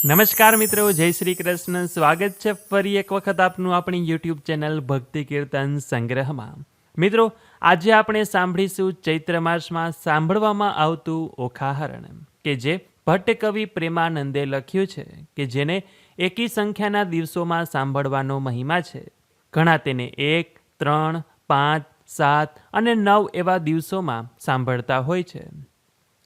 નમસ્કાર મિત્રો, જય શ્રી કૃષ્ણ. સ્વાગત છે ફરી એક વખત આપનું આપણી યુટ્યુબ ચેનલ ભક્તિ કીર્તન સંગ્રહમાં. મિત્રો, આજે આપણે સાંભળીશું ચૈત્ર માસમાં સાંભળવામાં આવતું ઓખાહરણ, કે જે ભટ્ટ કવિ પ્રેમાનંદે લખ્યું છે, કે જેને એકી સંખ્યાના દિવસોમાં સાંભળવાનો મહિમા છે. ઘણા તેને 1, 3, 5, 7 અને 9 એવા દિવસોમાં સાંભળતા હોય છે.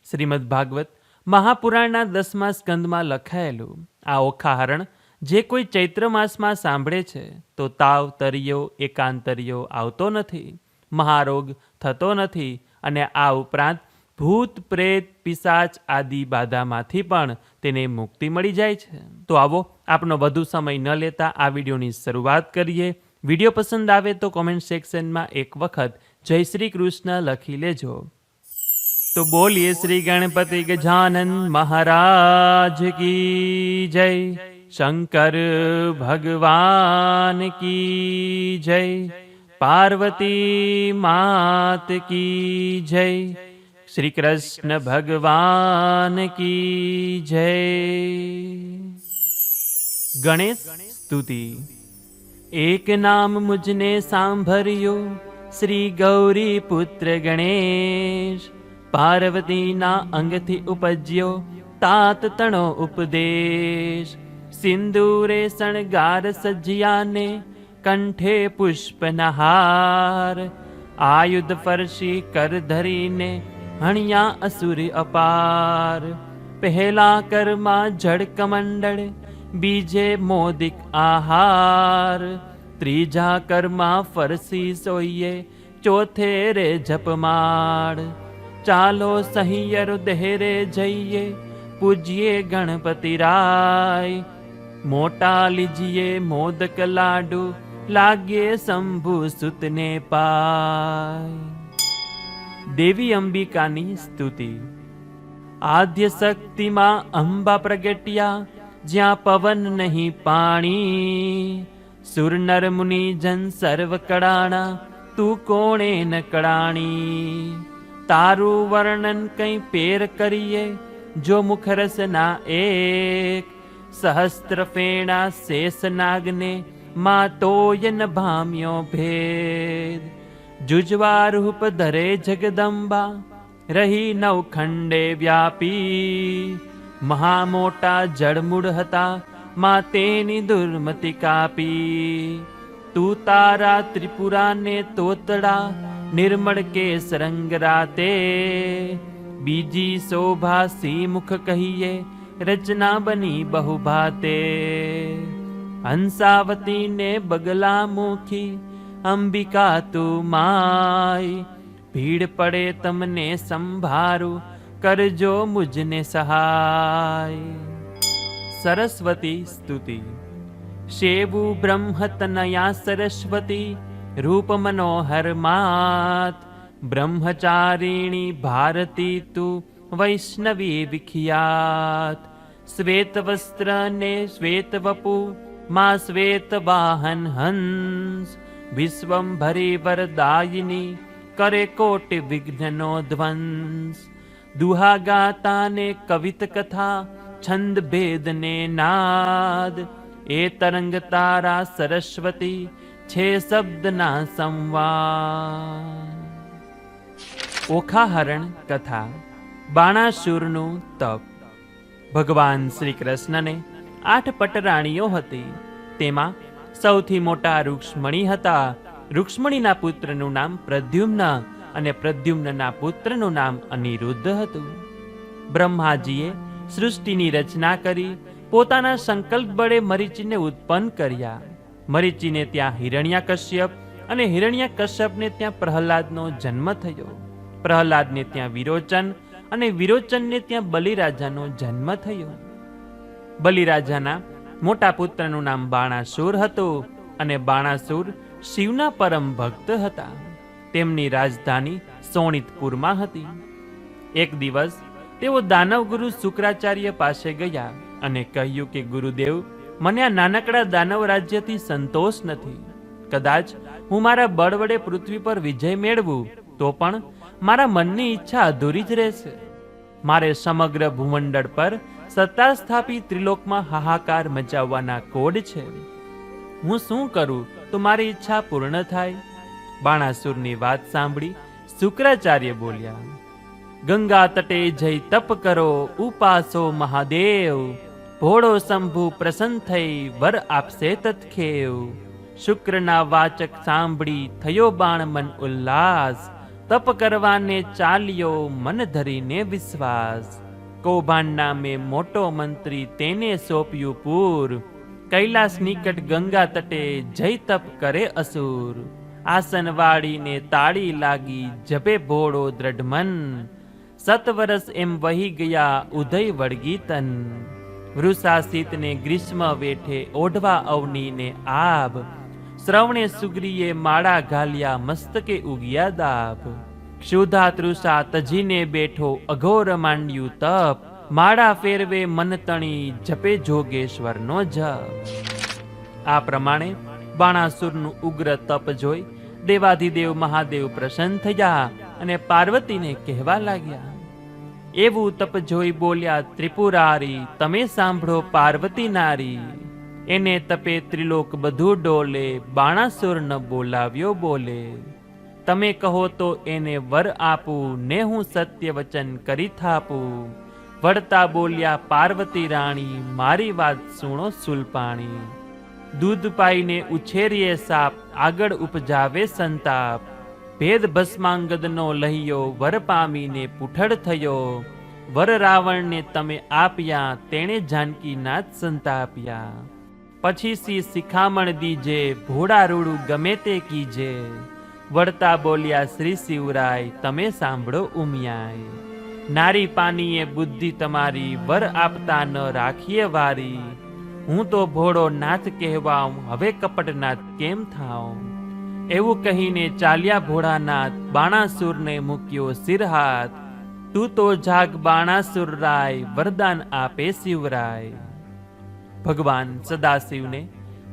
શ્રીમદ ભાગવત મહાપુરાણના 10મા સ્કંદમાં લખાયેલું આ ઓખાહરણ જે કોઈ ચૈત્ર માસમાં સાંભળે છે તો તાવ, તરિયો, એકાંતરિયો આવતો નથી, મહારોગ થતો નથી અને આ ઉપરાંત ભૂત, પ્રેત, પિશાચ આદિ બાધામાંથી પણ તેને મુક્તિ મળી જાય છે. તો આવો આપનો વધુ સમય ન લેતા આ વિડીયોની શરૂઆત કરીએ. વિડીયો પસંદ આવે તો કોમેન્ટ સેક્શનમાં એક વખત જય શ્રી કૃષ્ણ લખી લેજો. તો બોલીએ શ્રી ગણપતિ ગજાનન મહારાજ કી જય, શંકર ભગવાન કી જય, પાર્વતી માત કી જય, શ્રી કૃષ્ણ ભગવાન કી જય. ગણેશ સ્તુતિ. એક નામ મુજને સાંભળ્યો, શ્રી ગૌરી પુત્ર ગણેશ, પાર્વતીના અંગથી ઉપજ્યો તાત તણો ઉપદેશ. સિંદૂરે શણગાર સજ્યાને, કંઠે પુષ્પના હાર, આયુધ ફરસી કર ધરીને હણ્યા અસુર અપાર. પહેલા કરમાં જળ કમંડળ, બીજે મોદિક આહાર, ત્રીજા કરમાં ફરસી સોઈએ, ચોથે રે જપમાળ. ચાલો સહિયર દેહરે જઈએ, પૂજ્યે ગણપતિ રાય, મોટા લીજીએ મોદક લાડુ, લાગે શંભુ સુતને પાય. દેવી અંબિકાની સ્તુતિ. આદ્ય શક્તિમાં અંબા પ્રગટ્યા, જ્યાં પવન નહીં પાણી, સુર નર મુનિ જન સર્વ કળાણા, તું કોણે ન કળાણી. તારું વર્ણન કંઈ પેર કરીએ, જો મુખરસના એક, સહસ્ત્ર ફેણા શેષ નાગને, માં તોય ન ભામ્યો ભેદ. જુજવા રૂપ ધરે જગદંબા, રહી નવખંડે વ્યાપી, મહા મોટા જળમૂળ હતા, માં તેની દુર્મતિ કાપી. તું તારા ત્રિપુરાને તોતડા, નિર્મળ કેસ રંગ રાતે, બીજી શોભા સી મુખ કહીએ, રચના બની બહુ ભાતે. હંસાવતીને બગલા મુખી, અંબિકા તું માય, ભીડ પડે તમને સંભારું, કરજો મુજને સહાય. સરસ્વતી સ્તુતિ. શેવું બ્રહ્મતનયા સરસ્વતી, રૂપ મનોહર માત, બ્રહ્મચારિણી ભારતી તું, વૈષ્ણવી વિખ્યાત. શ્વેત વસ્ત્ર ને શ્વેત વપુ, માં શ્વેત વાહન હંસ, વિશ્વંભરી વરદાયિની, કરે કોટિ વિઘ્નનો ધ્વંસ. દુહા ગાતા ને કવિત કથા, છંદ ભેદ ને નાદ, એ તરંગ તારા સરસ્વતી, છે શબ્દના સંવાદ. ઓખાહરણ કથા. બાણાસુરનું તપ. ભગવાન શ્રી કૃષ્ણને 8 પટરાણીઓ હતી. તેમાં સૌથી મોટા રૂક્ષ્મણી હતા. રૂક્ષ્મણીના પુત્રનું નામ પ્રદ્યુમ્ન અને પ્રદ્યુમ્નના પુત્રનું નામ અનિરુદ્ધ હતું. બ્રહ્માજીએ સૃષ્ટિની રચના કરી, પોતાના સંકલ્પ બળે મરીચીને ઉત્પન્ન કર્યા. મરીચીને ત્યાં હિરણ્યકશ્યપ અને હિરણ્યકશ્યપને ત્યાં પ્રહલાદનો જન્મ થયો. પ્રહલાદને ત્યાં વિરોચન અને વિરોચનને ત્યાં બલિરાજાનો જન્મ થયો. બલિરાજાના મોટા પુત્રનું નામ બાણાસુર હતું અને બાણાસુર શિવના પરમ ભક્ત હતા. તેમની રાજધાની સોણિતપુરમાં હતી. એક દિવસ તેઓ દાનવગુરુ શુક્રાચાર્ય પાસે ગયા અને કહ્યું કે ગુરુદેવ, મને આ નાનકડા દાનવ રાજ્યથી સંતોષ નથી. કદાચ હું મારા બળ વડે પૃથ્વી પર વિજય મેળવું તો પણ મારા મનની ઈચ્છા અધૂરી જ રહેશે. મારે સમગ્ર ભૂમંડળ પર સત્તા સ્થાપી ત્રિલોકમાં હાહાકાર મચાવવાના કોડ છે. હું શું કરું તો મારી ઈચ્છા પૂર્ણ થાય? બાણાસુરની વાત સાંભળી શુક્રાચાર્ય બોલ્યા, ગંગા તટે જઈ તપ કરો, ઉપાસો મહાદેવ. ભોળો શંભુ પ્રસન્ન થઈ વર આપશે તત્ખેવ. શુક્રના વાચક સાંભળી થયો બાણ મન ઉલ્લાસ. તપ કરવાને ચાલ્યો મન ધરીને વિશ્વાસ. કૌભાંડ નામે મોટો મંત્રી તેને સોંપ્યું પૂર. કૈલાસ નિકટ ગંગા તટે જઈ તપ કરે અસુર. આસન વાળીને તાળી લાગી જપે ભોળો દ્રઢ મન. 7 વર્ષ એમ વહી ગયા ઉદય વળગી તન. વૃષાસિતને ગ્રીષ્મ વેઠે ઓઢવા અવનીને આભ. શ્રવણે સુગ્રીએ માળા ઘાલ્યા મસ્તકે ઉગ્યા દાભ. ક્ષુધા તૃષા તજીને બેઠો અઘોર માંડ્યું તપ. માળા ફેરવે મન તણી જપે જોગેશ્વરનો જપ. આ પ્રમાણે બાણાસુરનું ઉગ્ર તપ જોઈ દેવાધિદેવ મહાદેવ પ્રસન્ન થયા અને પાર્વતીને કહેવા લાગ્યા. એવું તપ જોઈ બોલ્યા ત્રિપુરારી, તમે સાંભળો પાર્વતી નારી. એને તપે ત્રિલોક બધું ડોલે, બાણાસુર ન બોલાવ્યો બોલે. તમે કહો તો એને વર આપું, ને હું સત્ય વચન કરી થાપું. વળતા બોલ્યા પાર્વતી રાણી, મારી વાત સુણો સુલપાણી. દૂધ પાઈને ઉછેરીએ સાપ, આગળ ઉપજાવે સંતાપ. ભેદ ભસ્માંગદનો લહ્યો, વર પામીને પૂઠડ થયો. વર રાવણને તમે આપ્યા, તેણે જાનકીનાથ સંતાપ્યા. પછી સી શિખામણ દીજે, ભોળા રૂડું ગમે તે કીજે. વળતા બોલ્યા શ્રી શિવરાય, તમે સાંભળો ઉમિયાય. નારી પાનીએ બુદ્ધિ તમારી, વર આપતા ન રાખીએ વારી. હું તો ભોળો નાથ કહેવાઉં, હવે કપટનાથ કેમ થાઉં. એવું કહીને ચાલ્યા ભોળાનાથ, બાણાસુરને મૂક્યો સિરહાથ. તું તો જાગ બાણાસુર રાય, વરદાન આપે શિવરાય. ભગવાન સદાશિવને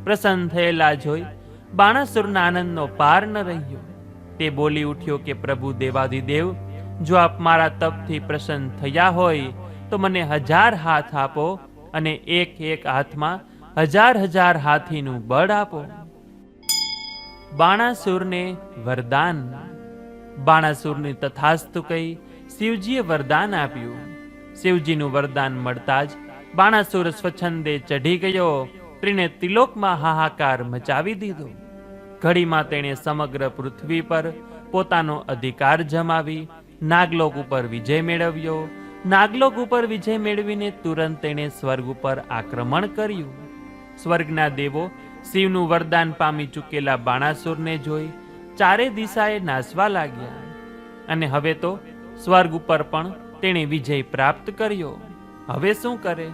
પ્રસન્ન થયેલા જોઈ બાણાસુરના આનંદનો પાર ન રહ્યો. તે બોલી ઉઠ્યો કે પ્રભુ દેવાધિદેવ, જો આપ મારા તપથી પ્રસન્ન થયા હોય તો મને 1000 હાથ આપો અને એક એક હાથમાં 1000 હાથીનું બળ આપો. બાણાસુરને વરદાન. બાણાસુરની તથાસ્તુ કહી શિવજીએ વરદાન આપ્યું. શિવજીનું વરદાન મળતા જ બાણાસુર સ્વચ્છંદે ચઢી ગયો. તેણે ત્રિલોકમાં હાહાકાર મચાવી દીધો. ઘડીમાં તેણે સમગ્ર પૃથ્વી પર પોતાનો અધિકાર જમાવી નાગલોક ઉપર વિજય મેળવ્યો. નાગલોક ઉપર વિજય મેળવીને તુરંત તેણે સ્વર્ગ ઉપર આક્રમણ કર્યું. સ્વર્ગના દેવો શિવનું વરદાન પામી ચૂકેલા બાણાસુરને જોઈ ચારે દિશાએ નાસવા લાગ્યા. અને હવે તો સ્વર્ગ ઉપર પણ તેણે વિજય પ્રાપ્ત કર્યો. હવે શું કરે?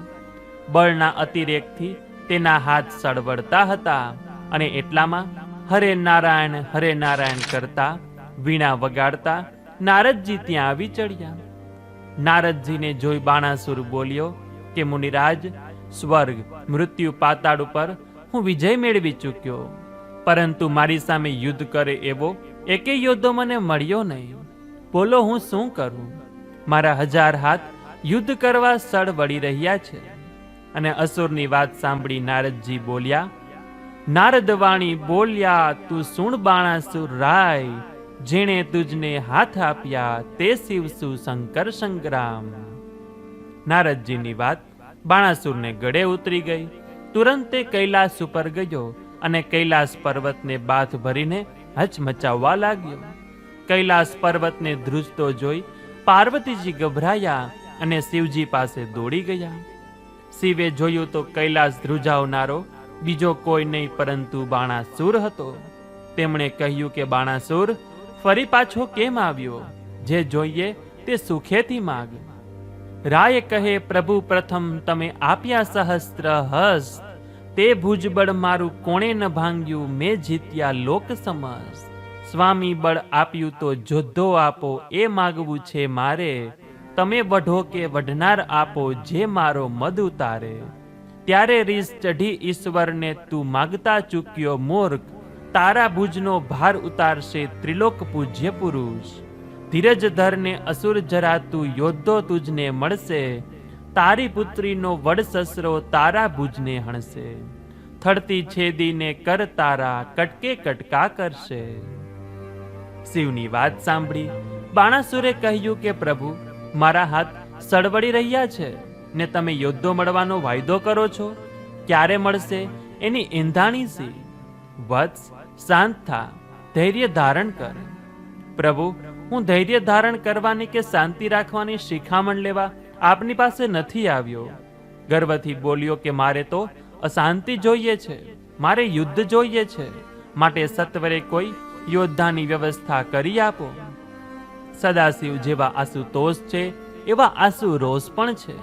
બળના અતિરેકથી તેના હાથ સળવળતા હતા અને એટલામાં હરે નારાયણ કરતા વીણા વગાડતા નારદજી ત્યાં આવી ચડ્યા. નારદજીને જોઈ બાણાસુર બોલ્યો કે મુનિરાજ, સ્વર્ગ, મૃત્યુ, પાતાળ ઉપર હું વિજય મેળવી ચૂક્યો, પરંતુ મારી સામે યુદ્ધ કરે એવો એકે યોદ્ધો મને મળ્યો નહીં. બોલો હું શું કરું? મારા 1000 હાથ યુદ્ધ કરવા સળ વળી રહ્યા છે. અને અસુરની વાત સાંભળી નારદજી બોલ્યા, નારદવાણી બોલ્યા, તું સુણ બાણાસુર રાય. જેણે તુજને હાથ આપ્યા તે શિવસુ શંકર સંગ્રામ. નારદજીની વાત બાણાસુરને ગળે ઉતરી ગઈ. તુરંત તે કૈલાસ ઉપર ગયો અને કૈલાસ પર્વતને બાથ ભરીને હચમચાવવા લાગ્યો. કૈલાસ પર્વતને ધ્રુજતો જોઈ પાર્વતીજી ગભરાયા અને શિવજી પાસે દોડી ગયા. શિવે જોયું તો કૈલાસ ધ્રુજાવનારો બીજો કોઈ નહીં પરંતુ બાણાસુર હતો. તેમણે કહ્યું કે બાણાસુર, ફરી પાછો કેમ આવ્યો? જે જોઈએ તે સુખેથી માગ. રાય કહે, પ્રભુ પ્રથમ તમે આપ્યા સહસ્ત્ર હસ્ત. તે ભુજબળ મારું કોણે ન ભાંગ્યું, મેં જીત્યા લોક સમસ્ત. સ્વામી બળ આપ્યું તો જોધો આપો, એ માગવું છે મારે. તમે વઢો કે વઢનાર આપો, જે મારો મદ ઉતારે. ત્યારે રીસ ચઢી ઈશ્વરને તું માગતા ચૂક્યો મૂર્ખ. તારા ભુજનો ભાર ઉતારશે ત્રિલોક પૂજ્ય પુરુષ. ધીરજ ધરને અસુર જરા તું યોદ્ધો તુજને મળશે. તારી પુત્રીનો વડસસરો તારા ભુજને હણશે, થડતી છેદીને કર તારા કટકે કટકા કરશે. શિવની વાત સાંભળી બાણાસુરે કહ્યું કે પ્રભુ, મારા હાથ સળવળી રહ્યા છે ને તમે યોદ્ધો મળવાનો વાયદો કરો છો. ક્યારે મળશે એની એંધાણી સી. વત્સ, શાંત થા, ધૈર્ય ધારણ કર. પ્રભુ, હું ધૈર્ય ધારણ કરવાની કે શાંતિ રાખવાની શિખામણ લેવા આપની પાસે નથી આવ્યો. ગર્વથી બોલ્યો કે મારે તો અશાંતિ જોઈએ છે, મારે યુદ્ધ જોઈએ છે, માટે સત્વરે કોઈ યોદ્ધાની વ્યવસ્થા કરી આપો. સદાશિવ જેવા આશુતોષ છે એવા આશુ રોષ પણ છે.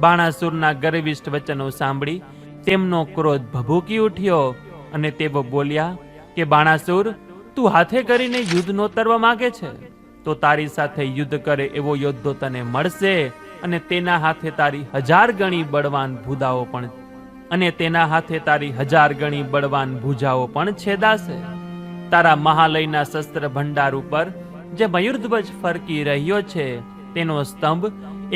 બાણાસુરના ગર્વિષ્ઠ વચનો સાંભળી તેમનો ક્રોધ ભભૂકી ઉઠ્યો અને તેઓ બોલ્યા કે બાણાસુર, તું હાથે કરીને યુદ્ધ નોતરવા માંગે છે તો તારી સાથે યુદ્ધ કરે એવો યોદ્ધો તને મળશે અને તેના હાથે તારી 1000 ગણી બળવાન ભુજાઓ પણ છેદાશે. તારા મહાલયના શસ્ત્ર ભંડાર ઉપર જે મયુરધ્વજ ફરકી રહ્યો છે તેનો સ્તંભ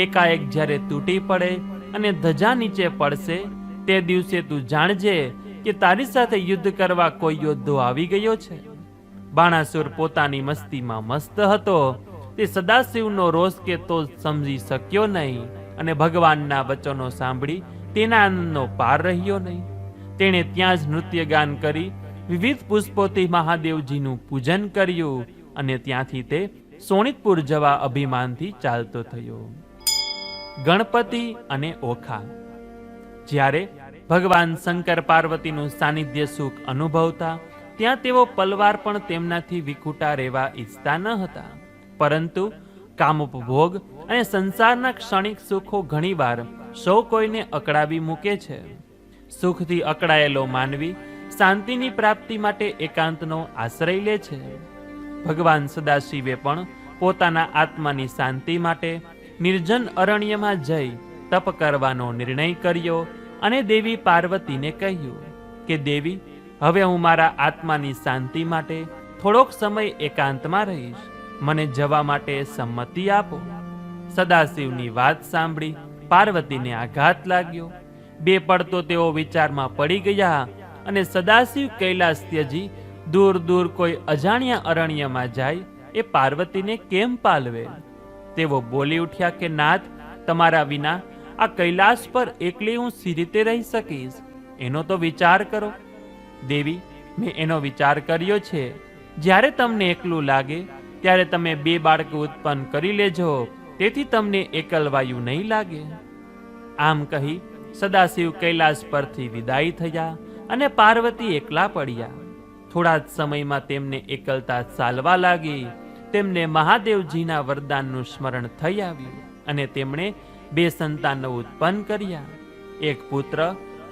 એકાએક જ્યારે તૂટી પડે અને ધજા નીચે પડશે તે દિવસે તું જાણજે કે તારી સાથે યુદ્ધ કરવા કોઈ યોદ્ધો આવી ગયો છે. બાણાસુર પોતાની મસ્તીમાં મસ્ત હતો. તે સદાશિવનો રોષ કે તો સમજી શક્યો નહીં અને ભગવાનના વચનો સાંભળી તેના આનંદનો પાર રહ્યો નહીં. તેણે ત્યાં જ નૃત્ય ગાન કરી વિવિધ પુષ્પોથી મહાદેવજીનું પૂજન કર્યું અને ત્યાંથી તે સોનિતપુર જવા અભિમાનથી ચાલતો થયો. ગણપતિ અને ઓખા. જ્યારે ભગવાન શંકર પાર્વતીનું સાનિધ્ય સુખ અનુભવતા ત્યાં તેઓ પલવાર પણ તેમનાથી વિખૂટા રહેવા ઈચ્છતા ન હતા. પરંતુ કામોપભોગ અને સંસારના ક્ષણિક સુખો ઘણીવાર સૌ કોઈને અકળાવી મૂકે છે. સુખથી અકળાયેલો માનવી શાંતિની પ્રાપ્તિ માટે એકાંતનો આશ્રય લે છે. ભગવાન સદાશિવે પણ પોતાના આત્માની શાંતિ માટે નિર્જન અરણ્યમાં જઈ તપ કરવાનો નિર્ણય કર્યો અને દેવી પાર્વતીને કહ્યું કે દેવી, હવે હું મારા આત્માની શાંતિ માટે થોડોક સમય એકાંતમાં રહીશ, મને જવા માટે સંમતિ આપો. સદાશિવની વાત સાંભળી પાર્વતીને આઘાત લાગ્યો. બે પળ તો તેઓ વિચારમાં પડી ગયા અને સદાશિવ કૈલાસ ત્યજી દૂર દૂર કોઈ અજાણ્યા અરણ્યમાં જાય એ પાર્વતીને કેમ પાલવે. તેઓ બોલી ઉઠ્યા કે નાથ, તમારા વિના આ કૈલાસ પર એકલી હું સી રીતે રહી શકીશ, એનો તો વિચાર કરો. દેવી, મેં એનો વિચાર કર્યો છે. જ્યારે તમને એકલું લાગે ત્યારે તમે 2 બાળકો ઉત્પન્ન કરી લેજો, તેથી તમને એકલવાયુ નહીં લાગે. આમ કહી સદાશિવ કૈલાસ પરથી વિદાય થયા અને પાર્વતી એકલા પડ્યા. થોડા જ સમયમાં તેમને એકલતા ચાલવા લાગી. તેમને મહાદેવજીના વરદાનનું સ્મરણ થઈ આવ્યું અને તેમણે 2 સંતાનો ઉત્પન્ન કર્યા, એક પુત્ર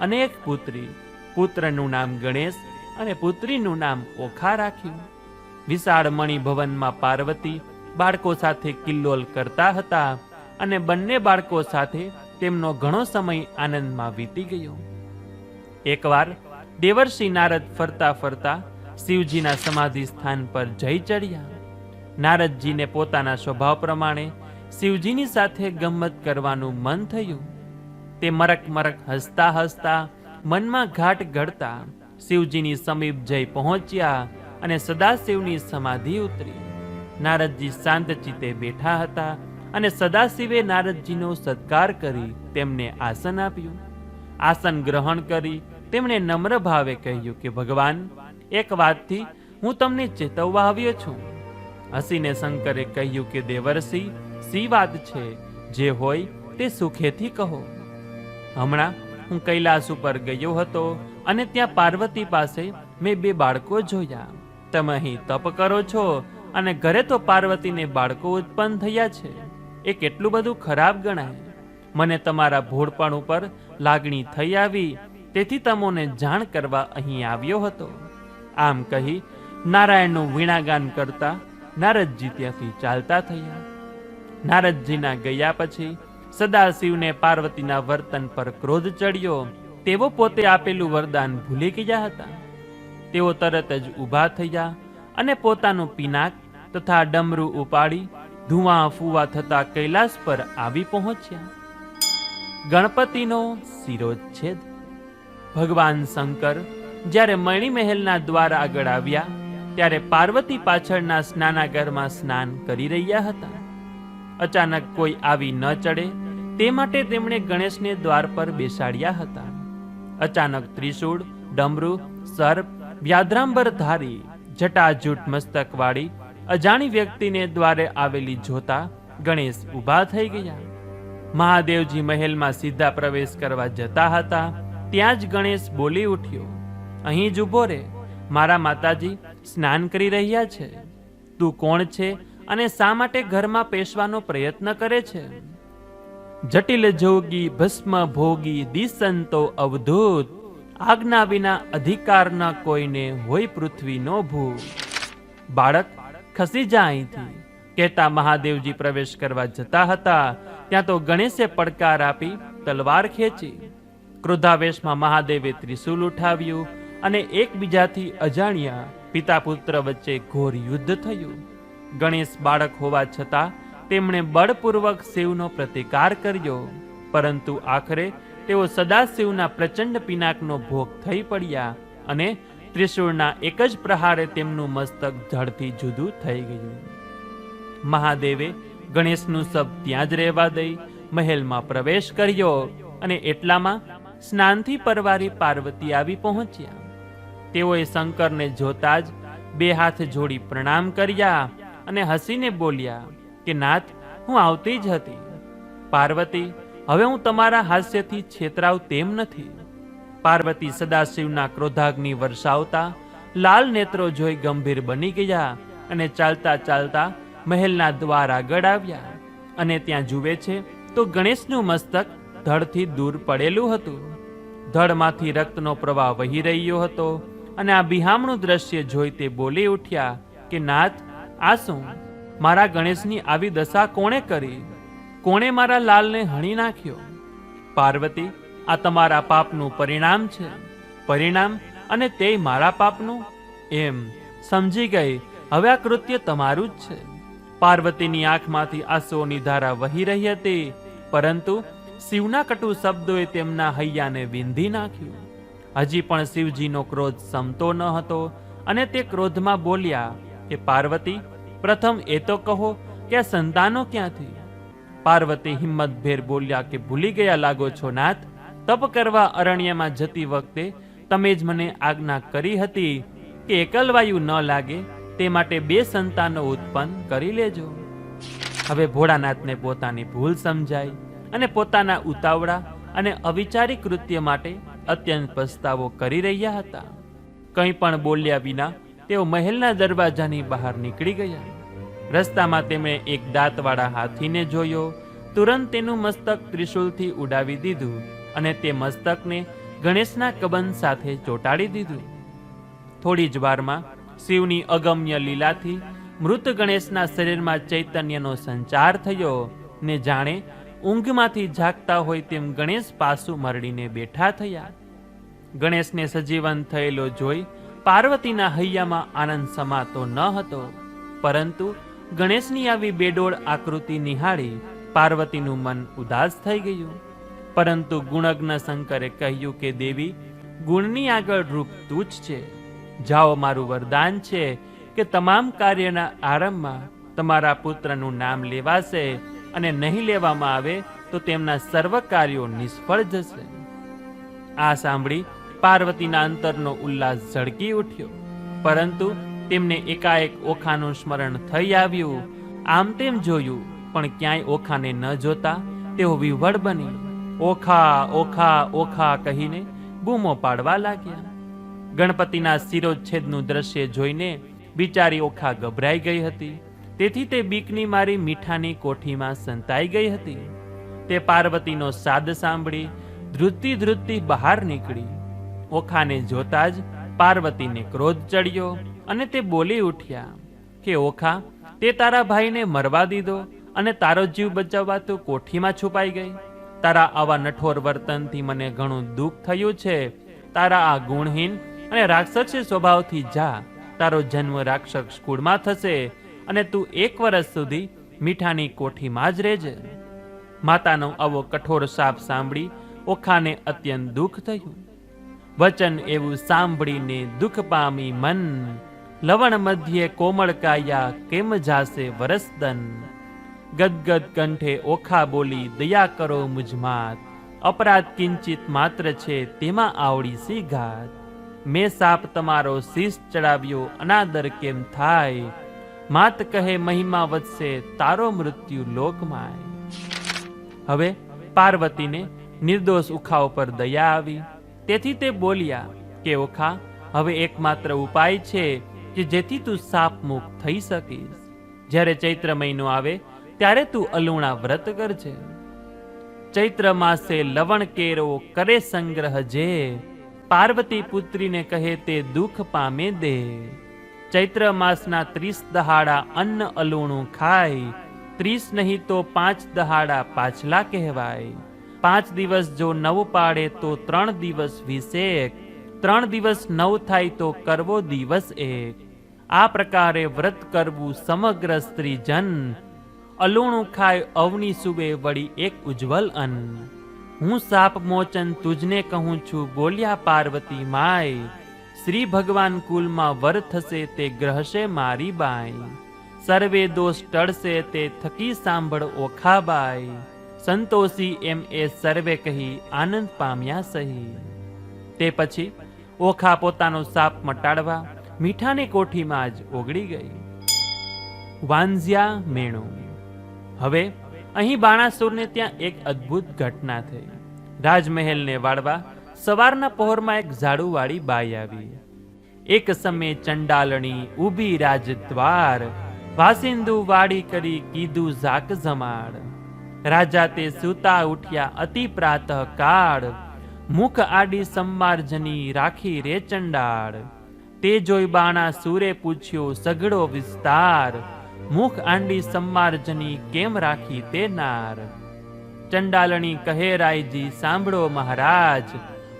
અને એક પુત્રી. પુત્રનું નામ ગણેશ અને પુત્રીનું નામ ઓખા રાખ્યું. વિશાળ મણિભવનમાં પાર્વતી બાળકો સાથે કિલ્લોલ કરતા હતા અને બંને બાળકો સાથે તેમનો ઘણો સમય આનંદમાં વીતી ગયો. એકવાર દેવર્ષિ નારદ ફરતા ફરતા શિવજીના સમાધિ સ્થાન પર જઈ ચડ્યા. નારદજીને પોતાના સ્વભાવ પ્રમાણે શિવજીની સાથે ગમ્મત કરવાનું મન થયું. તે મરક મરક હસતા હસતા મનમાં ઘાટ ઘડતા શિવજીની સમીપ જઈ પહોંચ્યા અને સદાશિવની સમાધિ ઉતરી. નારદજી શાંત ચિત્તે બેઠા હતા અને સદાશિવે નારદજીનો સત્કાર કરી તેમને આસન આપ્યું. આસન ગ્રહણ કરી તેમણે નમ્ર ભાવે કહ્યું કે ભગવાન, એક વાતથી હું તમને ચેતવવા આવ્યો છું. હસીને શંકરે કહ્યું કે દેવર્ષિ, સી વાત છે? જે હોય તે સુખેથી કહો. હમણાં હું કૈલાસ ઉપર ગયો હતો અને ત્યાં પાર્વતી પાસે મેં 2 બાળકો જોયા. તમે અહીં તપ કરો છો અને ઘરે તો પાર્વતીને બાળકો ઉત્પન્ન થયા છે. એ કેટલું બધું ખરાબ ગણાય. મને તમારા ભોળપણ ઉપર લાગણી થઈ આવી, તેથી તમોને જાણ કરવા અહીં આવ્યો હતો. આમ કહી નારાયણનું વીણાગાન કરતા નારદજી ત્યાંથી ચાલતા થયા. નારદજીના ગયા પછી સદાશિવને પાર્વતીના વર્તન પર ક્રોધ ચડ્યો. તેઓ પોતે આપેલું વરદાન ભૂલી ગયા હતા. તેઓ તરત જ ઊભા થયા અને પોતાનું પિનાક તથા ડમરું ઉપાડી ધુઆં ફુવા થતા કૈલાસ પર આવી પહોંચ્યા. ગણપતિનો શિરોચ્છેદ. ભગવાન શંકર જ્યારે મણિમહેલના દ્વાર આગળ આવ્યા ત્યારે પાર્વતી પાછળના સ્નાનાગારમાં સ્નાન કરી રહ્યા હતા. અચાનક કોઈ આવી ન ચડે તે માટે તેમણે ગણેશને દ્વાર પર બેસાડ્યા હતા. અચાનક ત્રિશૂળ, ડમરૂ, સર્પ, વ્યાધ્રાંબર ધારી, જટાજૂટ મસ્તકવાળી અજાણી વ્યક્તિને દ્વારે આવેલી જોતા ગણેશ ઊભા થઈ ગયા. મહાદેવજી મહેલમાં સીધા પ્રવેશ કરવા જતા હતા ત્યાં જ ગણેશ બોલી ઉઠ્યો, અહીં જ ઊભો રે, મારા માતાજી સ્નાન કરી રહ્યા છે. તું કોણ છે અને શા માટે ઘરમાં પેશવાનો પ્રયત્ન કરે છે? જટિલ જોગી ભસ્મ ભોગી દિસંતો અવધૂત, આજ્ઞા વિના અધિકાર ન કોઈને હોય પૃથ્વીનો ભૂત. બાળક ખસી જા અહીંથી, કહેતા મહાદેવજી પ્રવેશ કરવા જતા હતા ત્યાં તો ગણેશે પડકાર આપી તલવાર ખેંચી. ક્રોધાવેશમાં મહાદેવે ત્રિશૂલ ઉઠાવ્યું અને એકબીજાથી અજાણ્યા પિતા પુત્ર વચ્ચે ઘોર યુદ્ધ થયું. ગણેશ બાળક હોવા છતાં તેમણે બળપૂર્વક શિવનો પ્રતિકાર કર્યો, પરંતુ આખરે તેઓ સદાશિવના પ્રચંડ પિનાકનો ભોગ થઈ પડ્યા અને ત્રિશૂળના એક જ પ્રહારે તેમનું મસ્તક જળથી જુદું થઈ ગયું. મહાદેવે ગણેશનું શબ ત્યાં જ રહેવા દઈ મહેલમાં પ્રવેશ કર્યો અને એટલામાં સ્નાનથી પરવારી પાર્વતી આવી પહોંચ્યા. તેઓએ શંકરને જોતા જ બે હાથ જોડી પ્રણામ કર્યા અને હસીને બોલ્યા કે નાથ, હું આવતી જ હતી. પાર્વતી, હવે હું તમારા હાસ્યથી છેતરાવ તેમ નથી. પાર્વતી સદાશિવના ક્રોધાગ્નિ વર્ષાવતા લાલ નેત્રો જોઈ ગંભીર બની ગયા અને ચાલતા ચાલતા મહેલના દ્વાર આગળ આવ્યા અને ત્યાં જુએ છે તો ગણેશનું મસ્તક ધડથી દૂર પડેલું હતું. ધડમાંથી રક્તનો પ્રવાહ વહી રહ્યો હતો અને આ બિહામણું દ્રશ્ય જોઈ તે બોલી ઉઠ્યા કે નાથ, આ શું? મારા ગણેશની આવી દશા કોણે કરી? કોણે મારા લાલને હણી નાખ્યો? પાર્વતી, આ તમારા પાપનું પરિણામ છે. પરિણામ અને તે મારા પાપનું? એમ સમજી ગઈ, હવે આ કૃત્ય તમારું જ છે. પાર્વતીની આંખમાંથી આંસુઓની ધારા વહી રહી હતી, પરંતુ શિવના કટુ શબ્દોએ તેમના હૈયાને વિંધી નાખ્યું. હજી પણ શિવજીનો ક્રોધ શમતો ન હતો અને તે ક્રોધમાં બોલ્યા કે પાર્વતી, પ્રથમ એ તો કહો કે આ સંતાનો ક્યાંથી? પાર્વતી હિંમતભેર બોલ્યા કે ભૂલી ગયા લાગો છો નાથ. તપ કરવા અરણ્યમાં જતી વખતે તમે જ મને આજ્ઞા કરી હતી કે એકલવાયુ ન લાગે તે માટે 2 સંતાનો ઉત્પન્ન કરી લેજો. હવે ભોળાનાથને પોતાની ભૂલ સમજાઈ અને પોતાના ઉતાવળા અને અવિચારી કૃત્ય માટે અત્યંત પસ્તાવો કરી રહ્યા હતા. કંઈ પણ બોલ્યા વિના તેઓ મહેલના દરવાજાની બહાર નીકળી ગયા. રસ્તામાં તેમણે એક દાંતવાળા હાથીને જોયો. તુરંત તેનું મસ્તક ત્રિશૂલથી ઉડાવી દીધું અને તે મસ્તકને ગણેશના કબંધ સાથે ચોંટાડી દીધું. થોડી જ વારમાં શિવની અગમ્ય લીલાથી મૃત ગણેશના શરીરમાં ચૈતન્યનો સંચાર થયો ને જાણે ઊંઘમાંથી જાગતા હોય તેમ ગણેશ પાછું મરડીને બેઠા થયા. ગણેશને સજીવન થયેલો જોઈ પાર્વતીના હૈયામાં આનંદ સમાતો ન હતો, પરંતુ ગણેશની આવી બેડોળ આકૃતિ નિહાળી પાર્વતીનું મન ઉદાસ થઈ ગયું. પરંતુ ગુણજ્ઞ શંકરે કહ્યું કે દેવી, ગુણની આગળ રૂપ તુચ્છ છે. જાઓ, મારું વરદાન છે કે તમામ કાર્યના આરંભમાં તમારા પુત્રનું નામ લેવાશે અને નહીં લેવામાં આવે તો તેમના સર્વ કાર્યો નિષ્ફળ જશે. આ સાંભળી પાર્વતીના અંતરનો ઉલ્લાસ ઝળકી ઉઠ્યો, પરંતુ તેમને એકાએક ઓખાનું સ્મરણ થઈ આવ્યું. આમ તેમ જોયું પણ ક્યાંય ઓખાને ન જોતા તેઓ વિહ્વળ બની ઓખા ઓખા ઓખા કહીને બૂમો પાડવા લાગ્યા. ગણપતિના શિરોચ્છેદનું દ્રશ્ય જોઈને બિચારી ઓખા ગભરાઈ ગઈ હતી. તેથી તે બીકની મારી મીઠાની કોઠીમાં સંતાઈ ગઈ હતી. તે પાર્વતીનો સાદ સાંભળી ધ્રુજતી ધ્રુજતી બહાર નીકળી. ઓખાને જોતા જ પાર્વતીને ક્રોધ ચડ્યો અને તે બોલી ઉઠ્યા કે ઓખા, તે તારા ભાઈને મરવા દીધો અને તારો જીવ બચાવવા તું કોઠીમાં છુપાઈ ગઈ. તારા આવા નઠોર વર્તનથી મને ઘણું દુઃખ થયું છે. તારા આ ગુણહીન અને રાક્ષસી સ્વભાવથી જા. તારો જન્મ રાક્ષસ કુળમાં થશે અને તું 1 વર્ષ સુધી મીઠાની કોઠીમાં જ રહેજે. માતાનો આવો કઠોર શાપ સાંભળી ઓખાને અત્યંત દુઃખ થયું. વચન એવું સાંભળીને દુઃખ પામી મન, લવણ મધ્યે કોમળ કાયા કેમ જાશે વરસદન. ગદગદ કંઠે ઓખા બોલી દયા કરો મુજમાત, અપરાધ કિંચિત માત્ર છે તેમાં આવડી સી ઘાત. મેં સાપ તમારો શીશ ચડાવ્યો અનાદર કેમ થાય, માત કહે મહિમા વધશે તારો મૃત્યુ લોકમાય. હવે પાર્વતીને નિર્દોષ ઓખા ઉપર દયા આવી, તેથી તે બોલ્યા કે ઓખા, હવે એકમાત્ર ઉપાય છે કે જેથી તું સાપ મુક્ત થઈ શકીશ. જ્યારે ચૈત્ર મહિનો આવે ત્યારે તું અલુણા વ્રત કરજે. ચૈત્ર માસે લવણ કેરો કરે સંગ્રહ જે, પાર્વતી પુત્રીને કહે તે દુઃખ પામે દે. ચૈત્ર માસના 30 દહાડા અન્ન અલુણું ખાય, 30 નહીં તો 5 દહાડા પાછલા કહેવાય. 5 દિવસ જો 9 પાડે તો 3 દિવસ 21, 3 દિવસ 9 થાય તો કરવો દિવસ 1. આ પ્રકારે વ્રત કરવું સમગ્ર સ્ત્રીજન, અલુણું ખાય અવની સુબે વળી એક ઉજ્જવલ અન્ન. હું સાપ મોચન તુજને કહું છું બોલ્યા પાર્વતી માય, શ્રી ભગવાન કુલમાં વર થશે તે ગ્રહશે મારી બાઈ. સર્વે દોષ ટળશે તે થકી સાંભળ ઓખાબાઈ, સંતોષી એમ એ સર્વે કહી આનંદ પામ્યા સહી. તે પછી ઓખા પોતાનો સાપ મટાડવા મીઠાની કોઠીમાં જ ઓગળી ગઈ. વાંઝ્યા મેણો. હવે અહીં બાણાસુરને ત્યાં એક અદ્ભુત ઘટના થઈ. રાજમહેલને વાળવા સવારના પહોરમાં એક ઝાડુવાળી બાઈ આવી. એક સમયે ચંડાલણી ઊભી રાજદ્વાર, વાસિંદુ વાડી કરી કીધું ઝાક જમાડ. રાજા તે સૂતા ઉઠ્યા અતિ પ્રાતઃ કાળ, મુખ આડી સંમાર્જની રાખી રે ચંડાળ. તે જોઈ બાણાસુરે પૂછ્યો સઘળો વિસ્તાર, મુખ આંડી સંમાર્જની કેમ રાખી તે નાર. ચંડાલણી કહે રાયજી સાંભળો મહારાજ,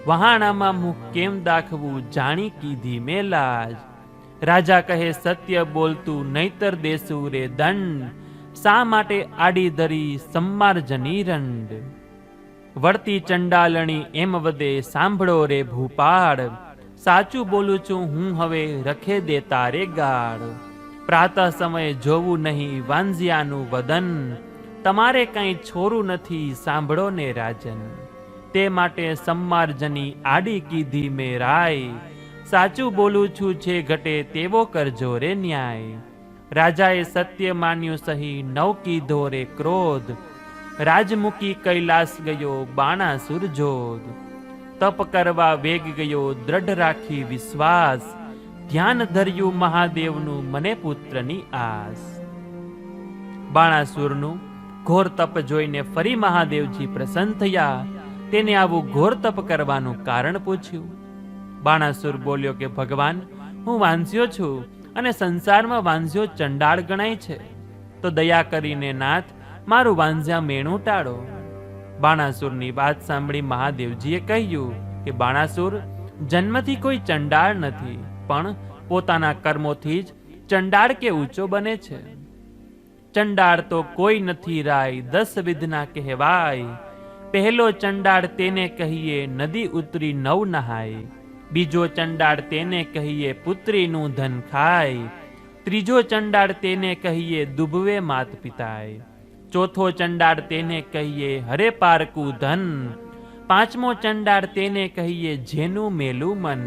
વહાણામાં મુખ કેમ દાખવું જાણી કીધી મેં લાજ. રાજા કહે સત્ય બોલતું નહીતર દેસુ રે દંડ, શા માટે આડી ધરી સંમાર્જની રંડ. વળતી ચંડાલણી એમ વદે સાંભળો રે ભૂપાળ, સાચું બોલું છું હું હવે રખે દે તારે ગાળ. પ્રાતઃ સમયે જોવું નહીં વાંઝિયાનું વદન, તમારે કંઈ છોરું નથી સાંભળો ને રાજન. તે માટે સંમાર્જની આડી કીધી મેં રાય, સાચું બોલું છું છે ઘટે તેવો કરજો રે ન્યાય. રાજાએ સત્ય માન્યું સહી નવ કીધો રે ક્રોધ, રાજમુખી કૈલાસ ગયો બાણાસુર જોધ. તપ કરવા વેગ ગયો દ્રઢ રાખી વિશ્વાસ, ધ્યાન ધર્યું મહાદેવનું મને પુત્રની આસ. બાણાસુરનું ઘોર તપ જોઈને ફરી મહાદેવજી પ્રસન્ન થયા. તેને આવું ઘોર તપ કરવાનું કારણ પૂછ્યું. બાણાસુર બોલ્યો કે ભગવાન, હું વાંઝ્યો છું અને સંસારમાં વાંઝ્યો ચંડાળ ગણાય છે, તો દયા કરીને નાથ મારું વાંઝ્યા મેણું ટાળો. બાણાસુરની વાત સાંભળી મહાદેવજીએ કહ્યું કે બાણાસુર, જન્મથી કોઈ ચંડાળ નથી, પણ પોતાના કર્મોથી જ ચંડાળ કે ઊંચો બને છે. ચંડાળ તો કોઈ નથી રાય 10 વિધના કહેવાય. પહેલો ચંડાળ તેને કહીએ નદી ઉતરી નવ નહાય. બીજો ચંડાળ તેને કહીએ પુત્રીનું ધન ખાય. ત્રીજો ચંડાળ તેને કહીએ દુભવે માત પિતાય. ચોથો ચંડાળ તેને કહીએ હરે પારકું ધન. પાંચમો ચંડાળ તેને કહીએ જેનું મેલું મન.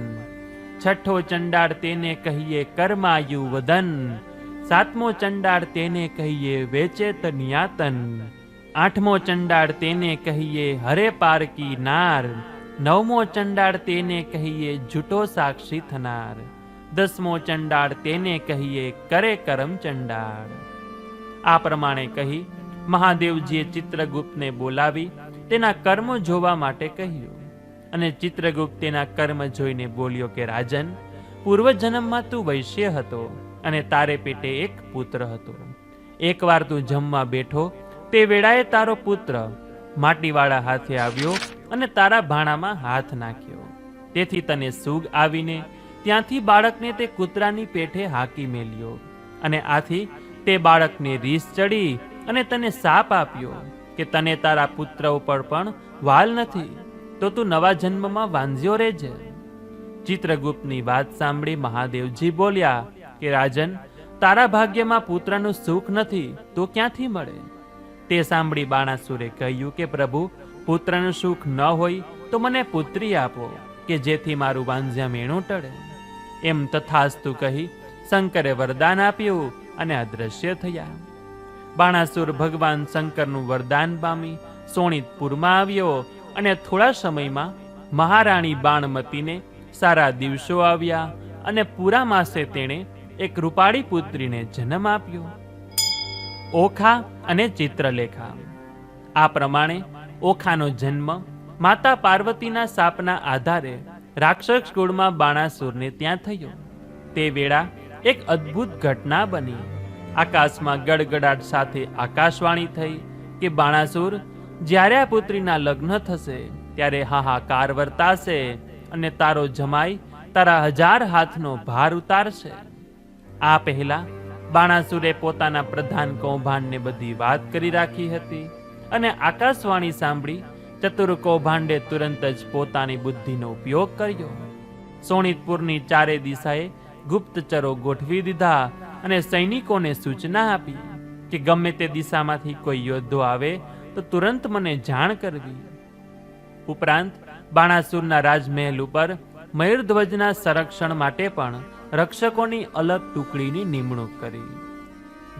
છઠ્ઠો ચંડાળ તેને કહીએ કર્માયુ વદન. સાતમો ચંડાળ તેને કહીએ વેચે તનિયાતન. આઠમો ચંડાળ તેને કહીએ હરે પારકી નાર. નવમો ચંડાળ તેને કહીએ જૂઠો સાક્ષી થનાર. 10મો ચંડાળ તેને કહીએ કરે કરમ ચંડાળ. આ પ્રમાણે કહી મહાદેવજીએ ચિત્રગુપ્તને બોલાવી તેના કર્મ જોવા માટે કહ્યું. અને ચિત્રગુપ્ત તેના કર્મ જોઈને બોલ્યો કે રાજન, પૂર્વજન્મમાં તું વૈશ્ય હતો અને તારે પેટે એક પુત્ર હતો. એકવાર તું જમવા બેઠો તે વેળાએ તારો પુત્ર માટીવાળા હાથે આવ્યો અને તારા ભાણામાં હાથ નાખ્યો. તેથી તને સૂગ આવીને ત્યાંથી બાળકને તે કૂતરાની પેઠે હાકી મેલ્યો. અને આથી તે બાળકને રીસ ચડી અને તને શાપ આપ્યો કે તને તારા પુત્ર ઉપર પણ વાલ નથી, તો તું નવા જન્મમાં વાંઝ્યો રહેજે. ચિત્રગુપ્તની વાત સાંભળી મહાદેવજી બોલ્યા કે રાજન, તારા ભાગ્યમાં પુત્રનું સુખ નથી તો ક્યાંથી મળે? તે સાંભળી બાણાસુરે કહ્યું કે પ્રભુ, પુત્રનું સુખ ન હોય તો મને પુત્રી આપો કે જેથી મારું વાંઝ્યા મેણું ટળે. એમ તથાસ્તુ કહી શંકરે વરદાન આપ્યું અને અદ્રશ્ય થયા. બાણાસુર ભગવાન શંકરનું વરદાન પામી સોણિતપુરમાં આવ્યો અને થોડા સમયમાં મહારાણી બાણમતીને સારા દિવસો આવ્યા અને પૂરા માસે તેણે એક રૂપાળી પુત્રીને જન્મ આપ્યો, ઓખા અને ચિત્રલેખા. આ પ્રમાણે ઓખાનો જન્મ માતા પાર્વતીના શાપના આધારે રાક્ષસ કુળમાં બાણાસુરને ત્યાં થયો. તે વેળા એક અદ્ભુત ઘટના બની. આકાશમાં ગડગડાટ સાથે આકાશવાણી થઈ કે બાણાસુર, જ્યારે આ પુત્રીના લગ્ન થશે ત્યારે હાહાકાર વર્તાશે અને તારો જમાઈ તારા 1000 હાથનો ભાર ઉતારશે. આ પહેલા બાણાસુરે પોતાના પ્રધાન કૌભાંડને બધી વાત કરી રાખી હતી અને આકાશવાણી સાંભળી ચતુર કૌભાંડે તુરંત જ પોતાની બુદ્ધિનો ઉપયોગ કર્યો. સોણિતપુરની ચારે દિશાએ ગુપ્તચરો ગોઠવી દીધા અને સૈનિકોને સૂચના આપી કે ગમે તે દિશામાંથી કોઈ યોદ્ધો આવે તો તુરંત મને જાણ કરવી. ઉપરાંત બાણાસુરના રાજમહેલ ઉપર મયુરધ્વજના સંરક્ષણ માટે પણ રક્ષકોની અલગ ટુકડીની નિમણૂક કરી.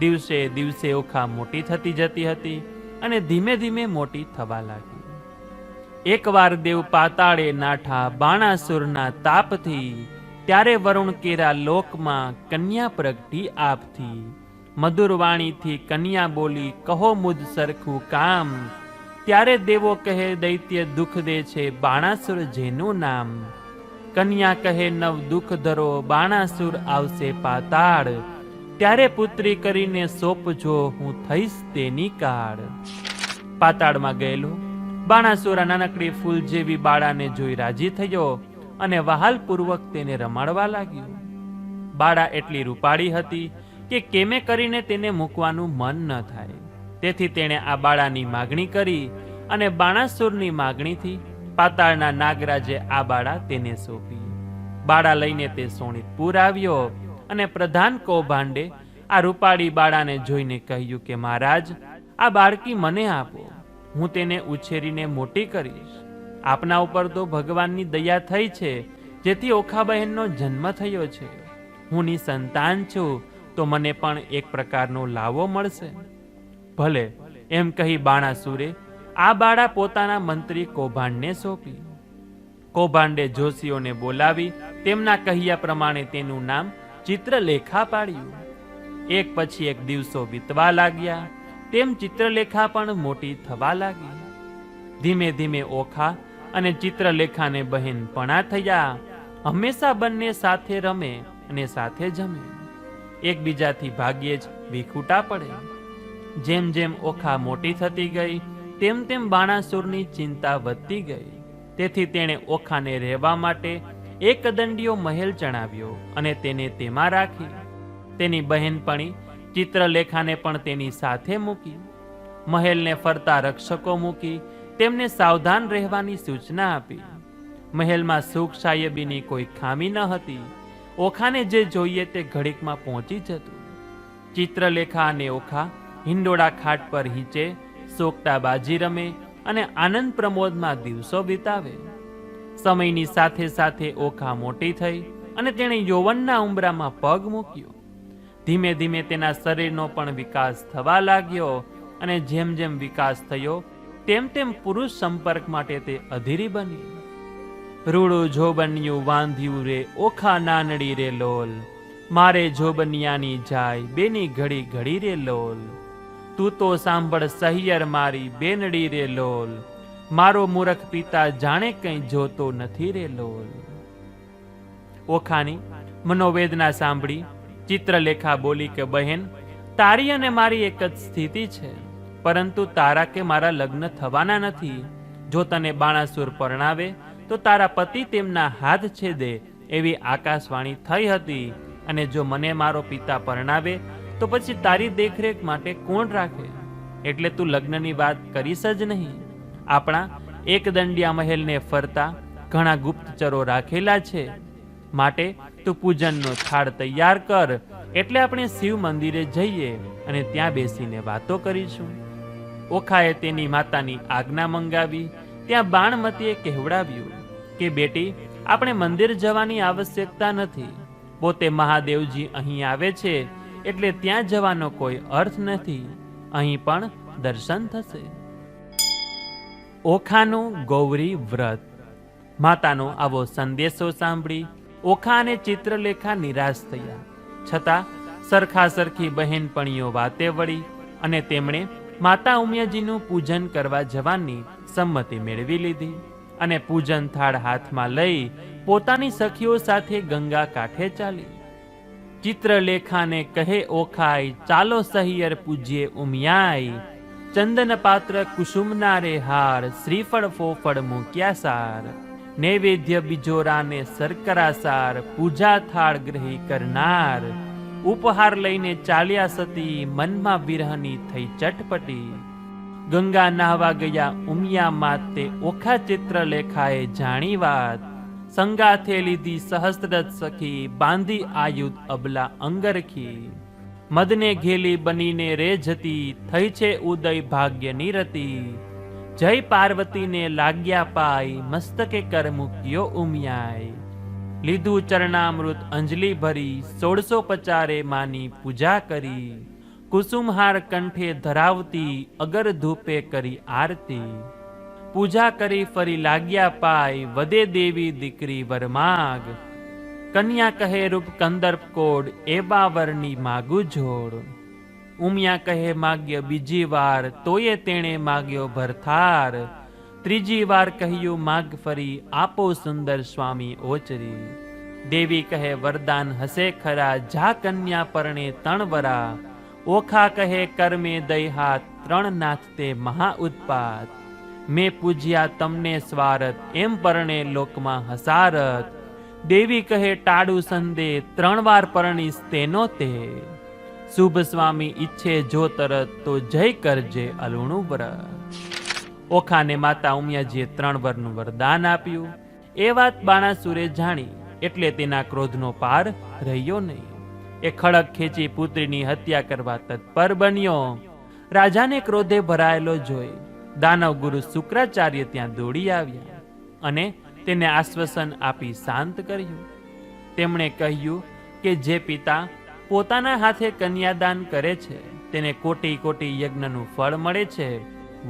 દિવસે દિવસે ઓખા મોટી થતી જતી હતી અને ધીમે ધીમે મોટી થવા લાગી. એકવાર દેવ પાતાળે નાઠા બાણાસુરના તાપથી, ત્યારે વરુણ કેરા લોકમાં કન્યા પ્રગટી આપથી. મધુર વાણીથી કન્યા બોલી, કહો મુજ સરખું કામ. ત્યારે દેવો કહે, દૈત્ય દુઃખ દે છે બાણાસુર જેનું નામ. કન્યા કહે, નવ દુઃખ ધરો બાણાસુર આવશે પાતાળ. ત્યારે પુત્રી કરીને સોંપજો, હું થઈશ તેની કાળ. પાતાળમાં ગયેલો બાણાસુર નાનકડી ફૂલ જેવી બાળાને જોઈ રાજી થયો અને વહાલપૂર્વક તેને રમાડવા લાગ્યો. બાળા એટલી રૂપાળી હતી કે કેમે કરીને તેને મૂકવાનું મન ન થાય. તેથી તેણે આ બાળાની માગણી કરી અને બાણાસુરની માગણીથી પાતાળના નાગરાજે આ બાળા તેને સોંપી. બાળા લઈને તે સોણિતપુર આવ્યો અને પ્રધાન કૌભાંડે આ રૂપાળી બાળાને જોઈને કહ્યું કે મહારાજ, આ બાળકી મને આપો, હું તેને ઉછેરીને મોટી કરીશ. આપના ઉપર તો ભગવાનની દયા થઈ છે, જેથી ઓખા બહેનનો જન્મ થયો છે. હું નિસંતાન છું તો મને પણ એક પ્રકારનો લાવો મળશે. ભલે, એમ કહી બાણાસુરે આ બાળા પોતાના મંત્રી કૌભાંડને સોંપી. કૌભાંડે જોશીઓને બોલાવી તેમના કહ્યા પ્રમાણે તેનું નામ ચિત્રલેખા પાડ્યું. એક પછી એક દિવસો વીતવા લાગ્યા, તેમ ચિત્રલેખા પણ મોટી થવા લાગી. ધીમે ધીમે ઓખા અને ચિત્રલેખાને બહેનપણા થયા. હંમેશા બંને સાથે રમે અને સાથે જમે. એકબીજાથી ભાગ્યે જ વિખૂટા પડે. જેમ જેમ ઓખા મોટી થતી ગઈ તેમ તેમ બાણાસુરની ચિંતા વધતી ગઈ. તેથી તેણે ઓખાને રહેવા માટે એક દંડિયો મહેલ ચણાવ્યો અને તેને તેમાં રાખી. તેની બહેનપણી ચિત્રલેખાને પણ તેની સાથે મૂકી. મહેલને ફરતા રક્ષકો મૂકી તેમને સાવધાન રહેવાની સૂચના આપી. મહેલમાં સુખ સાહેબીની કોઈ ખામી ન હતી. ઓખાને જે જોઈએ તે ઘડીકમાં પહોંચી જતું. ચિત્રલેખા અને ઓખા હિંડોળા ખાટ પર હિંચે, સોગટા બાજી રમે અને આનંદ પ્રમોદમાં દિવસો વિતાવે. સમયની સાથે સાથે ઓખા મોટી થઈ અને તેણે યૌવનના ઉંબરામાં પગ મૂક્યો. ધીમે ધીમે તેના શરીરનો પણ વિકાસ થવા લાગ્યો અને જેમ જેમ વિકાસ થયો તેમ તેમ પુરુષ સંપર્ક માટે તે અધીરી બની. રૂડું જોબનિયું વાંધ્યું રે ઓખા નાનડી રે લોલ, મારે જોબનિયાની જાય બેની ઘડી ઘડી રે લોલ. તું તો સાંભળ સહિયર મારી બેનડી રે લોલ, મારો મૂરખ પિતા જાણે કંઈ જોતો નથી રે લોલ. ઓખાની મનોવેદના સાંભળી ચિત્રલેખા બોલી કે બહેન, તારી અને મારી એક જ સ્થિતિ છે, પરંતુ તારા કે મારા લગ્ન થવાના નથી. જો તને બાણાસુર પરણાવે તો તારા પતિ તેમના હાથ છેદે એવી આકાશવાણી થઈ હતી, અને જો મને મારો પિતા પરણાવે તો પછી તારી દેખરેખ માટે કોણ રાખે? એટલે તું લગ્નની વાત કરીશ જ નહીં. આપણા એક દંડિયા મહેલને ફરતા ઘણા ગુપ્તચરો રાખેલા છે, માટે તું પૂજનનો થાળ તૈયાર કર, એટલે આપણે શિવ મંદિરે જઈએ અને ત્યાં બેસીને વાતો કરીશું. ઓખાએ તેની માતાની આજ્ઞા મંગાવી. ત્યાં બાણમતીએ કહેવડાવ્યું કે બેટી, આપણે મંદિર જવાની આવશ્યકતા નથી. પોતે મહાદેવજી અહીં આવે છે, એટલે ત્યાં જવાનો કોઈ અર્થ નથી. અહીં પણ દર્શન થશે. ઓખાનું ગૌરી વ્રત. માતાનો આવો સંદેશો સાંભળી ઓખા અને ચિત્રલેખા નિરાશ થયા. છતાં સરખા સરખી બહેનપણીઓ વાતે વળી અને તેમણે માતા ઉમિયાજીનું પૂજન કરવા જવાની સંમતિ મેળવી લીધી અને પૂજન થાળ હાથમાં લઈ પોતાની સખીઓ સાથે ગંગા કાંઠે ચાલી. ચિત્રલેખાને કહે ઓખાય, ચાલો સહિયર પૂજ્યે ઉમિયાય, ચંદન પાત્ર કુસુમના રે હાર, શ્રીફળ ફોફળ મૂક્યા સાર, નૈવેદ્ય બિજોરાને શર્કરા સાર, પૂજા થાળ ગ્રહી કરનાર, ઉપહાર લઈને ચાલ્યા સતી, મનમાં વિરહની થઈ ચટપટી. ગંગા નાહવા ગયા ઉમિયા માતે, ઓખા ચિત્રલેખાએ જાણી વાત, સંગાથે લીધી સહસ્રત સખી, બાંધી આયુધ અબલા અંગરખી, મદને ઘેલી બનીને રે જતી, થઈ છે ઉદય ભાગ્યની રતી, જય પાર્વતીને લાગ્યા પાય, મસ્તકે કર મૂક્યો ઉમિયાય, લીધું ચરણામૃત અંજલિ ભરી, 1650 માની પૂજા કરી, કુસુમહાર કંઠે ધરાવતી, અગર ધૂપે કરી આરતી, પૂજા કરી ફરી લાગ્યા પાય, વધે દેવી દીકરી વરમાગ, કન્યા કહે રૂપ કંદર્પ કોડ, એવા વરની માગું જોડ. ઉમિયા કહે માગ્ય બીજી વાર, તોયે તેણે માગ્યો ભરથાર, ત્રીજી વાર કહ્યું માગ ફરી, આપો સુંદર સ્વામી ઓચરી. દેવી કહે વરદાન હશે ખરા, જા કન્યા પરણે તણવરા, ઓખા કહે કર્મે દઈ હાથ, 3 નાથ તે મહા ઉત્પાત, મેં પૂજ્યા તમને સ્વારથ, એમ પરણે લોકમાં હસારત. દેવી કહે ટાળું સંદે, 3 વાર પરણીશ તેનો તે, શુભ સ્વામી ઈચ્છે જો તરત, તો જય કરજે અલુણું વ્રત. ઓખાને માતા ઉમિયાજીએ 3 વરનું વરદાન આપ્યું. એ વાત બાણાસુરે જાણી એટલે તેના ક્રોધનો પાર રહ્યો નહીં. એ ખડક ખેંચી પુત્રીની હત્યા કરવા તત્પર બન્યો. રાજાને ક્રોધે ભરાયેલો જોઈ દાનવ ગુરુ શુક્રાચાર્ય ત્યાં દોડી આવ્યા અને તેને આશ્વાસન આપી શાંત કર્યું. તેમણે કહ્યું કે જે પિતા પોતાના હાથે કન્યાદાન કરે છે તેને કોટી કોટી યજ્ઞનું ફળ મળે છે.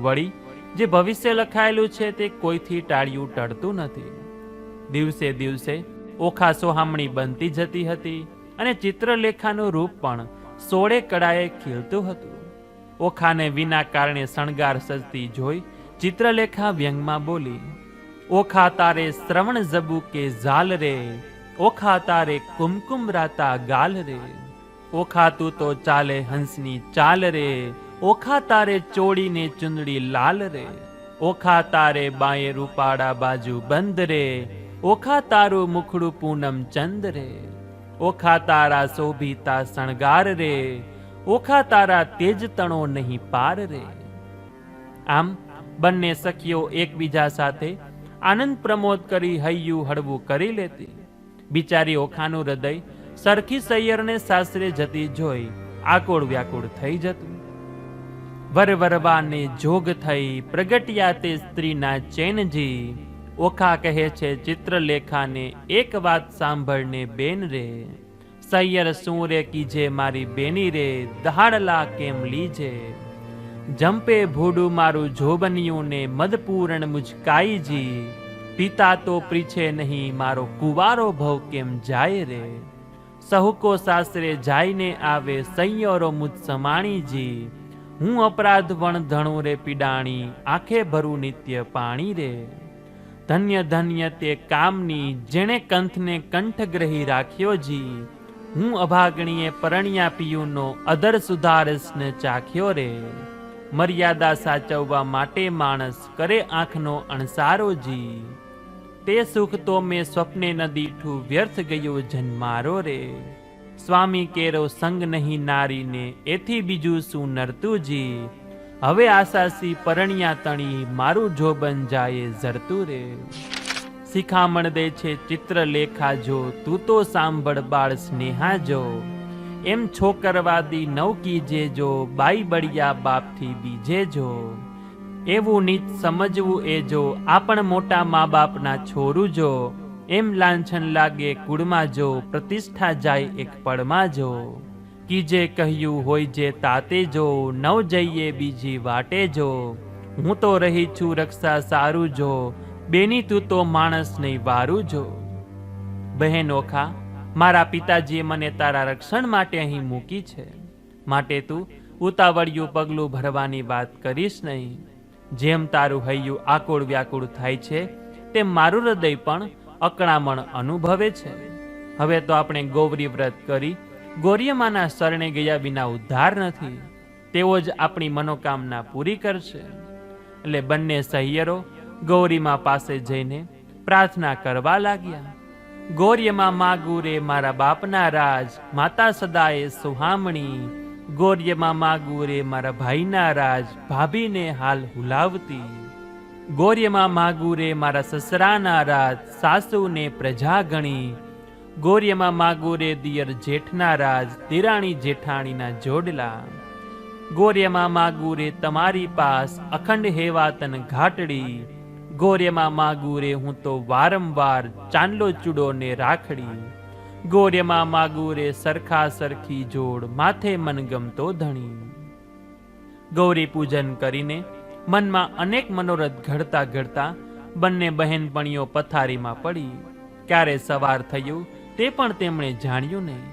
વળી જે ભવિષ્ય લખાયેલું છે તે કોઈથી ટાળ્યું ટળતું નથી. દિવસે દિવસે ઓખા સોહામણી બનતી જતી હતી અને ચિત્રલેખાનું રૂપ પણ 16 કળાએ ખીલતું હતું. ઓખાને વિના કારણે શણગાર સજતી જોઈ ચિત્રલેખા વ્યંગમાં બોલી, ઓખા તારે શ્રવણ જબુ કે ઝાલ રે, ઓખા તારે કુમકુમ રાતા ગાલ રે, ઓખા તું તો ચાલે હંસની ચાલ રે, ઓખા તારે ચોડીને ચુંદડી લાલ રે, ઓખા તારે બાએ રૂપાડા બાજુ બંધ રે, ઓખા તારું મુખડું પૂનમ ચંદ રે, ઓખા તારા શોભિતા શણગાર રે, ઓખા તારા તેજ તણો નહીં પાર રે. આમ બંને સખીઓ એકબીજા સાથે આનંદ પ્રમોદ કરી હૈયું હળવું કરી લેતી. બિચારી ઓખાનું હૃદય સરખી સૈયરને સાસરે જતી જોઈ આકુળ વ્યાકુળ થઈ જતું. વરવરવાને જોગ થઈ પ્રગટ્યા તે સ્ત્રીના ચેનજી, ઓખા કહે છે ચિત્રલેખાને એક વાત સાંભળને બેન રે, સૈયર શું રે કીજે મારી બેની રે, દહાડલા કેમ લીજે, જંપે ભૂડું મારું જોબનિયું ને મદપૂરણ મુજકાઈજી, પિતા તો પ્રીછે નહીં મારો કુવારો ભવ કેમ જાય રે, સહુકો સાસરે જાયને આવે સૈયરો મુજ સમાણીજી, હું અપરાધ વણ ધણું રે પીડાણી, આંખે ભરું નિત્ય પાણી રે, ધન્ય ધન્ય તે કામની જેણે કંથને કંઠગ્રહી રાખ્યો જી, હું અભાગણીએ પરણ્યા પિયુનો અધર સુધારસને ચાખ્યો રે, મર્યાદા સાચવવા માટે માણસ કરે આંખનો અણસારો જી, તે સુખ તો મેં સ્વપ્ને ન દીઠું વ્યર્થ ગયો જન્મારો રે, સ્વામી કેરો સંગ નહીં નારીને એથી બીજું શું નરતું જી, હવે આસાસી પરણ્યા તણી, મારું જોબન જાય ઝરતું રે. શિખામણ દે છે ચિત્રલેખા જો, તું તો સાંભળ બાળ સ્નેહા જો. એમ છોકરવાદી નવકીજે જો, બાઈ બળિયા બાપથી બીજે જો. એવું નીચ સમજવું એ જો, આપણ મોટા મા બાપના છોરું જો. એમ લાંછન લાગે કુળમાં જો, પ્રતિષ્ઠા જાય એક પળમાં જો. કીજે કહ્યું હોય જે તાતે જો, નવ જઈએ બીજી વાટે જો. હું તો રહી છું રક્ષા સારું જો, બેની તું તો માણસ નહીં વારું જો. બહેન ઓખા, મારા પિતાજીએ મને તારા રક્ષણ માટે અહીં મૂકી છે, માટે તું ઉતાવળિયું પગલું ભરવાની વાત કરીશ નહીં. જેમ તારું હૈયું આકુળ વ્યાકુળ થાય છે, તેમ મારું હૃદય પણ અકળામણ અનુભવે છે. હવે તો આપણે ગૌરી વ્રત કરી ગોરીયમાના શરણે ગયા વિના ઉદ્ધાર નથી. તેઓ જ આપણી મનોકામના પૂરી કરશે. એટલે બંને સહિયરો ગૌરીમા પાસે જઈને પ્રાર્થના કરવા લાગ્યા. ગૌરીયમાં માગું રે મારા બાપના રાજ, માતા સદાએ સુહામણી. ગૌરીયમાં માગું રે મારા ભાઈના રાજ, ભાભીને હાલ હુલાવતી. ગૌરીયમાં માગું રે મારા સસરાના રાજ, સાસુને પ્રજા ગણી. ગૌરીયમાં માગું રે દિયર જેઠના રાજ, દિરાણી જેઠાણીના જોડલા. ગૌરીયમાં માગું રે તમારી પાસ, અખંડ હેવાતન ઘાટડી. ગૌરીયમાં માગું રે હું તો વારંવાર, ચાંદલો ચૂડો ને રાખડી. ગૌરીયમાં માગું રે સરખા સરખી જોડ, માથે મનગમતો ધણી. ગૌરી પૂજન કરીને મનમાં અનેક મનોરથ ઘડતા ઘડતા બંને બહેનપણીઓ પથારીમાં પડી. ક્યારે સવાર થયું તે પણ તેમણે જાણ્યું નહીં.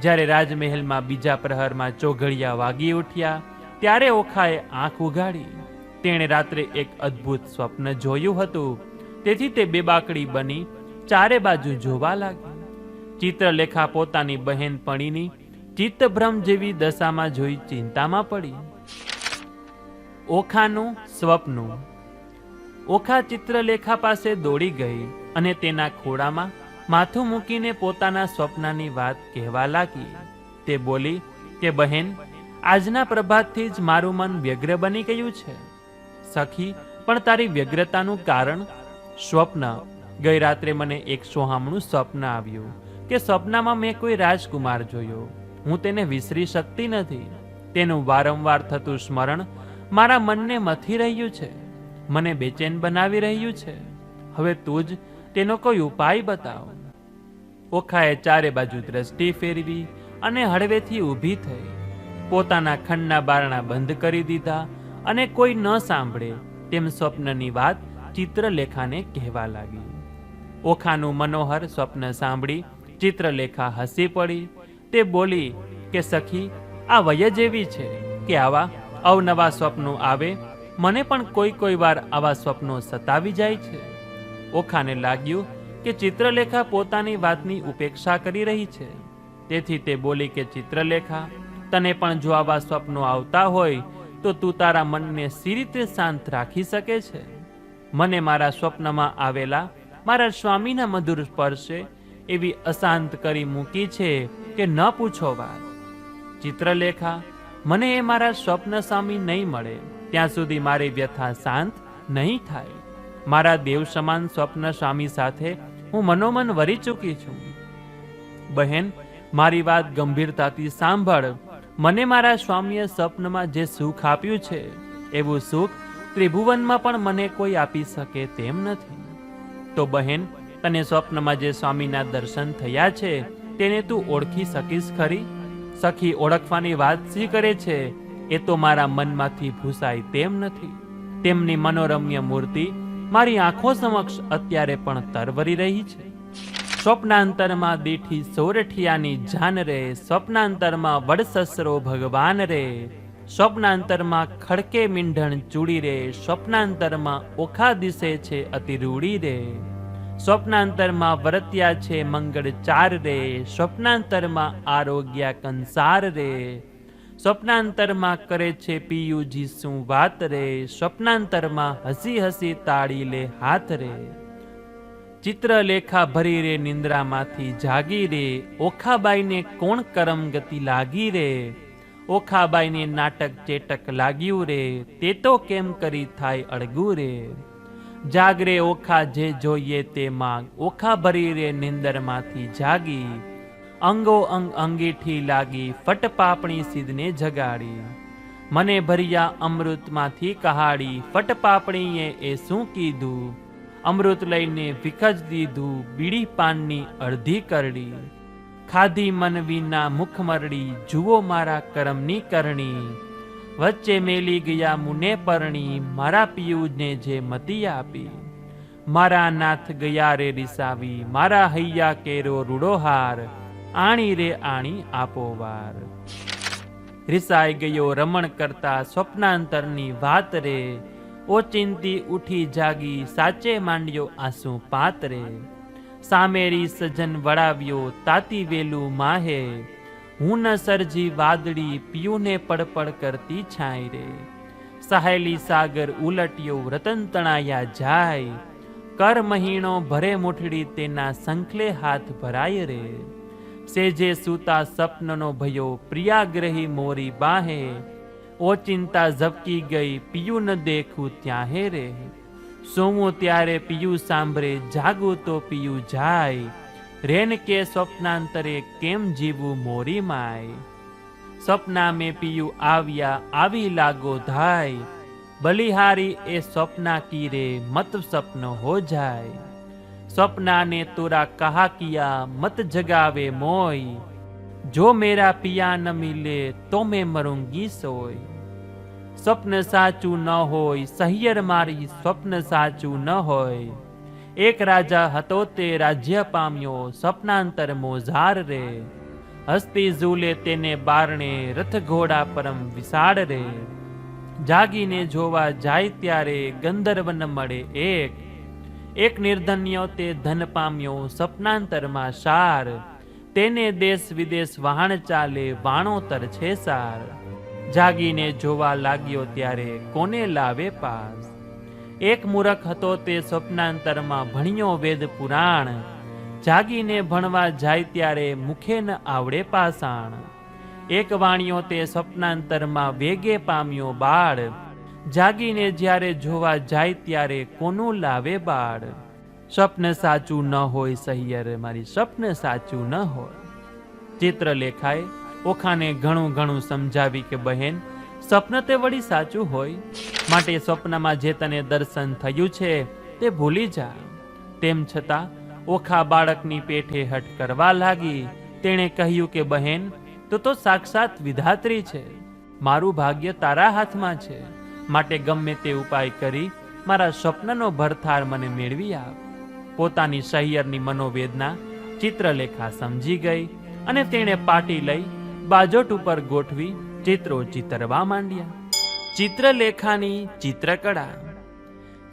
જ્યારે રાજમહેલમાં બીજા પ્રહરમાં ચોઘડિયા વાગી ઉઠ્યા, ત્યારે ઓખાએ આંખ ઉઘાડી. તેણે રાત્રે એક અદ્ભુત સ્વપ્ન જોયું હતું, તેથી તે બેબાકડી બની ચારે બાજુ જોવા લાગી. ચિત્રલેખા પોતાની બહેનપણીની ચિત્તભ્રમ જેવી દશામાં જોઈ ચિંતામાં પડી. ઓખાનું સ્વપ્નું. ઓખા ચિત્રલેખા પાસે દોડી ગઈ અને તેના ખોળામાં માથું મૂકીને પોતાના સ્વપ્નની વાત કહેવા લાગી. તે બોલી કે બહેન, આજના પ્રભાતથી જ મારું મન વ્યગ્ર બની ગયું છે. સખી, પણ તારી વ્યગ્રતાનું કારણ? સ્વપ્ન. ગઈ રાત્રે મને એક સોહામણું સ્વપ્ન આવ્યું કે સ્વપ્નમાં મેં કોઈ રાજકુમાર જોયો. હું તેને વિસરી શકતી નથી. તેનું વારંવાર થતું સ્મરણ મારા મનને મથી રહ્યું છે, મને બેચેન બનાવી રહ્યું છે. હવે તું જ તેનો કોઈ ઉપાય બતાવ. ઓખાએ ચારે બાજુ દ્રષ્ટિ ફેરવી અને હળવેથી ઊભી થઈ. પોતાના ખંડના બારણા બંધ કરી દીધા અને કોઈ ન સાંભળે તેમ સ્વપ્નની વાત ચિત્રલેખાને કહેવા લાગી. ઓખાનું મનોહર સ્વપ્ન સાંભળી ચિત્રલેખા હસી પડી. તે બોલી કે સખી, આ વય જેવી છે કે આવા અવનવા સ્વપ્નો આવે. મને પણ કોઈ વાર આવા સ્વપ્નો સતાવી જાય છે. ઓખાને લાગ્યું કે ચિત્રલેખા પોતાની વાતની ઉપેક્ષા કરી રહી છે. તેથી તે બોલી કે ચિત્રલેખા, તને પણ જો આવા સ્વપ્નો આવતા હોય તો તું તારા મનને સી રીતે શાંત રાખી શકે છે? મને મારા સ્વપ્નમાં આવેલા મારા સ્વામીના મધુર સ્પર્શે એવી અશાંત કરી મૂકી છે કે ન પૂછો વાત. ચિત્રલેખા, મને એ મારા સ્વપ્ન સ્વામી નહીં મળે ત્યાં સુધી મારી વ્યથા શાંત નહીં થાય. મારા દેવ સમાન સ્વપ્ન સ્વામી સાથે હું મનોમન વરી ચૂકી છું. બહેન, મારી વાત ગંભીરતાથી સાંભળ. મને મારા સ્વામીએ સ્વપ્નમાં જે સુખ આપ્યું છે એવું સુખ ત્રિભુવનમાં પણ મને કોઈ આપી શકે તેમ નથી. તો બહેન, તને સ્વપ્નમાં જે સ્વામીના દર્શન થયા છે તેને તું ઓળખી શકીશ ખરી? સખી, ઓળખવાની વાત શી કરે છે? એ તો મારા મનમાંથી ભૂસાય તેમ નથી. તેમની મનોરમ્ય મૂર્તિ મારી આંખો સમક્ષ અત્યારે પણ તરવરી રહી છે. સ્વપ્નાંતરમાં દીઠી સોરઠિયાની જાન રે, સ્વપ્નાંતરમાં વડસસરો ભગવાન રે. સ્વપ્નાંતરમાં ખડકે મીંઢણ ચૂડી રે, સ્વપ્નાંતરમાં ઓખા દિશે છે અતિ રૂડી રે. સ્વપ્નાંતરમાં વરત્યા છે મંગળ ચાર રે, સ્વપ્નાંતરમાં આરોગ્ય કંસાર રે. સ્વપ્નાંતરમાં કરે છે પિયુજી શું વાત રે, સ્વપ્નાંતરમાં હસી હસી તાળી લે હાથ રે. ચિત્રલેખા ભરી રે નિંદ્રામાંથી જાગી રે, ઓખાબાઈને કોણ કરમ ગતિ લાગી રે. ઓખાબાઈને નાટક ચેટક લાગ્યું રે, તે તો કેમ કરી થાય અળગું રે. જાગરે ઓખા જે જોઈએ તે માગ, ઓખા ભરી રે નિંદરમાંથી જાગી. અંગો અંગ અંગીઠી લાગી, ફટ પાપણી સિદ્ધને જગાડી. મને ભર્યા અમૃતમાંથી કહાડી, ફટ પાપણીએ એ શું કીધું. અમૃત લઈને વિખજ દીધું, બીડી પાનની અડધી કરડી. ખાધી મન વિના મુખ મરડી, જુઓ મારા કરમની કરણી. વચ્ચે મેલી ગયા મુને પરણી, મારા પિયુજને જે મતી આપી. મારા નાથ ગયા રે રિસાવી, મારા હૈયા કેરો રૂડો હાર. આણી રે આણી આપો વાર. રિસાઈ ગયો રમણ કરતા સ્વપ્નાંતરની વાત રે. ઓચિંતી ઉઠી જાગી, સાચે માંડ્યો આંસુ પાતરે. સામેરી સજન વળાવ્યો, તાતી વેલું માહે. હું ન સરજી વાદળી, પિયુને પડપડ કરતી છાય રે. સહેલી સાગર ઉલટ્યો, રતન તણાયા જાય. કર મહીણો ભરે મુઠડી, તેના સંખલે હાથ ભરાય રે. સેજે સૂતા સપનનો ભયો, પ્રિયાગ્રહી મોરી બાહે. ઓચિંતા ઝબકી ગઈ, પિયું ન દેખું ત્યાં હે રે. સોવું ત્યારે પિયું સાંભળે, જાગું તો પિયું જાય. રેન કે સ્વપ્નાંતરે કેમ જીવું મોરી માય. સપના મેં પિયું આવ્યા, આવી લાગો ધાય. બલિહારી એ સ્વપ્ના કીરે, મત સપન હો જાય. सपना ने तोरा कहा किया, मत जगावे मोय. जो मेरा पिया न मिले, तो मैं मरूंगी सोय. स्वप्न साचू न होय, सहियर मारी स्वप्न साचू न होय. एक राजा हतो ते राज्य पाम्यो, स्वप्नांतर मोजार रे. हस्ती झूले तेने बारणे, रथ घोड़ा परम विशाળ रे. जागीने जोवा जाय त्यारे, गंधर्वन मळे एक. एक निर्धन्यो ते धन पाम्यो, सपनांतરમાં સાર. તેને દેશ વિદેશ વહાણ ચાલે, વાણોતર છે સાર. જાગીને જોવા લાગ્યો ત્યારે કોને લાવે પાસ. એક મૂરખ હતો તે સ્વપ્નાંતરમાં ભણ્યો વેદ પુરાણ. જાગીને ભણવા જાય ત્યારે મુખે ન આવડે પાષાણ. એક વાણિયો તે સ્વપ્નાંતરમાં વેગે પામ્યો બાળ. જાગીને જ્યારે જોવા જાય ત્યારે કોનું લાવે બાળ. સ્વપ્ન સાચું ન હોય સહિયર મારી, સ્વપ્ન સાચું ન હોય. ચિત્રલેખાએ ઓખાને ઘણું ઘણું સમજાવી કે બહેન, સ્વપ્ન તે વળી સાચું હોય, માટે સ્વપ્નમાં જે તને દર્શન થયું છે તે ભૂલી જા. તેમ છતાં ઓખા બાળકની પેઠે હઠ કરવા લાગી. તેણે કહ્યું કે બહેન, તું તો સાક્ષાત વિધાત્રી છે. મારું ભાગ્ય તારા હાથમાં છે, માટે ગમે તે ઉપાય કરી મારા સ્વપ્નનો ભરથાર મને મેળવી આપ. પોતાની સહિયરની મનોવેદના ચિત્રલેખા સમજી ગઈ અને તેણે પાટી લઈ બાજોટ ઉપર ગોઠવી ચિત્રો ચિતરવા માંડ્યા. ચિત્રલેખાની ચિત્રકળા.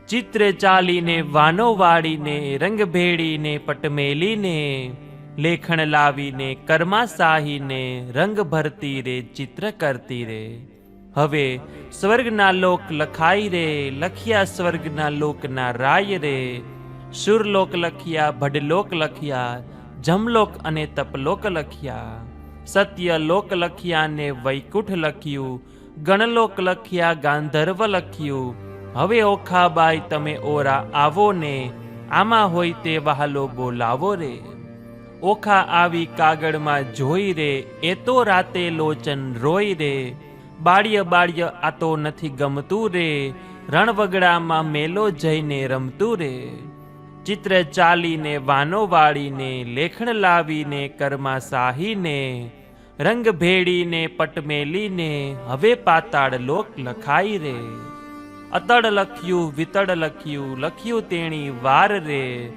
ચિત્ર ચાલીને વાનો વાળીને, રંગ ભેળીને પટમેલીને, લેખણ લાવીને કર્મા સાહીને, રંગ ભરતી રે ચિત્ર કરતી રે. હવે સ્વર્ગના લોક લખાઈ રે, લખ્યા સ્વર્ગના લોકના રાય રે. સુરલોક લખ્યા, ભડલોક લખ્યા, જમલોક અને તપલોક લખ્યા. સત્ય લોક લખ્યા ને વૈકુંઠ લખ્યું, ગણલોક લખ્યા, ગાંધર્વ લખ્યું. હવે ઓખાબાઈ તમે ઓરા આવો ને, આમાં હોય તે વહાલો બોલાવો રે. ઓખા આવી કાગળમાં જોઈ રે, એ તો રાતે લોચન રોય રે. બાળ્ય બાળ્ય આ તો નથી ગમતું રે, રણવગડામાં મેલો જઈને રમતું રે. ચિત્ર ચાલીને વાનો વાળીને, લેખણ લાવીને કર્મા સાહીને, રંગ ભેળીને પટમેલીને, હવે પાતાળ લોક લખાઈ રે. અતડ લખ્યું, વિતડ લખ્યું, લખ્યું તેણી વાર રે.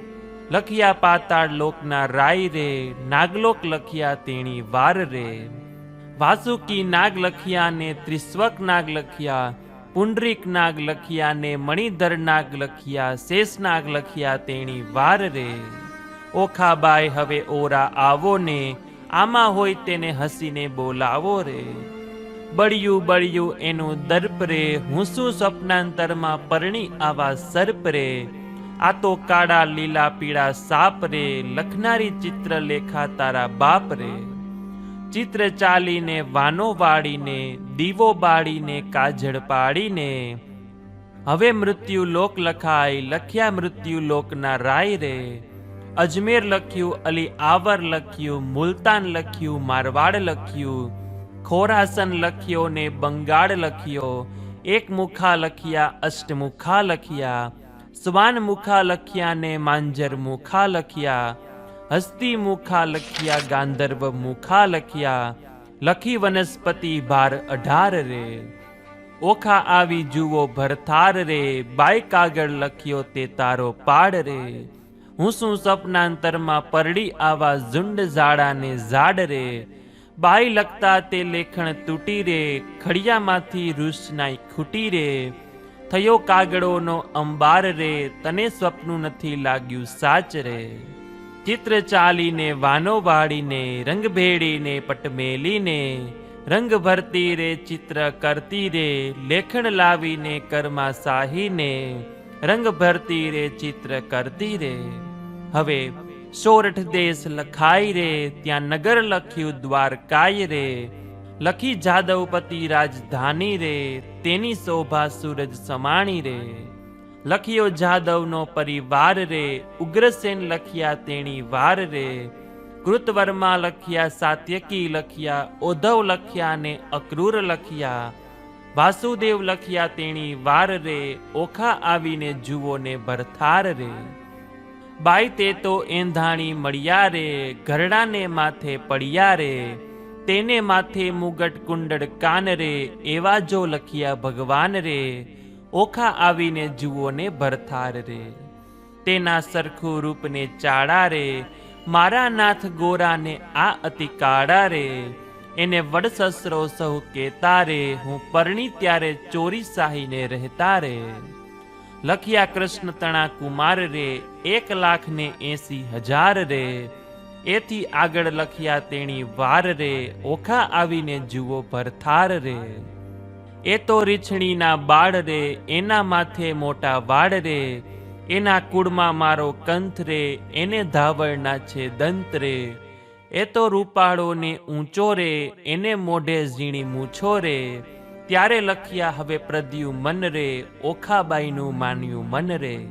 લખ્યા પાતાળ લોકના રાય રે, નાગલોક લખ્યા તેણી વાર રે. વાસુકી નાગ લખ્યા ને ત્રિસ્વક નાગ લખ્યા, પુંડરીક નાગ લખ્યા ને મણિધર નાગ લખ્યા, શેષ નાગ લખ્યા તેણી વાર રે. ઓખાબાઈ હવે ઓરા આવો ને, આમાં હોય તેને હસીને બોલાવો રે. બળ્યું બળ્યું એનું દર્પ રે, હું શું સ્વપ્નાંતરમાં પરણી આવા સર્પ રે. આ તો કાળા લીલા પીળા સાપ રે, લખનારી ચિત્રલેખા તારા બાપ રે. ચિત્ર ચાલીને વાનો વાળીને, દીવો બાળીને કાજળ પાડીને, હવે મૃત્યુ લોક લખાય, લખ્યા મૃત્યુ લોકના રાય રે. અજમેર લખ્યું, અલી આવર લખ્યું, મુલતાન લખ્યું, મારવાડ લખ્યું, ખોરાસન લખ્યો ને બંગાળ લખ્યો, એક મુખા લખ્યા, અષ્ટમુખા લખ્યા, સ્વાન મુખા લખ્યા ને માંજર મુખા લખ્યા, હસ્તી મુખા લખ્યા, ગાંધર્વ મુખા લખ્યા, લખી વનસ્પતિ ભાર 18 રે. ઓખા આવી જુઓ ભરથાર રે, બાય કાગળ લખ્યો તે તારો પાડ રે. હું શું સપનાંતરમાં પરડી આવા ઝુંડ ઝાડાને ઝાડ રે. બાઈ લખતા તે લેખણ તૂટી રે, ખડિયામાંથી રૂસનાઈ ખૂટી રે. થયો કાગળોનો અંબાર રે, તને સ્વપ્નું નથી લાગ્યું સાચ રે. ચિત્ર ચાલીને વાનો વાળીને, રંગ ભેળીને પટ મેલીને, રંગ ભરતી રે ચિત્ર કરતી રે, લેખણ લાવીને કરમાં સાહીને, રંગ ભરતી રે ચિત્ર કરતી રે. હવે સોરઠ દેશ લખાય રે, ત્યાં નગર લખ્યું દ્વારકાય રે. લખી જાદવપતિ રાજધાની રે, તેની શોભા સૂરજ સમાણી રે. લખ્યો જાદવનો પરિવાર રે, ઉગ્રસેન લખ્યા તેણી વાર રે. કૃતવર્મા લખ્યા, સાત્યકી લખ્યા, ઓધવ લખ્યા ને અક્રૂર લખ્યા, વાસુદેવ લખ્યા તેણી વાર રે. ઓખા આવીને જુઓ ને ભરથાર રે. બાઈ તે તો એંધાણી મળ્યા રે, ઘરડાને માથે પડ્યા રે. તેને માથે મુગટ કુંડળ કાન રે, એવા જો લખ્યા ભગવાન રે. ઓખા આવીને જુઓ ને ભરથાર રે. તેના સરખું રૂપને ચાડા રે, મારા નાથ ગોરાને આ અતિ કાળા રે. એને વડસસરો સહુ કેતા રે, હું પરણી ત્યારે ચોરી સાહીને રહેતા રે. લખ્યા કૃષ્ણ તણા કુમાર રે, 1,80,000 રે. એથી આગળ લખ્યા તેણી વાર રે, ઓખા આવીને જુઓ ભરથાર રે. એ તો રીછણીના બાળ રે, એના માથે મોટા વાળ રે. એના કુળમાં મારો કંથ રે, એને ધાવળના છે દંત રે. એ તો રૂપાળો ને ઊંચો રે, એને મોઢે ઝીણી મૂછો રે. ત્યારે લખ્યા હવે પ્રદ્યુ મન રે, ઓખાબાઈનું માન્યું મન રે.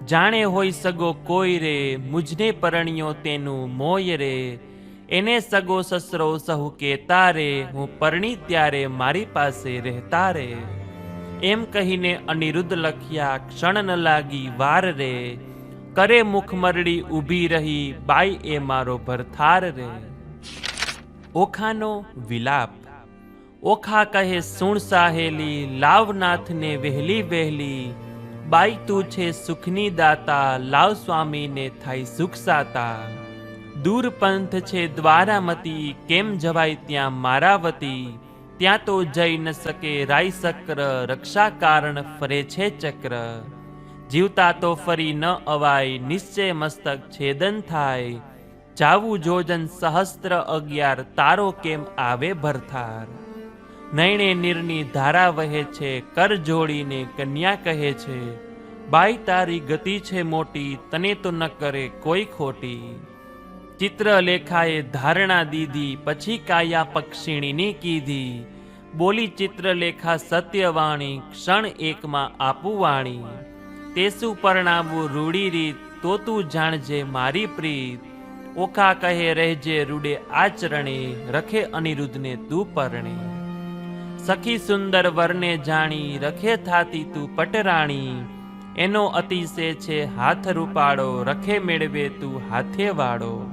જાણે હોય સગો કોઈ રે, મુજને પરણ્યો તેનું મોય રે. એને સગો સસરો સહુ કેતા રે, હું પરણી ત્યારે મારી પાસે રહેતા રે. એમ કહીને અનિરુદ્ધ લખ્યા, ક્ષણ ન લાગી વાર રે. કરે મુખમરડી ઊભી રહી, બાઈ એ મારો ભરથાર રે. ઓખાનો વિલાપ. ઓખા કહે સુણ સાહેલી, લાવનાથને વહેલી વહેલી. બાઈ તું છે સુખની દાતા, લાવ સ્વામીને થાય સુખ સાતા. દૂર પંથ છે દ્વારામતી, કેમ જવાય ત્યાં મારાવતી. ત્યાં તો જઈ ન શકે રાય સક્ર, રક્ષા કારણ ફરે છે ચક્ર. જીવતા તો ફરી ન અવાય, નિશ્ચય મસ્તક છેદન થાય. જાવું જોજન સહસ્ત્ર 11, તારો કેમ આવે ભરથાર. નૈણે નીરની ધારા વહે છે, કર જોડીને કન્યા કહે છે. બાઈ તારી ગતિ છે મોટી, તને તો ન કરે કોઈ ખોટી. ચિત્રલેખાએ ધારણા દીધી, પછી કાયા પક્ષીણીની કીધી. બોલી ચિત્રલેખા સત્યવાણી, ક્ષણ એકમાં આપું વાણી. તેસુ પરણાવું રૂડી રીત, તો તું જાણજે મારી પ્રીત. ઓખા કહે રહેજે રૂડે આચરણે, રખે અનિરુદ્ધને તું પરણે. સખી સુંદર વરને જાણી, રખે થાતી તું પટરાણી. એનો અતિશય છે હાથ રૂપાળો, રખે મેળવે તું હાથે વાળો.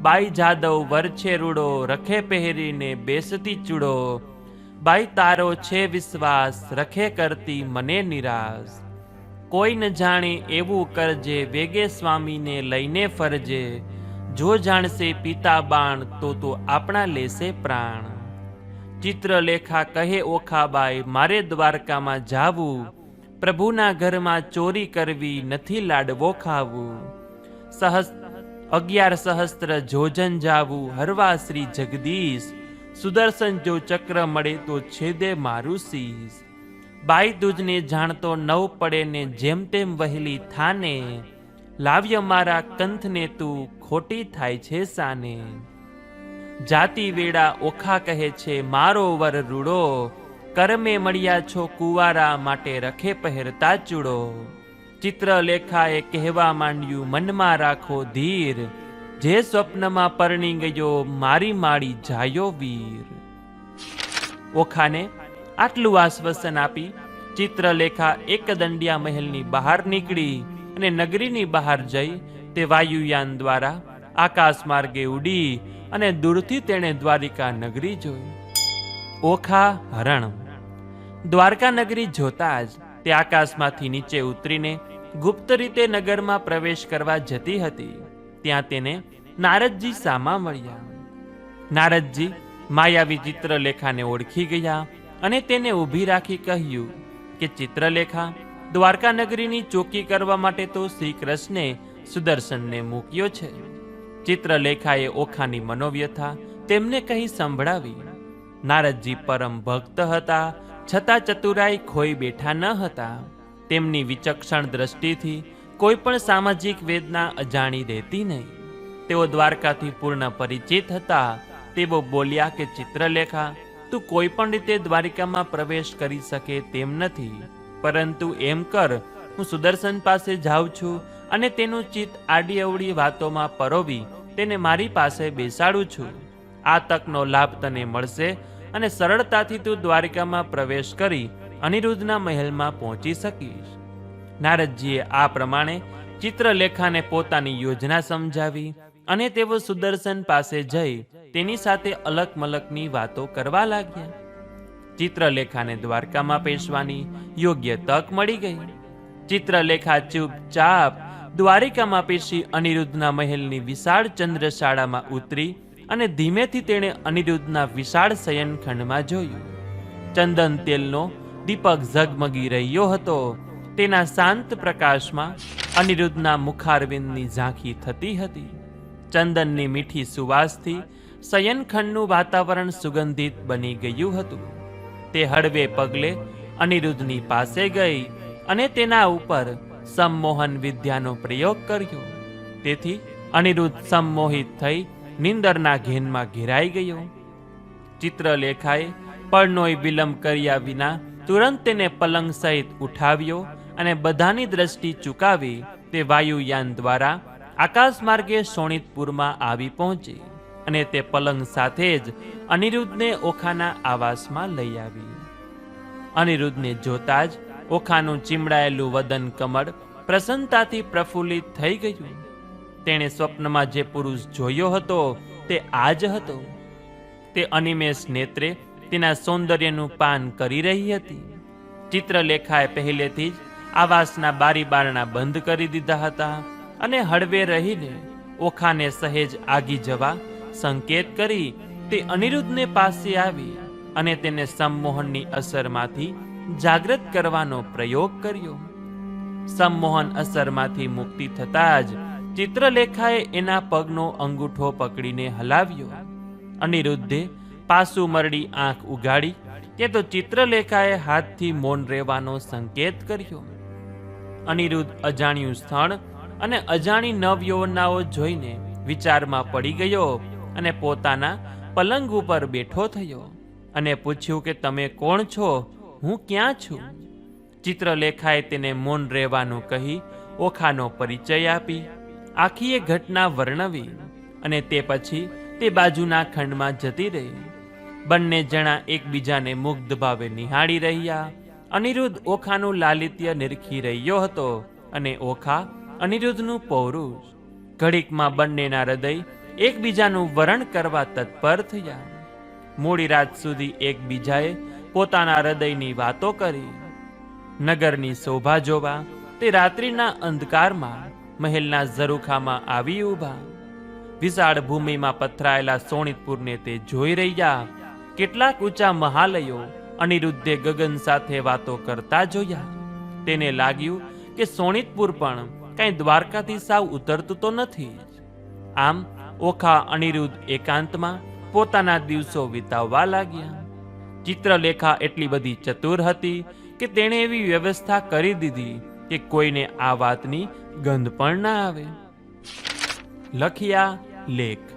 બાઈ જાદવ વર છે રૂડો, રખે પહેરીને બેસતી ચૂડો. બાઈ તારો છે વિશ્વાસ, રખે કરતી મને નિરાશ. કોઈ ન જાણે એવું કરજે, વેગે સ્વામીને લઈને ફરજે. જો જાણશે પિતા બાણ, તો આપણા લેશે પ્રાણ. ચિત્રલેખા કહે ઓખાબાઈ, મારે દ્વારકામાં જાવું. પ્રભુના ઘરમાં ચોરી કરવી, નથી લાડવો ખાવું. 11 સહસ્ત્ર જોજન જાવું, હરવા શ્રી જગદીશ. સુદર્શન જો ચક્ર મળે તો છેદે મારું શીશ. બાઈ દૂજને જાણતો નવ પડે ને, જેમ તેમ વહેલી થાને. લાવ્ય મારા કંથને તું, ખોટી થાય છે સાને. જાતિ વેડા ઓખા કહે છે મારો વર રૂડો, કરમે મળ્યા છો કુવારા માટે રખે પહેરતા ચૂડો. ચિત્રલેખાએ કહેવા માંડ્યું મનમાં રાખો ધીર, જે સ્વપ્નમાં પરણી ગયો મારી માળી જાયો વીર. ઓખાને આટલું આશ્વાસન આપી ચિત્રલેખા એક દંડિયા મહેલની બહાર નીકળી અને નગરીની બહાર જઈ તે વાયુયાન દ્વારા આકાશ માર્ગે ઉડી અને દૂરથી તેણે દ્વારિકા નગરી જોઈ. ઓખા હરણ દ્વારકા નગરી જોતા જ તે આકાશમાંથી નીચે ઉતરીને ગુપ્ત રીતે નગરમાં પ્રવેશ કરવા જતી હતી. ત્યાં તેને નારદજી સામા મળ્યા. નારદજી માયાવી ચિત્રલેખાને ઓળખી ગયા અને તેને ઊભી રાખી કહ્યું કે ચિત્રલેખા, દ્વારકા નગરીની ચોકી કરવા માટે તો શ્રી કૃષ્ણે સુદર્શનને મૂક્યો છે. ચિત્રલેખાએ ઓખાની મનોવ્યથા તેમને કહી સંભળાવી. નારદજી પરમ ભક્ત હતા, છતાં ચતુરાઈ ખોઈ બેઠા ન હતા. તેમની વિચક્ષણ દ્રષ્ટિથી કોઈ પણ સામાજિક વેદના અજાણી રહેતી નહીં. તેઓ દ્વારકાથી પૂર્ણ પરિચિત હતા. તેઓ બોલ્યા કે ચિત્રલેખા, તું કોઈ પણ રીતે દ્વારિકામાં પ્રવેશ કરી શકે તેમ નથી, પરંતુ એમ કર, હું સુદર્શન પાસે જાઉં છું અને તેનું ચિત્ત આડી અવળી વાતોમાં પરોવી તેને મારી પાસે બેસાડું છું. આ તકનો લાભ તને મળશે અને સરળતાથી તું દ્વારિકામાં પ્રવેશ કરી અનિરુદ્ધના મહેલમાં પહોંચી શકીશ. નારદજીએ આ પ્રમાણે ચિત્રલેખાને પોતાની યોજના સમજાવી અને તેઓ સુદર્શન પાસે જઈ તેની સાથે અલક મલકની વાતો કરવા લાગ્યા. ચિત્રલેખાને દ્વારકામાં પેશવાની યોગ્ય તક મળી ગઈ. ચિત્રલેખા ચૂપચાપ દ્વારિકામાં પેશી અનિરુદ્ધના મહેલની વિશાળ ચંદ્રશાળામાં ઉતરી અને ધીમેથી તેણે અનિરુદ્ધના વિશાળ શયનખંડમાં જોયું. ચંદન તેલનો દીપક ઝગમગી રહ્યો હતો. તેના શાંત પ્રકાશમાં અનિરુદ્ધના મુખારવિંદની ઝાંખી થતી હતી. ચંદનની મીઠી સુવાસથી શયનખંડનું વાતાવરણ સુગંધિત બની ગયું હતું. તે હળવે પગલે અનિરુદ્ધની પાસે ગઈ અને તેના ઉપર સંમોહન વિદ્યાનો પ્રયોગ કર્યો. તેથી અનિરુદ્ધ સંમોહિત થઈ નિંદરના ઘેનમાં ઘેરાઈ ગયો. ચિત્રલેખાએ પળનોય વિલંબ કર્યા વિના તુરંત તેને પલંગ સહિત ઉઠાવ્યો અને બધાની દ્રષ્ટિ ચૂકાવી તે વાયુયાન દ્વારા આકાશ માર્ગે શોણિતપુરમાં આવી પહોંચી અને તે પલંગ સાથે જ અનિરુદ્ધને ઓખાના આવાસમાં લઈ આવી. અનિરુદ્ધને જોતા જ ઓખાનું ચીમડાયેલું વદન કમળ પ્રસન્નતાથી પ્રફુલ્લિત થઈ ગયું. તેણે સ્વપ્નમાં જે પુરુષ જોયો હતો તે આ જ હતો. તે અનિમેષ નેત્રે તેના સૌંદર્યનું પાન કરી રહી હતી. ચિત્રલેખાએ પહેલેથી જ આવાસના બારી બારણા બંધ કરી દીધા હતા અને હળવે રહીને ઓખાને સહેજ આગી જવા સંકેત કરી તે અનિરુદ્ધને પાસે આવી અને તેને સંમોહનની અસરમાંથી જાગૃત કરવાનો પ્રયોગ કર્યો. સંમોહન અસરમાંથી મુક્તિ થતાં જ ચિત્રલેખાએ એના પગનો અંગૂઠો પકડીને હલાવ્યો. અનિરુદ્ધે પાસું મરડી આંખ ઉગાડી કે તો ચિત્રલેખાએ હાથથી મૌન રહેવાનો સંકેત કર્યો. અનિરુદ્ધ અજાણ્યું સ્થળ અને અજાણી નવયૌવનાઓ જોઈને વિચારમાં પડી ગયો અને પોતાના પલંગ ઉપર બેઠો થયો અને પૂછ્યું કે તમે કોણ છો, હું ક્યાં છું? ચિત્રલેખાએ તેને મૌન રહેવાનું કહી ઓખાનો પરિચય આપી આખી એ ઘટના વર્ણવી અને તે પછી તે બાજુના ખંડમાં જતી રહી. બંને જણા એકબીજાને મુગ્ધ ભાવે નિહાળી રહ્યા. અનિરુદ્ધ ઓખાનું લાલિત્ય નિરખી રહ્યો હતો અને ઓખા અનિરુદ્ધનું પૌરુષ. ઘડીકમાં બંનેના હૃદય એકબીજાનું વરણ કરવા તત્પર થયા. મોડી રાત સુધી એકબીજાએ પોતાના હૃદયની વાતો કરી. નગરની શોભા જોવા તે રાત્રિના અંધકારમાં મહેલના ઝરૂખામાં આવી ઊભા. વિશાળ ભૂમિમાં પથરાયેલા શોણિતપુરને તે જોઈ રહ્યા. કેટલાક ઊંચા મહાલયો અનિરુદ્ધે ગગન સાથે વાતો કરતા જોયા. તેને લાગ્યું કે શોણિતપુર પણ કઈ દ્વારકાથી સાવ ઉતરતું તો નથી. આમ ઓખા અનિરુદ્ધ એકાંતમાં પોતાના દિવસો વિતાવવા લાગ્યા. ચિત્રલેખા એટલી બધી ચતુર હતી કે તેણે એવી વ્યવસ્થા કરી દીધી કે કોઈને આ વાતની ગંધ પણ ના આવે. લખિયા લેખ.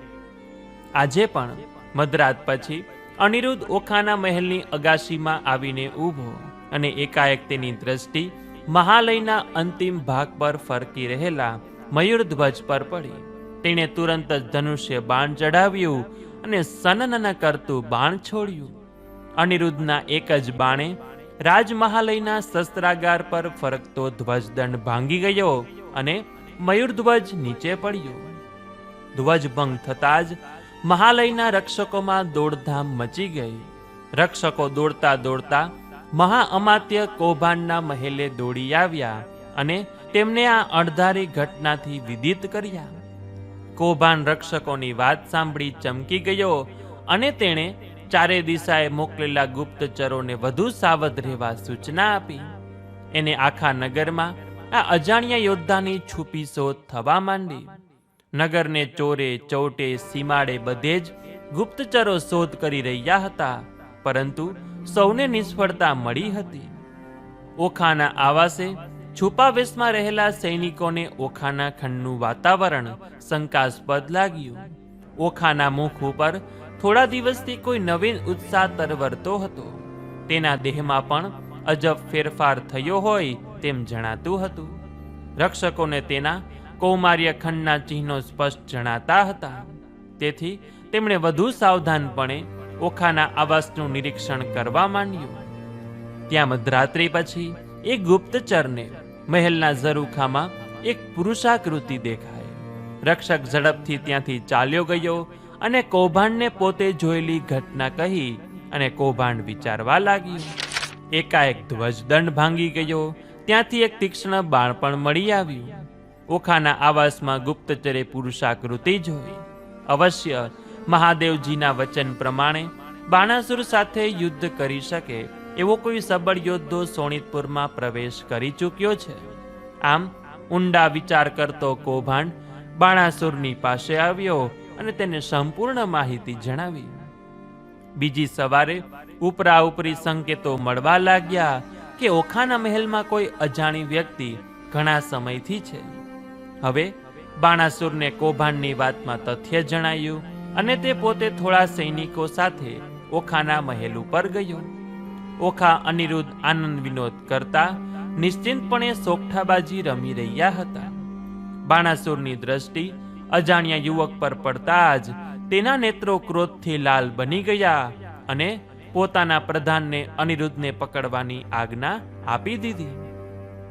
આજે પણ મધરાત પછી અનિરુદ્ધ ઓખાના મહેલની અગાશીમાં આવીને ઊભો અને એકાએક તેની દ્રષ્ટિ મહાલયના અંતિમ ભાગ પર ફરકી રહેલા મયુરધ્વજ પર પડી. તેણે તુરંત જ ધનુષ્ય બાણ ચઢાવ્યું અને સનનન કરતું બાણ છોડ્યું. અનિરુદ્ધના એક જ બાણે રાજમહાલયના શસ્ત્રાગાર પર ફરકતો ધ્વજદંડ ભાંગી ગયો અને મયુરધ્વજ નીચે પડ્યો. ધ્વજભંગ થતાં જ મહાલયના રક્ષકોમાં દોડધામ મચી ગઈ. રક્ષકો દોડતા દોડતા મહાઅમાત્ય કૌભાંડના મહેલે દોડી આવ્યા અને તેમને આ અણધારી ઘટનાથી વિદિત કર્યા. કૌભાંડ રક્ષકોની વાત સાંભળી ચમકી ગયો અને તેણે ચારે દિશાએ મોકલેલા ગુપ્તચરોને વધુ સાવધ રહેવા સૂચના આપી. એને આખા નગરમાં આ અજાણ્યા યોદ્ધાની છુપી શોધ થવા માંડી. નગરને ચોરે ચૌટે સીમાડે બધે જ ગુપ્તચરો શોધ કરી રહ્યા હતા, પરંતુ સૌને નિષ્ફળતા મળી હતી. ઓખાના આવાસે છુપાવેશમાં રહેલા સૈનિકોને ઓખાના ખંડનું વાતાવરણ શંકાસ્પદ લાગ્યું. ઓખાના મુખ ઉપર થોડા દિવસથી કોઈ નવીન ઉત્સાહ તરવરતો હતો. તેના દેહમાં પણ અજબ ફેરફાર થયો હોય તેમ જણાતું હતું. રક્ષકોને તેના કૌમાર્ય ખંડના ચિહ્નો સ્પષ્ટ જણાતા હતા. તેથી તેમણે વધુ સાવધાનપણે ઓખાના આવાસનું નિરીક્ષણ કરવા માંડ્યું. ત્યાં મધરાત્રિ પછી એક ગુપ્તચરને મહેલના ઝરૂખામાં એક પુરુષાકૃતિ દેખાય. રક્ષક ઝડપથી ત્યાંથી ચાલ્યો ગયો અને કૌભાંડને પોતે જોયેલી ઘટના કહી અને કૌભાંડ વિચારવા લાગ્યું. એકાએક ધ્વજદંડ ભાંગી ગયો. ત્યાંથી એક તીક્ષ્ણ બાણ પણ મળી આવ્યું. ઓખાના આવાસમાં ગુપ્તચરે પુરુષાકૃતિ જોઈ. અવશ્ય મહાદેવજીના વચન પ્રમાણે બાણાસુર સાથે યુદ્ધ કરી શકે એવો કોઈ સબળ યોદ્ધો સોનિતપુરમાં પ્રવેશ કરી ચૂક્યો છે. આમ ઊંડા વિચાર કરતો કૌભાંડ બાણાસુરની પાસે આવ્યો અને તેને સંપૂર્ણ માહિતી જણાવી. બીજી સવારે ઉપરા ઉપરી સંકેતો મળવા લાગ્યા કે ઓખાના મહેલમાં કોઈ અજાણી વ્યક્તિ ઘણા સમયથી છે. હવે બાણાસુરને કૌભાંડની વાતમાં તથ્ય જણાયું અને તે પોતે થોડા સૈનિકો સાથે ઓખાના મહેલ ઉપર ગયો. ઓખા અનિરુદ્ધ આનંદ વિનોદ કરતા નિશ્ચિંતપણે સોગઠાબાજી રમી રહ્યા હતા. બાણાસુરની દ્રષ્ટિ અજાણ્યા યુવક પર પડતા જ તેના નેત્રો ક્રોધથી લાલ બની ગયા અને પોતાના પ્રધાનને અનિરુદ્ધને પકડવાની આજ્ઞા આપી દીધી.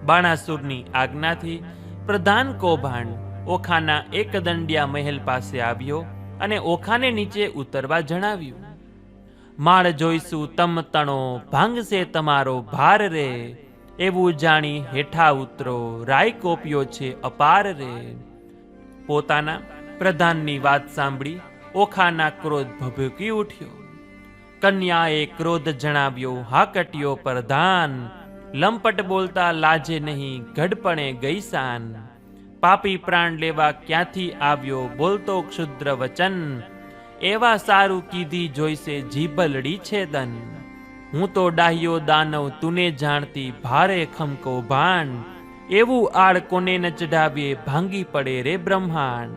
બાણાસુરની આજ્ઞાથી પ્રધાન કૌભાંડ ઓખાના એકદંડિયા મહેલ પાસે આવ્યો અને ઓખાને નીચે ઉતરવા જણાવ્યું. માળ જોઈશું તમ તણો ભાંગશે તમારો ભાર રે, એવું જાણી હેઠા ઉતરો રાય કોપ્યો છે અપાર રે. પોતાના પ્રધાનની વાત સાંભળી ઓખાના ક્રોધ ભભૂકી ઉઠ્યો. કન્યાએ ક્રોધ જણાવ્યો હાકટ્યો પ્રધાન, લંપટ બોલતા લાજે નહીં ગઢપણે ગઈ શાન. પાપી પ્રાણ લેવા ક્યાંથી આવ્યો બોલતો ક્ષુદ્ર વચન, એવા સારું કીધી જોઈશે જીભલડી છેદન. હું તો ડાહ્યો દાનવ તુને જાણતી ભારે ખમકો ભાંડ, એવું આડ કોને ન ચઢાવીએ ભાંગી પડે રે બ્રહ્માંડ.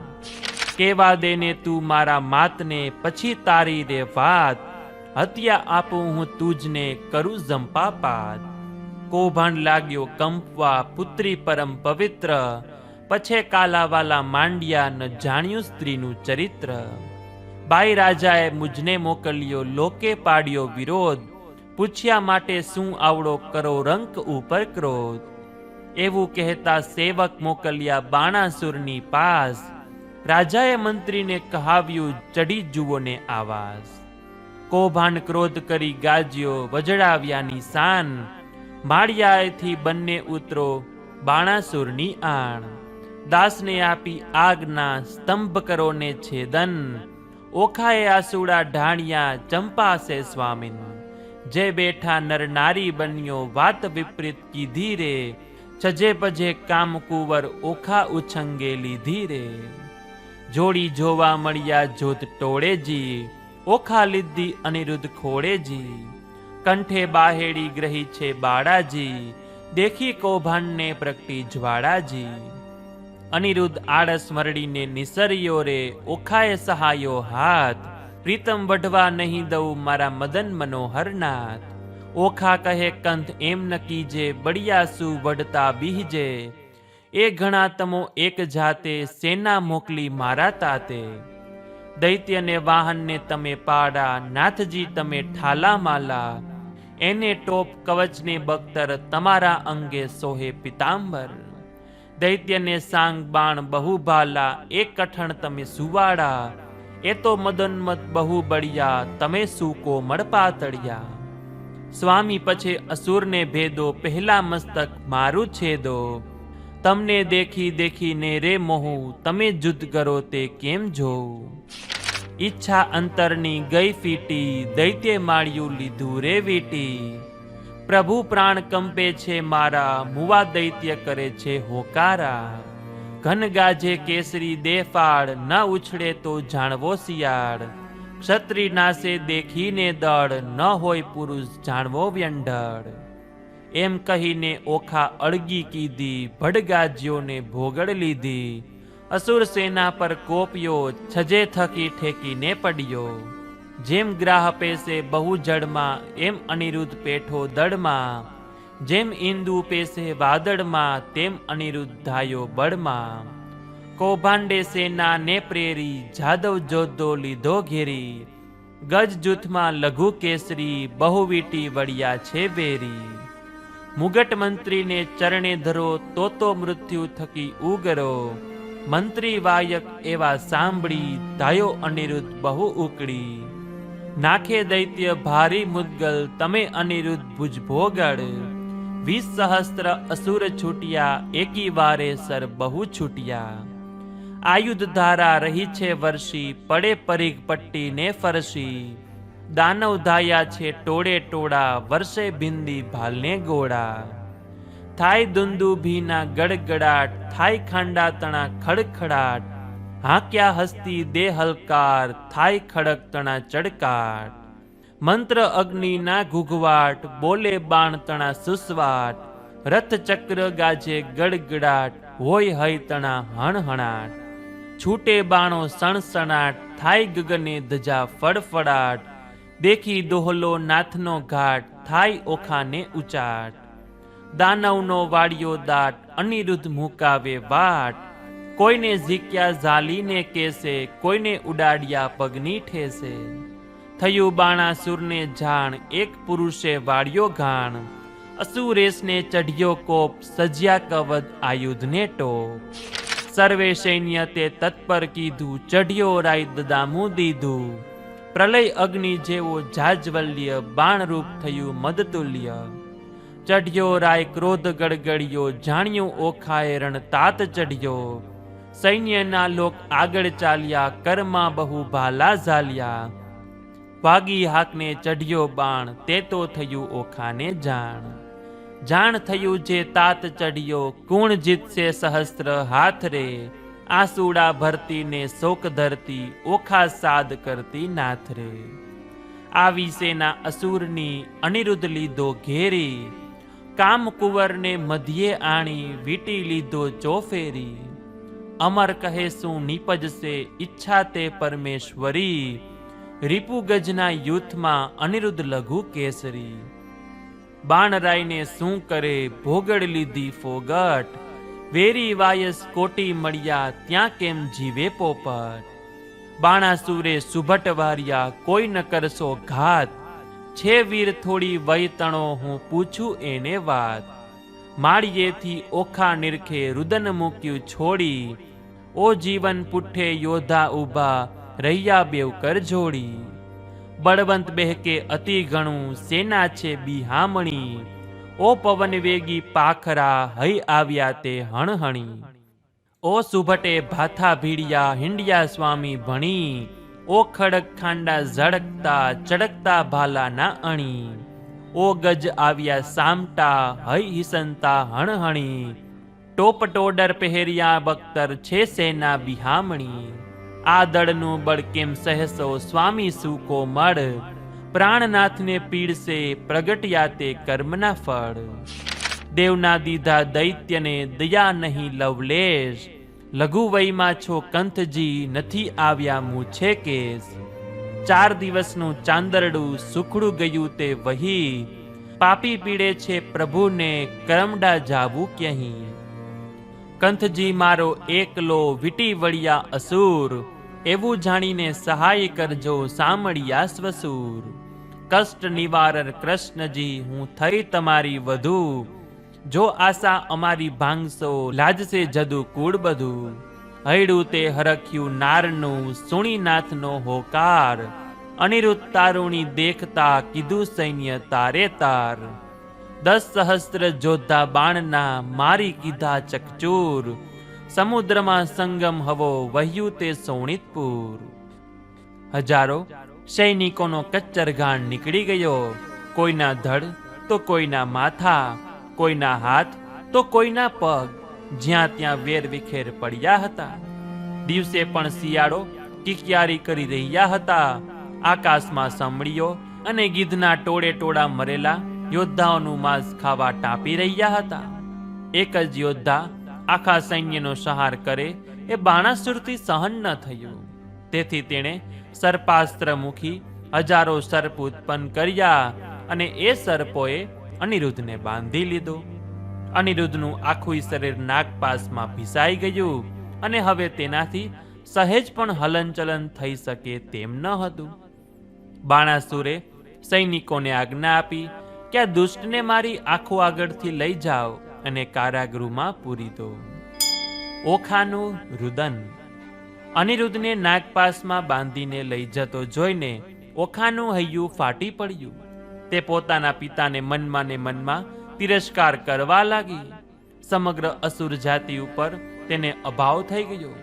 કેવા દેને તું મારા માતને પછી તારી રે વાત, હત્યા આપું હું તુજને કરું જંપાપાત. કૌભાંડ લાગ્યો કંપવા પુત્રી પરમ પવિત્ર, પછે કાલાવાલા માંડ્યા ન જાણ્યું સ્ત્રીનું ચરિત્ર. બાઈ રાજાએ મુજને મોકલ્યો લોકે પાડ્યો વિરોધ, પૂછ્યા માટે શું આવડો કરો રંક ઉપર ક્રોધ. એવું કહેતા સેવક મોકલ્યા બાણાસુરની પાસ, રાજાએ મંત્રીને કહાવ્યું ચડી જુઓને આવાસ. કૌભાંડ ક્રોધ કરી ગાજ્યો વજડાવ્યાની શાન, માળિયાએથી બંને ઉતરો બાણાસુરની આણ. દાસને આપી આજ્ઞા સ્તંભ કરો ને છેદન, ઓખાએ આસુડા ઢાણ્યા ચંપાસે સ્વામીન. જે બેઠા નર નારી બન્યો વાત વિપરીત કીધી રે, છજે પજે કામ કુંવર ઓખા ઉછંગે લીધી રે. જોડી જોવા મળ્યા જોત ટોળેજી, ઓખા લીધી અનિરુદ્ધ ખોળેજી. કંઠે બાહેડી ગ્રહી છે બાળાજી, દેખી કૌભાંડને પ્રગટી જ્વાળાજી. અનિરુદ્ધ આળસ મરડીને નિસર્યો રે, ઓખાએ સહાયો હાથ, પ્રીતમ વઢવા નહીં દઉં મારા મદન મનોહરનાથ. ઓખા કહે કંથ એમ ન કીજે, બળિયાસુ વઢતા બીજે, એ ઘણા તમો એક જાતે, સેના મોકલી મારા તાતે. દૈત્યને વાહનને તમે પાડા, નાથજી તમે ઠાલા માલા, એને ટોપ કવચને બખ્તર, તમારા અંગે સોહે પિતાંબર. દૈત્યને સાંગ બાણ બહુ ભાલા, એક કઠણ તમે સુવાડા, એ તો મદોન્મત બહુ બળિયા, તમે સૂકો મળપાતળિયા. સ્વામી પછી અસુરને ભેદો, પહેલા મસ્તક મારું છેદો, તમને દેખી દેખીને રે મોહું, તમે જુદ્ધ કરો તે કેમ જોઉં. ઈચ્છા અંતરની ગઈ ફીટી, દૈત્ય માળ્યું લીધું રે વીટી. પ્રભુ પ્રાણ કંપે છે મારા, મુવા દૈત્ય કરે છે હોકારા. ઘન ગાજે કેસરી દેફાળ, ન ઉછળે તો જાણવો શિયાળ. ક્ષત્રિ નાસે દેખીને દળ, ન હોય પુરુષ જાણવો વ્યંઢળ. એમ કહીને ઓખા અળગી કીધી, ભડગાજ્યોને ભોગડ લીધી. અસુર સેના પર કોપ્યો, છજે થકી ઠેકીને પડ્યો. જેમ ગ્રાહ પેસે બહુ જડમાં, એમ અનિરુદ્ધ પેઠો દડમાં. જેમ ઇન્દુ પેસે વાદળમાં, તેમ અનિરુદ્ધ ધાયો બળમાં. કૌભાંડે સેના ને પ્રેરી, જાદવ જોધો લીધો ઘેરી. ગજ જૂથમાં લઘુ કેસરી, બહુ વીટી વળ્યા છે વેરી. મુગટ મંત્રીને ચરણે ધરો, તો મૃત્યુ થકી ઉગરો. મંત્રી વાયક એવા સાંભળી, ધાયો અનિરુદ્ધ બહુ ઉકળી. નાખે દૈત્ય ભારી મુદ્ગલ, તમે અનિરુદ્ધ ભુજ ભોગળ. 20 સહસ્ત્ર અસુર છૂટ્યા, એકી વારે સર બહુ છૂટ્યા. આયુધ ધારા રહી છે વર્ષી, પડે પરીઘ પટ્ટી ને ફરસી. દાનવ ધાયા છે ટોળે ટોળા, વર્ષે ભિંદી ભાલને ગોળા. થાય દુંદુભીના ગડગડાટ, થાય ખાંડા તણા ખડખડાટ. હાંક્યા હસ્તી દે હલકાર, થાય ખડક તણા ચડકાટ. મંત્ર અગ્નિના ઘૂઘવાટ, બોલે બાણ તણા સુસવાટ. રથ ચક્ર ગાજે ગડગડાટ, હોય હય તણા હણહણાટ. છૂટે બાણો સણસણાટ, થાય ગગને ધજા ફડફડાટ. દેખી દોહલો નાથનો ઘાટ, થાય ઓખાને ઉચાટ. દાનવનો વાડિયો દાટ, અનિરુદ્ધ મુકાવે વાટ. કોઈને ઝીક્યા ઝાલીને કેસે, કોઈને ઉડાડ્યા પગની ઠેસે. થયું બાણાસુરને જાણ, એક પુરુષે વાળ્યો ઘાણ. અસુરેશને ચઢ્યો કોપ, સજ્યા કવચ આયુધને ટોપ. સર્વે સૈન્ય તે તત્પર કીધું, ચઢ્યો રાય દદામું દીધું. પ્રલય અગ્નિ જેવો જાજવલ્ય, બાણરૂપ થયું મદતુલ્ય. ચઢ્યો રાય ક્રોધ ગડગડિયો, જાણ્યું ઓખાએ રણતાત ચઢ્યો. સૈન્યના લોક આગળ ચાલ્યા, કરમાં બહુ ભાલા ઝાલ્યા. વાગી હાકને ચઢ્યો બાણ, તે તો થયું ઓખાને જાણ. જાણ થયું જે તાત ચઢ્યો, કુણ જીતશે સહસ્ત્ર હાથ રે. આસુડા ભરતી ને શોક ધરતી, ઓખા સાદ કરતી નાથ રે. આવી સેના અસુરની, અનિરુદ્ધ લીધો ઘેરી. કામ કુંવરને મધ્યે આણી, વીટી લીધો ચોફેરી. અમર કહે શું નીપજશે, ઈચ્છા તે પરમેશ્વરી. રીપુ ગજના યુથમાં, અનિરુદ્ધ લઘુ કેસરી. બાણરાયને શું કરે, ભોગડ લીધી ફોગટ. વેરી વાયસ કોટી મળ્યા, ત્યાં કેમ જીવે પોપટ. બાણાસુરે સુભટ વાર્યા, કોઈ ન કરશો ઘાત. છે વીર થોડી વય તણો, હું પૂછું એને વાત. માળિયેથી ઓખા નિરખે, રુદન મૂક્યું છોડી. ઓ જીવન પુઠ્ઠે યોધા ઊભા, રહ્યા બેવ કર જોડી. બળવંત બહેકે અતિ ઘણું, સેના છે બિહામણી. ઓ પવન વેગી પાખરા, હઈ આવ્યા તે હણહણી. ઓ સુભટે ભાથા ભીડિયા, હિંડિયા સ્વામી ભણી. ઓ ખડક ખાંડા ઝડકતા, ચડકતા ભાલા ના અણી. ઓ ગજ આવ્યા સામટા, હઈ હિસનતા હણહણી. ટોપ ટોડર પહેર્યા બખ્તર, છે સેના બિહામણી. આ દળનું બળ કેમ સહેસો, સ્વામી સૂકો મળ. પ્રાણનાથને પીડશે, પ્રગટ્યા તે કર્મના ફળ. દેવના દીધા દૈત્યને, દયા નહીં લવલેશ. લઘુ વયમાં છો કંથજી, નથી આવ્યા મૂછે કેસ. 4 દિવસનું ચાંદરડું સુખડું ગયું તે વહી, પાપી પીડે છે પ્રભુને કરમડા જાવું ક્યહીં. કંથજી મારો એકલો વીટી વળ્યા અસુર, એવું જાણીને સહાય કરજો સામળિયા સ્વસુર. કષ્ટ નિવારણ કૃષ્ણજી, હું થઈ તમારી વધુ, જો આશા અમારી ભાંગશો લાજશે જદુ કુળ બધું. હૈડું તે હરખ્યું નારનું સુણીનાથનો હોકાર, અનિરુદ્ધ તારુણી દેખતા કીધું સૈન્ય તારે તાર. 10 સહસ્ત્ર જોધા બાણના મારી કીધા ચકચૂર, સમુદ્રમાં સંગમ હવો વહ્યું તે સોણિતપુર. હજારો સૈનિકોનો કચ્ચરઘાણ નીકળી ગયો, કોઈના ધડ તો કોઈના માથા, કોઈના હાથ તો કોઈના પગ, જ્યાં ત્યાં વેર વિખેર પડ્યા હતા. દિવસે પણ શિયાળો કિકિયારી કરી રહ્યા હતા. આકાશમાં સમળીઓ અને ગીધના ટોળે ટોળા મરેલા યોદ્ધાઓનું માંસ ખાવા ટાંપી રહ્યા હતા. એક જ યોદ્ધા આખા સૈન્યનો સંહાર કરે એ બાણાસુરથી સહન ન થયું. તેથી તેણે સર્પાસ્ત્ર મૂકી હજારો સર્પ ઉત્પન્ન કર્યા અને એ સર્પોએ અનિરુદ્ધને બાંધી લીધો. અનિરુદ્ધનું આખું શરીર નાગપાસમાં ભીસાઈ ગયું અને હવે તેનાથી સહેજ પણ હલનચલન થઈ શકે તેમ ન હતું. બાણાસુરે સૈનિકોને આજ્ઞા આપી કે આ દુષ્ટને મારી આંખો આગળથી લઈ જાઓ અને કારાગૃહમાં પૂરી દો. ઓખાનું રુદન. અનિરુદ્ધને નાગપાસમાં બાંધીને લઈ જતો જોઈને ઓખાનું હૈયું ફાટી પડ્યું. તે પોતાના પિતાને મનમાં ને મનમાં તિરસ્કાર કરવા લાગી. સમગ્ર અસુર જાતિ ઉપર તેને અભાવ થઈ ગયો.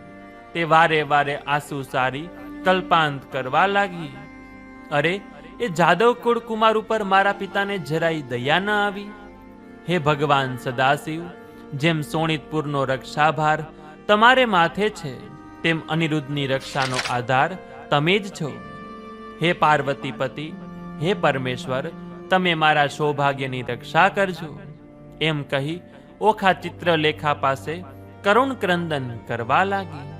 તે વારે વારે આંસુ સારી કલ્પાંત કરવા લાગી. અરે, એ જાદવ કુળ કુમાર ઉપર મારા પિતાને જરાય દયા ન આવી. હે ભગવાન સદાશિવ, જેમ સોણિતપુરનો રક્ષાભાર તમારે માથે છે, તેમ અનિરુદ્ધની રક્ષાનો આધાર તમે જ છો. હે પાર્વતીપતિ, હે પરમેશ્વર, તમે મારા સૌભાગ્યની રક્ષા કરજો. એમ કહી ઓખા ચિત્રલેખા પાસે કરુણ ક્રંદન કરવા લાગી.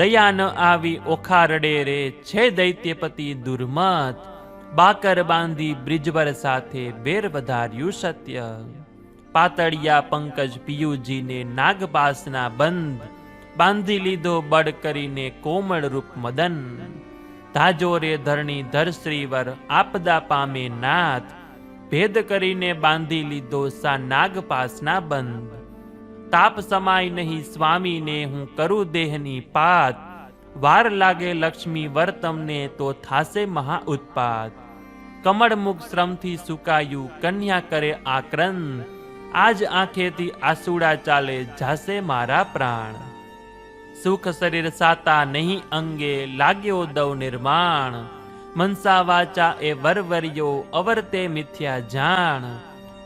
દયા ન આવી ઓખા રડે રે, છે દૈત્યપતિ દુર્મત, બાકર બાંધી બ્રિજવર સાથે બેર વધાર્યું સત્ય. પાતળિયા પંકજ પિયુજીને નાગપાસના બંધ, બાંધી લીધો બળ કરીને કોમળ રૂપ મદન. ધાજો રે ધરણી ધર શ્રીવર, આપદા પામે નાથ, ભેદ કરીને બાંધી લીધો સા નાગપાસના બંધ. તાપ સમાય નહીં સ્વામીને, હું કરું દેહની પાત, વાર લાગે લક્ષ્મી વર તમને તો થાશે મહા ઉત્પાત. કમળ મુખ શ્રમથી સુકાયું, કન્યા કરે આક્રંદ, આજ આંખેથી આસુડા ચાલે જાશે મારા પ્રાણ. સુખ શરીર સાતા નહીં અંગે, લાગ્યો દવ નિર્માણ, મનસા વાચા એ વરવર્યો, અવરતે મિથ્યા જાણ.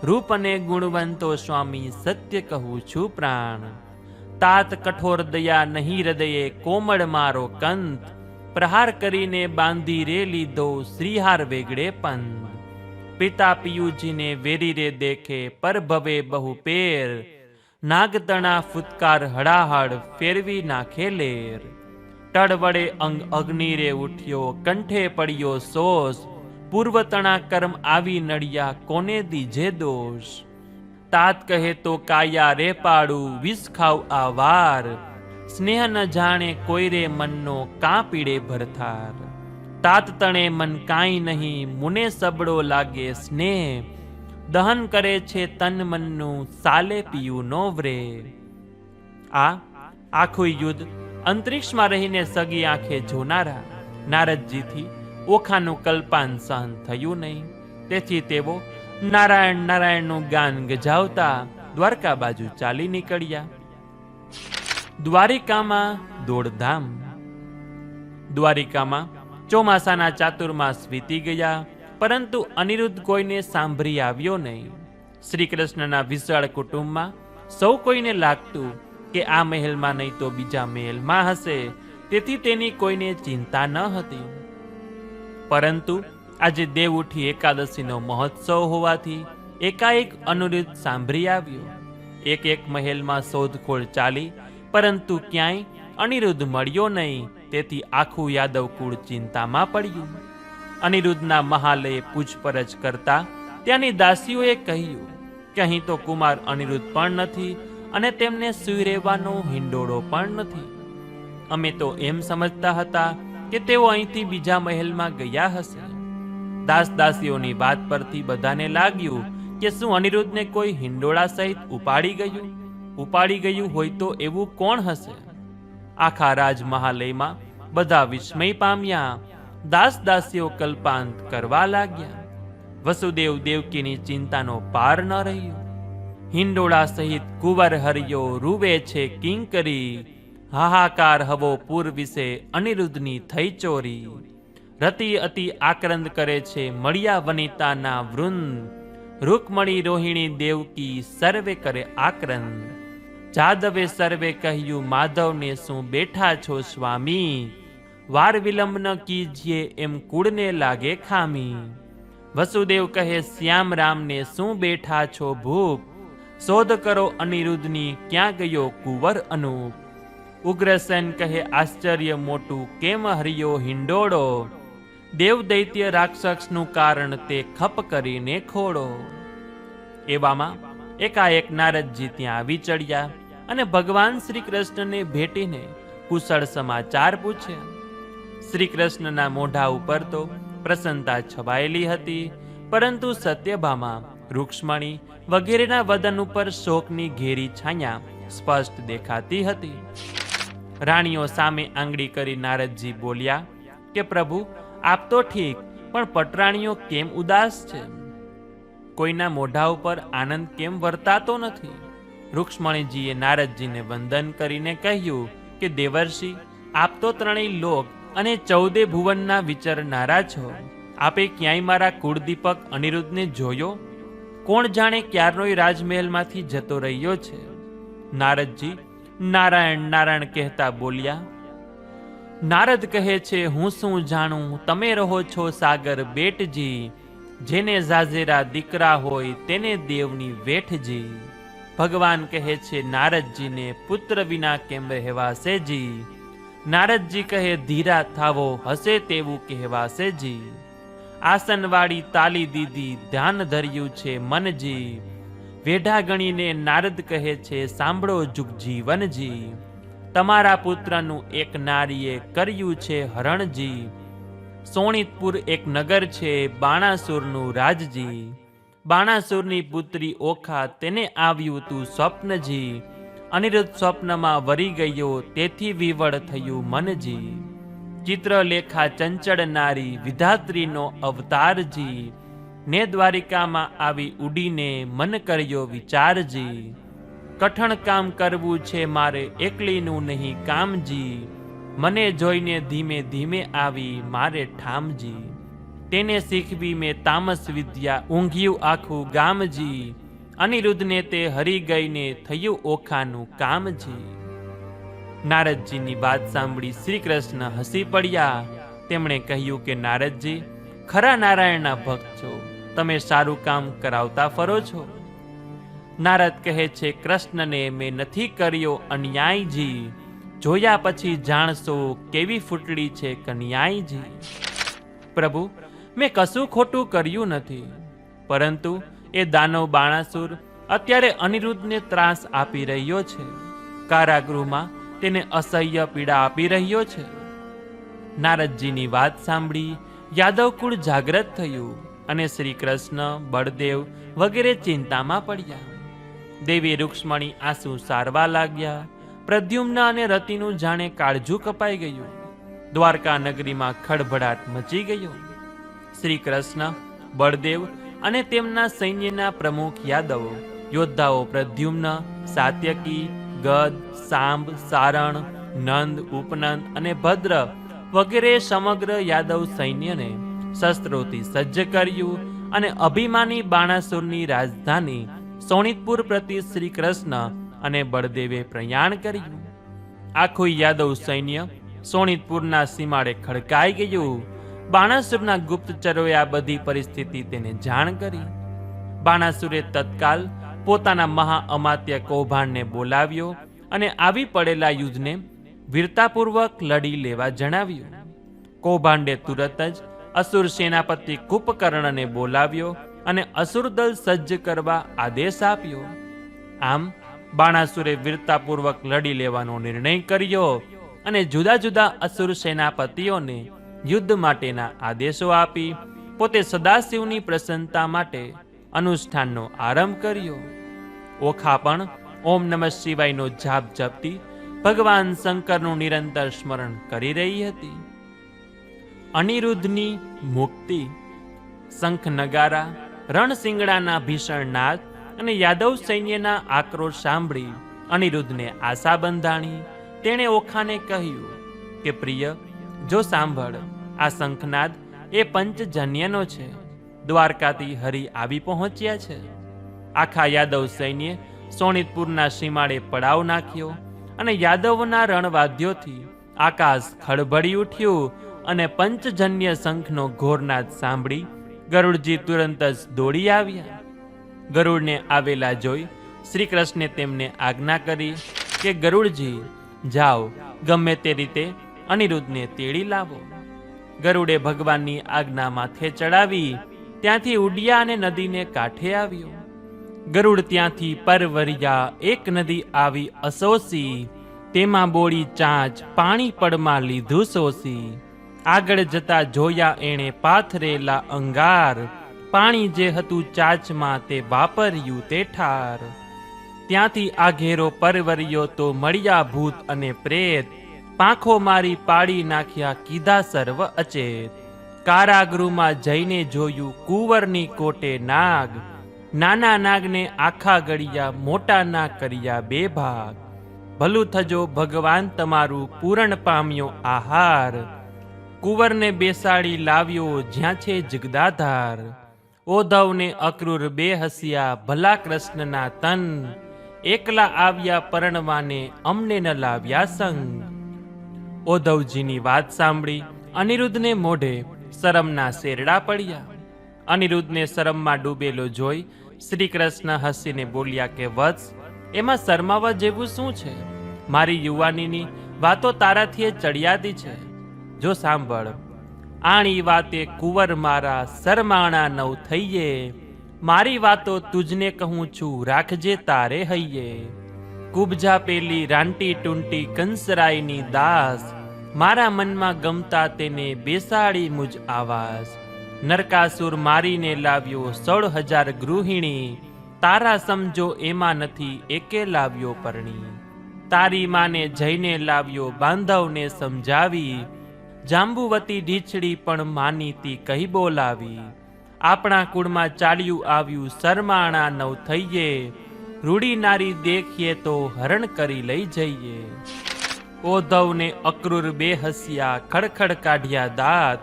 રૂપ અને ગુણવંતો સ્વામી, સત્ય કહું છું પ્રાણ. તાત કઠોર દયા નહીં હૃદયે, કોમળ મારો કંત, પ્રહાર કરીને બાંધી રે લીધો શ્રીહાર વેગડે પંદ. પિતા પિયુજીને વેરી રે દેખે, પર ભવે બહુ પેર, નાગતણા ફૂત્કાર હડાહડ, ફેરવી નાખે લેર. ટળ વડે અંગ અગ્નિ રે ઉઠ્યો, કંઠે પડ્યો સોસ, પૂર્વતણા કર્મ આવી નડિયા, કોને દીજે દોષ. તાત કહે તો કાયા રે પાડું, વિષ ખાવ આ વાર, સ્નેહ ન જાણે કોઈ રે મનનો, કાં પીડે ભરથાર. તાત તણે મન કાંઈ નહીં, મુને સબળો લાગે સ્નેહ, દહન કરે છે તન મનનું, સાલે પીયું નો વ્રે. આ આખું યુદ્ધ અંતરિક્ષમાં રહીને સગી આંખે જોનારા નારદજીથી ઓખાનું કલ્પાન સહન થયું નહીં. તેથી તેઓ નારાયણ નારાયણનું ગાન ગજાવતા દ્વારકા બાજુ ચાલી નીકળ્યા. દ્વારિકામાં દોડધામ. દ્વારિકામાં ચોમાસાના ચાતુર્માસ વીતી ગયા, પરંતુ અનિરુદ્ધ કોઈને સાંભળી આવ્યો નહીં. શ્રી કૃષ્ણના વિશાળ કુટુંબમાં સૌ કોઈને લાગતું કે આ મહેલમાં નહીં તો બીજા મહેલમાં હશે, તેથી તેની કોઈને ચિંતા ન હતી. પરંતુ આજે દેવઉઠી એકાદશીનો મહોત્સવ હોવાથી એકાએક અનિરુદ્ધ સાંભળી આવ્યો. એક મહેલમાં શોધખોળ ચાલી, પરંતુ ક્યાંય અનિરુદ્ધ મળ્યો નહીં. તેથી આખું યાદવ કુળ ચિંતામાં પડ્યું. અનિરુદ્ધના મહાલયે પૂછપરછ કરતા ત્યાંની દાસીઓએ કહ્યું કે અહીં તો કુમાર અનિરુદ્ધ પણ નથી અને તેમને સૂઈ રહેવાનો હિંડોળો પણ નથી. અમે તો એમ સમજતા હતા કે તેઓ અહીંથી બીજા મહેલમાં ગયા હશે. દાસ દાસીઓની વાત પરથી બધાને લાગ્યું કે શું અનિરુદ્ધને કોઈ હિંડોળા સહિત ઉપાડી ગયું હોય તો એવું કોણ હશે? આખા રાજમહાલયમાં બધા વિસ્મય પામ્યા. દાસ દાસીઓ કલ્પાંત કરવા લાગ્યા. વસુદેવ દેવકીની ચિંતાનો પાર ન રહ્યો. હિંડોળા સહિત કુંવર હરિયો રૂવે છે કિંકરી, હાહાકાર હવો પૂર વિશે અનિરુદ્ધની થઈ ચોરી. રતિ અતિ આક્રંદ કરે છે મળ્યા વનિતાના વૃંદ, રૂકમણી રોહિણી દેવકી સર્વે કરે આક્રંદ. જાદવે સર્વે કહ્યું માધવને શું બેઠા છો સ્વામી, વાર વિલંબ ન કીજીએ એમ કુળને લાગે ખામી. વસુદેવ કહે શ્યામ રામને શું બેઠા છો ભૂપ, શોધ કરો અનિરુદ્ધની ક્યાં ગયો કુંવર અનૂપ. ઉગ્રસેન કહે આશ્ચર્ય મોટું કેમ હરિયો હિંડોળો, દેવ દૈત્ય રાક્ષસનું કારણ તે ખપ કરીને ખોડો. એવામાં એકાએક નારદજી ત્યાં આવી ચડ્યા અને ભગવાન શ્રી કૃષ્ણને ભેટીને કુશળ સમાચાર પૂછ્યા. શ્રી કૃષ્ણના મોઢા ઉપર તો પ્રસન્નતા છવાયેલી હતી, પરંતુ સત્યભામા, રૂક્ષ્મણી વગેરેના વદન ઉપર શોકની ઘેરી છાયા સ્પષ્ટ દેખાતી હતી. રાણીઓ સામે આંગળી કરી નારદજી બોલ્યા કે પ્રભુ આપ તો ઠીક, પણ પટરાણીઓ કેમ ઉદાસ છે? કોઈના મોઢા ઉપર આનંદ કેમ વર્તાતો નથી? રૂક્ષ્મણીજીએ નારદજીને વંદન કરીને કહ્યું કે દેવર્ષિ, આપ તો ત્રણેય લોક અને 14 ભુવનના વિચરનારા છો. આપે ક્યાંય મારા કુળદીપક અનિરુદ્ધને જોયો? કોણ જાણે ક્યારનોય રાજમહેલમાંથી જતો રહ્યો છે. નારદજી નારાયણ નારાયણ કહેતા બોલ્યા. નારદ કહે છે હું શું જાણું, તમે રહો છો સાગર બેટજી, જેને જાજેરા દીકરા હોય તેને દેવની વેઠજી. ભગવાન કહે છે નારદજીને પુત્ર વિના કેમ રહેવાશે જી. નારદજી કહે ધીરા થાવો હશે તેવું કહેવાશે જી. આસનવાળી તાલી દીધી ધ્યાન ધર્યું છે મનજી. વેઢા ગણીને નારદ કહે છે સાંભળો જુગ જીવનજી. તમારા પુત્રનું એક નારીએ કર્યું છે હરણજી. સોણિતપુર એક નગર છે બાણાસુરનું રાજજી. બાણાસુરની પુત્રી ઓખા તેને આવ્યું તું સ્વપ્નજી. અનિરુદ્ધ સ્વપ્નમાં વરી ગયો તેથી વિવળ થયું મનજી. ચિત્રલેખા ચંચળ નારી વિધાત્રીનો અવતારજી. ને દ્વારિકામાં આવી ઉડીને મન કર્યો વિચારજી. કઠણ કામ કરવું છે મારે એકલીનું નહીં કામજી. મને જોઈને ધીમે ધીમે આવી મારે ઠામજી. તેને શીખવી મેં તામસ વિદ્યા ઊંઘ્યું આખું ગામજી. અનિરુદ્ધને તે હરી ગઈને થયું ઓખાનું કામજી. નારદજીની વાત સાંભળી શ્રી કૃષ્ણ હસી પડ્યા. તેમણે કહ્યું કે નારદજી, ખરા નારાયણના ભક્ત છો, તમે સારું કામ કરાવતા ફરો છો. નારદ કહે છે કૃષ્ણને મેં નથી કર્યો અન્યાયજી. જોયા પછી જાણશો કેવી ફૂટડી છે કન્યાયજી. પ્રભુ, મેં કશું ખોટું કર્યું નથી, પરંતુ એ દાનવ બાણાસુર અત્યારે અનિરુદ્ધને ત્રાસ આપી રહ્યો છે. કારાગૃહમાં તેને અસહ્ય પીડા આપી રહ્યો છે. નારદજીની વાત સાંભળી યાદવ કુળ જાગ્રત થયું અને શ્રી કૃષ્ણ, બળદેવ વગેરે ચિંતામાં પડ્યા. દેવી રૂક્ષ્મણી આંસુ સારવા લાગ્યા. પ્રદ્યુમ્ન અને રતિનું જાણે કાળજું કપાઈ ગયું. દ્વારકા નગરીમાં ખળભળાટ મચી ગયો. શ્રી કૃષ્ણ, બળદેવ અને તેમના સૈન્યના પ્રમુખ યાદવો યોદ્ધાઓ પ્રદ્યુમ્ન, સાત્યકી, ગદ, સાંબ, સારણ, નંદ, ઉપનંદ અને ભદ્ર વગેરે સમગ્ર યાદવ સૈન્યને શસ્ત્રોથી સજ્જ કર્યું અને અભિમાની બાણાસુરની રાજધાની સોણિતપુર પ્રતિ શ્રી કૃષ્ણ અને બળદેવે પ્રયાણ કર્યું. આખું યાદવ સૈન્ય સોણિતપુરના સીમાડે ખડકાઈ ગયું. બાણાસુરના ગુપ્તચરોએ આ બધી પરિસ્થિતિ તેને જાણ કરી. બાણાસુરે તત્કાલ પોતાના મહા અમાત્ય કૌભાંડને બોલાવ્યો અને આવી પડેલા યુદ્ધને વીરતાપૂર્વક લડી લેવા જણાવ્યું. કૌભાંડે તુરત જ અસુર સેનાપતિ કુંભકર્ણને બોલાવ્યો અને અસુરદળ સજ્જ કરવા આદેશ આપ્યો. આમ બાણાસુરે વીરતાપૂર્વક લડી લેવાનો નિર્ણય કર્યો અને જુદા જુદા અસુર સેનાપતિઓને યુદ્ધ માટેના આદેશો આપી પોતે સદાશિવની પ્રસન્નતા માટે અનુષ્ઠાનનો આરંભ કર્યો. ઓખા પણ ઓમ નમઃ શિવાયનો જાપ જપતી ભગવાન શંકરનું નિરંતર સ્મરણ કરી રહી હતી. અનિરુદ્ધની મુક્તિ. શંખ નગારા, રણસિંગડાના ભીષણ નાદ અને યાદવ સૈન્યના આક્રોશ સાંભળી અનિરુદ્ધને આશા બંધાણી. તેણે ઓખાને કહ્યું કે પ્રિય, જો સાંભળ, આ શંખનાદ એ પંચજન્યનો છે. દ્વારકાથી હરિ આવી પહોંચ્યા છે. આખા યાદવ સૈન્ય સોનિતપુરના સીમાડે પડાવ નાખ્યો અને યાદવના રણવાદ્યોથી આકાશ ખળભળી ઉઠ્યું અને પંચજન્ય શંખનો ઘોરનાદ સાંભળી ગરુડજી તુરંત જ દોડી આવ્યા. ગરુડને આવેલા જોઈ શ્રી કૃષ્ણે તેમને આજ્ઞા કરી કે ગરુડજી, જાઓ, ગમે તે રીતે અનિરુદ્ધને તેડી લાવો. ગરુડે ભગવાનની આજ્ઞા માથે ચડાવી ત્યાંથી ઉડ્યા અને નદીને કાંઠે આવ્યો. ગરુડ ત્યાંથી પરવરિયા એક નદી આવી અસોસી, તેમાં બોળી ચાંચ પાણી પડમાં લીધું સોસી. આગળ જતા જોયા એણે પાથરેલા અંગાર, પાણી જે હતું ચાચમાં તે વાપર્યું તે ઠાર. ત્યાંથી આ ઘેરો પરવરિયો તો મળ્યા ભૂત અને પ્રેત, પાંખો મારી પાડી નાખ્યા કીધા સર્વ અચેત. કારાગૃહમાં જઈને જોયું કુંવરની કોટે નાગ, નાના નાગને આખા ગળ્યા મોટા નાગ કર્યા બે ભાગ. ભલું થજો ભગવાન તમારું પૂરણ પામ્યો આહાર, કુંવરને બેસાડી લાવ્યો જ્યાં છે જગદાધાર. ઓધવને અક્રૂર બે હસ્યા ભલા કૃષ્ણના તન, એકલા આવ્યા પરણવાને અમને ન લાવ્યા સંગ. ઓધવજીની વાત સાંભળી અનિરુદ્ધને મોઢે શરમના શેરડા પડ્યા. અનિરુદ્ધને શરમમાં ડૂબેલો જોઈ શ્રી કૃષ્ણ હસીને બોલ્યા કે વત્સ, એમાં શરમાવા જેવું શું છે? મારી યુવાનીની વાતો તારાથી ચડિયાતી છે. જો સાંભળ, આણી વાતે કુંવર મારા શરમાણા નવ થઈએ, મારી વાતો તુજને કહું છું રાખજે તારે હૈયે. કુબજા પેલી રાંટી ટૂંટી કંસરાયની દાસ, મારા મનમાં ગમતા તેને બેસાડી મુજ આવાસ. નરકાસુર મારીને લાવ્યો 16,000 ગૃહિણી, તારા સમજો એમાં નથી એકે લાવ્યો પરણી. તારી માને જઈને લાવ્યો બાંધવને સમજાવી, જાંબુવતી ઢીચડી પણ માનીતી કહી બોલાવી. આપણા કુળમાં ચાલ્યું આવ્યું શરમાણા નવ થઈએ, રૂડી નારી દેખીએ તો હરણ કરી લઈ જઈએ. ઓધવને અક્રૂર બે હસ્યા ખડખડ કાઢ્યા દાંત,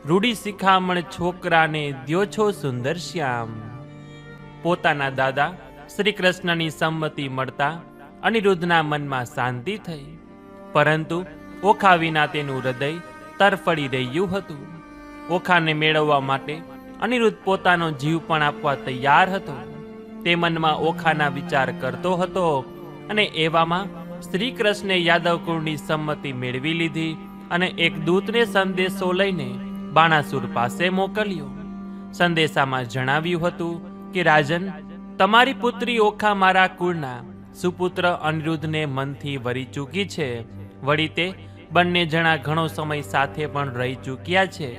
રૂડી શિખામણ છોકરાને દ્યો છો સુંદર શ્યામ. પોતાના દાદા શ્રી કૃષ્ણની સંમતિ મળતા અનિરુદ્ધના મનમાં શાંતિ થઈ, પરંતુ ઓખા વિના તેનું હૃદય તરફડી રહ્યું હતું. ઓખાને મેળવવા માટે અનિરુદ્ધ પોતાનો જીવ પણ આપવા તૈયાર હતો. તે મનમાં ઓખાના વિચાર કરતો હતો અને એવામાં શ્રી કૃષ્ણે યાદવ કુળની સંમતિ મેળવી લીધી અને એક દૂતને સંદેશો લઈને બાણાસુર પાસે મોકલ્યો. સંદેશામાં જણાવ્યું હતું કે રાજન, તમારી પુત્રી ઓખા મારા કુળના સુપુત્ર અનિરુદ્ધને મનથી વરી ચૂકી છે. વળી તે બંને જણા ઘણો સમય સાથે પણ રહી ચૂક્યા છે.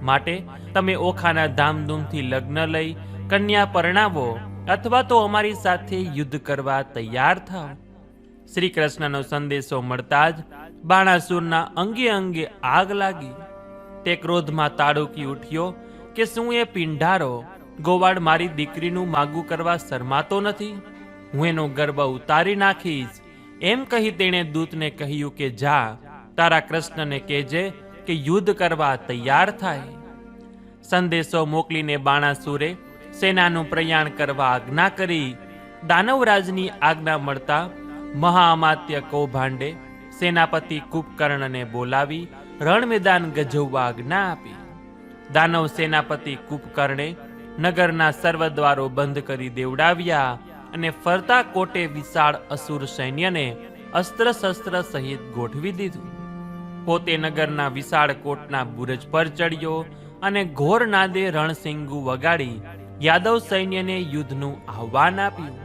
માટે તમે ઓખાના ધામધૂમથી લગ્ન લઈ કન્યા પરણાવો અથવા તો અમારી સાથે યુદ્ધ કરવા તૈયાર થાઓ. શ્રી કૃષ્ણનો સંદેશો મળતા જ બાણાસુરના અંગે અંગે આગ લાગી. તે ક્રોધમાં તાડુકી ઉઠ્યો કે શું એ પિંડારો ગોવાળ મારી દીકરીનું માગું કરવા શરમાતો નથી? હું એનો ગર્ભ ઉતારી નાખીશ. એમ કહી તેણે દૂતને કહ્યું કે જા, તારા કૃષ્ણને કહેજે કે યુદ્ધ કરવા તૈયાર થાય. સંદેશો મોકલીને બાણાસુરે સેનાનું પ્રયાણ કરવા આજ્ઞા કરી. દાનવરાજની આજ્ઞા મળતા મહાઅમાત્ય કૌભાંડે સેનાપતિ કુંભકર્ણને બોલાવી રણ મેદાન ગજવવા આજ્ઞા આપી. દાનવ સેનાપતિ કુંભકર્ણે નગરના સર્વ દ્વારો બંધ કરી દેવડાવ્યા અને ફરતા કોટે વિશાળ અસુર સૈન્યને અસ્ત્ર શસ્ત્ર સહિત ગોઠવી દીધું. પોતે નગરના વિશાળ કોટના બુરજ પર ચડ્યો અને ઘોર નાદે રણસિંગુ વગાડી યાદવ સૈન્યને યુદ્ધનું આહ્વાન આપ્યું.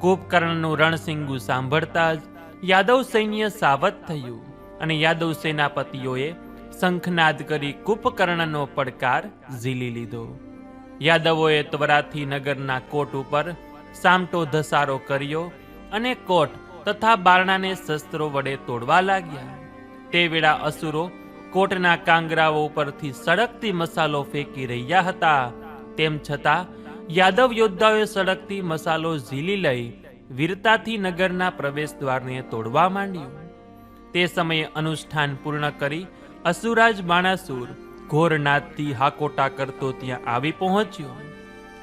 કુંભકર્ણનું રણસિંગુ સાંભળતા જ યાદવ સૈન્ય સાવધ થયું અને યાદવ સેનાપતિઓએ શંખનાદ કરી કુંભકર્ણનો પડકાર ઝીલી લીધો. યાદવોએ ત્વરાથી નગરના કોટ ઉપર સામટો ધસારો કર્યો અને કોટ તથા બારણાને શસ્ત્રો વડે તોડવા લાગ્યા. તે વેળા અસુરો કોટના કાંગરાઓ ઉપરથી સળગતી મસાલો ફેંકી રહ્યા હતા. તેમ છતાં યાદવ યોદ્ધાઓએ સળગતી મસાલો ઝીલી લઈ વીરતાથી નગરના પ્રવેશ દ્વારને તોડવા માંડ્યું. તે સમયે અનુષ્ઠાન પૂર્ણ કરી અસુરાજ બાણાસુર ઘોરનાદથી હાકોટા કરતો ત્યાં આવી પહોંચ્યો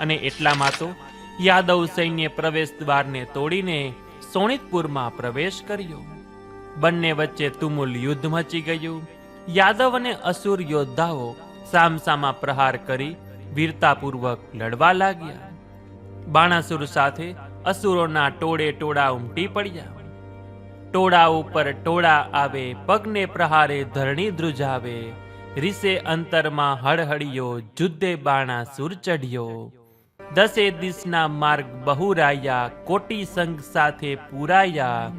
અને એટલામાં તો યાદવ સૈન્ય પ્રવેશ દ્વારને તોડીને સોણિતપુરમાં પ્રવેશ કર્યો. બંને વચ્ચે તુમુલ યુદ્ધ મચી ગયું. યાદવ અને અસુર યોદ્ધાઓ સામસામા પ્રહાર કરી વીરતાપૂર્વક લડવા લાગ્યા. બાણાસુર સાથે અસુરોના ટોળે ટોળા ઉમટી પડ્યા. ટોળા ઉપર ટોળા આવે, પગને પ્રહારે ધરણી ધ્રુજાવે. રીસે અંતરમાં હળહળિયો, જુદ્ધે બાણાસુર ચઢ્યો. 10 દિશના માર્ગ બહુરાયા, કોટી સંઘ સાથે પુરાયા.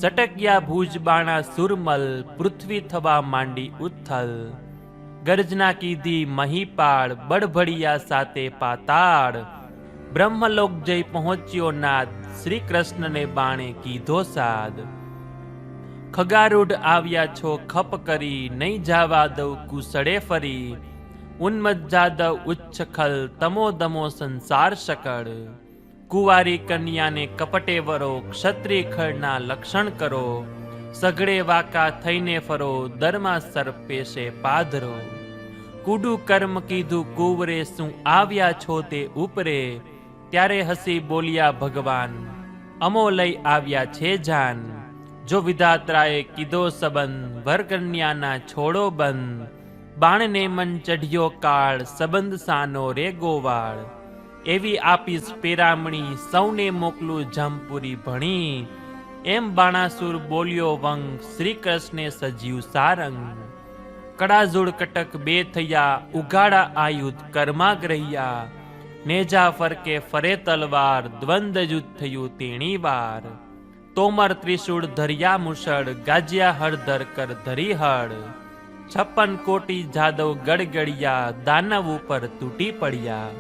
સટક્યા ભુજ બાણાસુરમલ, પૃથ્વી થવા માંડી ઉથલ. ગર્જના કીધી મહીપાળ, બળભડિયા સાથે પાતાળ. બ્રહ્મલોક જઈ પહોંચ્યો નાદ, શ્રી કૃષ્ણને બાણે કીધો સાદ. ખગારૂઢ આવ્યા છો ખપ કરી, નહીં જાવા દઉં કુસળે ફરી. ઉન્મત જાદવ ઉચ્છખલ, તમો દમો સંસાર શકળ. કુંવારી કન્યાને કપટે વરો, ક્ષત્રિય ખળના લક્ષણ કરો. સઘળે વાકા થઈને ફરો, દરમાં સર્પેશે પાધરો. કુડું કર્મ કીધું કુંવરે, શું આવ્યા છો તે ઉપરે. ત્યારે હસી બોલ્યા ભગવાન, અમો લઈ આવ્યા છે જાન. જો વિધાત્રાએ કીધો સંબંધ, વરકન્યાના છોડો બંધ. બાણને મન ચઢ્યો કાળ, સંબંધ સાનો રે ગોવાળ. એવી આપીશ પેરામણી, સૌને મોકલું જમપુરી ભણી. એમ બાણાસુર બોલ્યો વંગ, શ્રી કૃષ્ણે સજ્યું સારંગ. કડાઝુડ કટક બે થયા, ઉગાડા આયુધ કર્માગ્રહ્યા. નેજા ફરકે ફરે તલવાર, દ્વંદ યુદ્ધ થયું તેણી વાર. તોમર ત્રિશૂળ ધર્યા મુશળ, ગાજ્યા હળધર કર ધરી હળ. 56 કોટી જાદવ ગડગડિયા, દાનવ ઉપર તૂટી પડ્યા.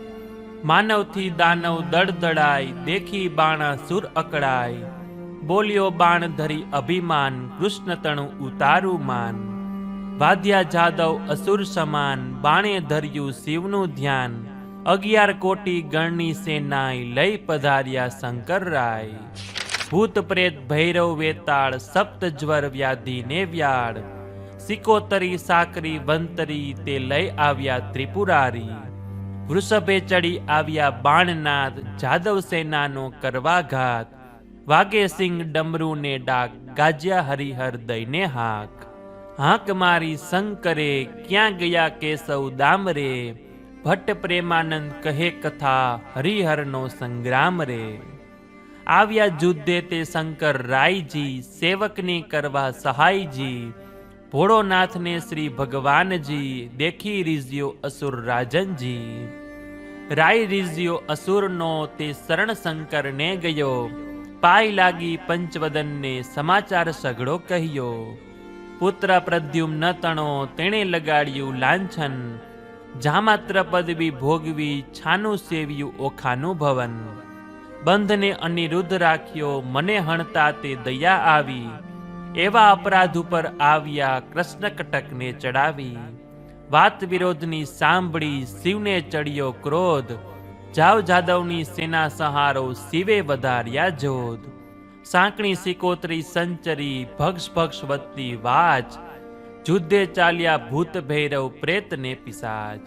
માનવથી દાનવ દળદળાય, દેખી બાણાસુર અકળાય. બોલ્યો બાણ ધરી અભિમાન, કૃષ્ણ તણું ઉતારું માન. વાદ્યા જાદવ અસુર સમાન, બાણે ધર્યું શિવનું ધ્યાન. 11 કોટી ગણની સેનાય, લઈ પધાર્યા શંકર રાય. ભૂત પ્રેત ભૈરવ વેતાળ, સપ્ત જ્વર વ્યાધિ ને વ્યાળ. સિકોતરી સાકરી વંતરી, તે લઈ આવ્યા ત્રિપુરારી. વૃષભે ચડી આવ્યા બાણનાદ, જાદવ સેનાનો કરવા ઘાત. વાગે સિંહ ડમરૂ ને ડાક, ગાજ્યા હરિહર દઈને હાક. હાક મારી શંકરે, ક્યાં ગયા કેશવ દામરે. ભટ્ટ પ્રેમાનંદ કહે કથા, હરિહરનો સંગ્રામ રે. આવ્યા જુદ્ધે તે શંકર રાયજી, સેવકની કરવા સહાયજી. ભોળોનાથને શ્રી ભગવાનજી, દેખી રીઝ્યો અસુર રાજનજી. રાય રીઝ્યો અસુરનો, તે શરણ શંકરને ગયો. પાય લાગી પંચવદનને, સમાચાર સઘળો કહ્યો. પુત્ર પ્રદ્યુમ્ન તણો, તેણે લગાડ્યું લાંછન. જામાત્ર પદવી ભોગવી, છાનું સેવ્યું ઓખાનું ભવન. બંધને અનિરુદ્ધ રાખ્યો, મને હણતા તે દયા આવી. એવા અપરાધ ઉપર આવ્યા, કૃષ્ણ કટકને ચડાવી. વાત વિરોધની સાંભળી, શિવને ચડ્યો ક્રોધ. જાવ જાદવની સેના સહારો, શિવે વધાર્યા જોધ. સાંકણી સિકોતરી સંચરી, ભક્ષ ભક્ષ વધતી વાચ. જુદ્ધે ચાલ્યા ભૂત ભૈરવ, પ્રેતને પિશાચ.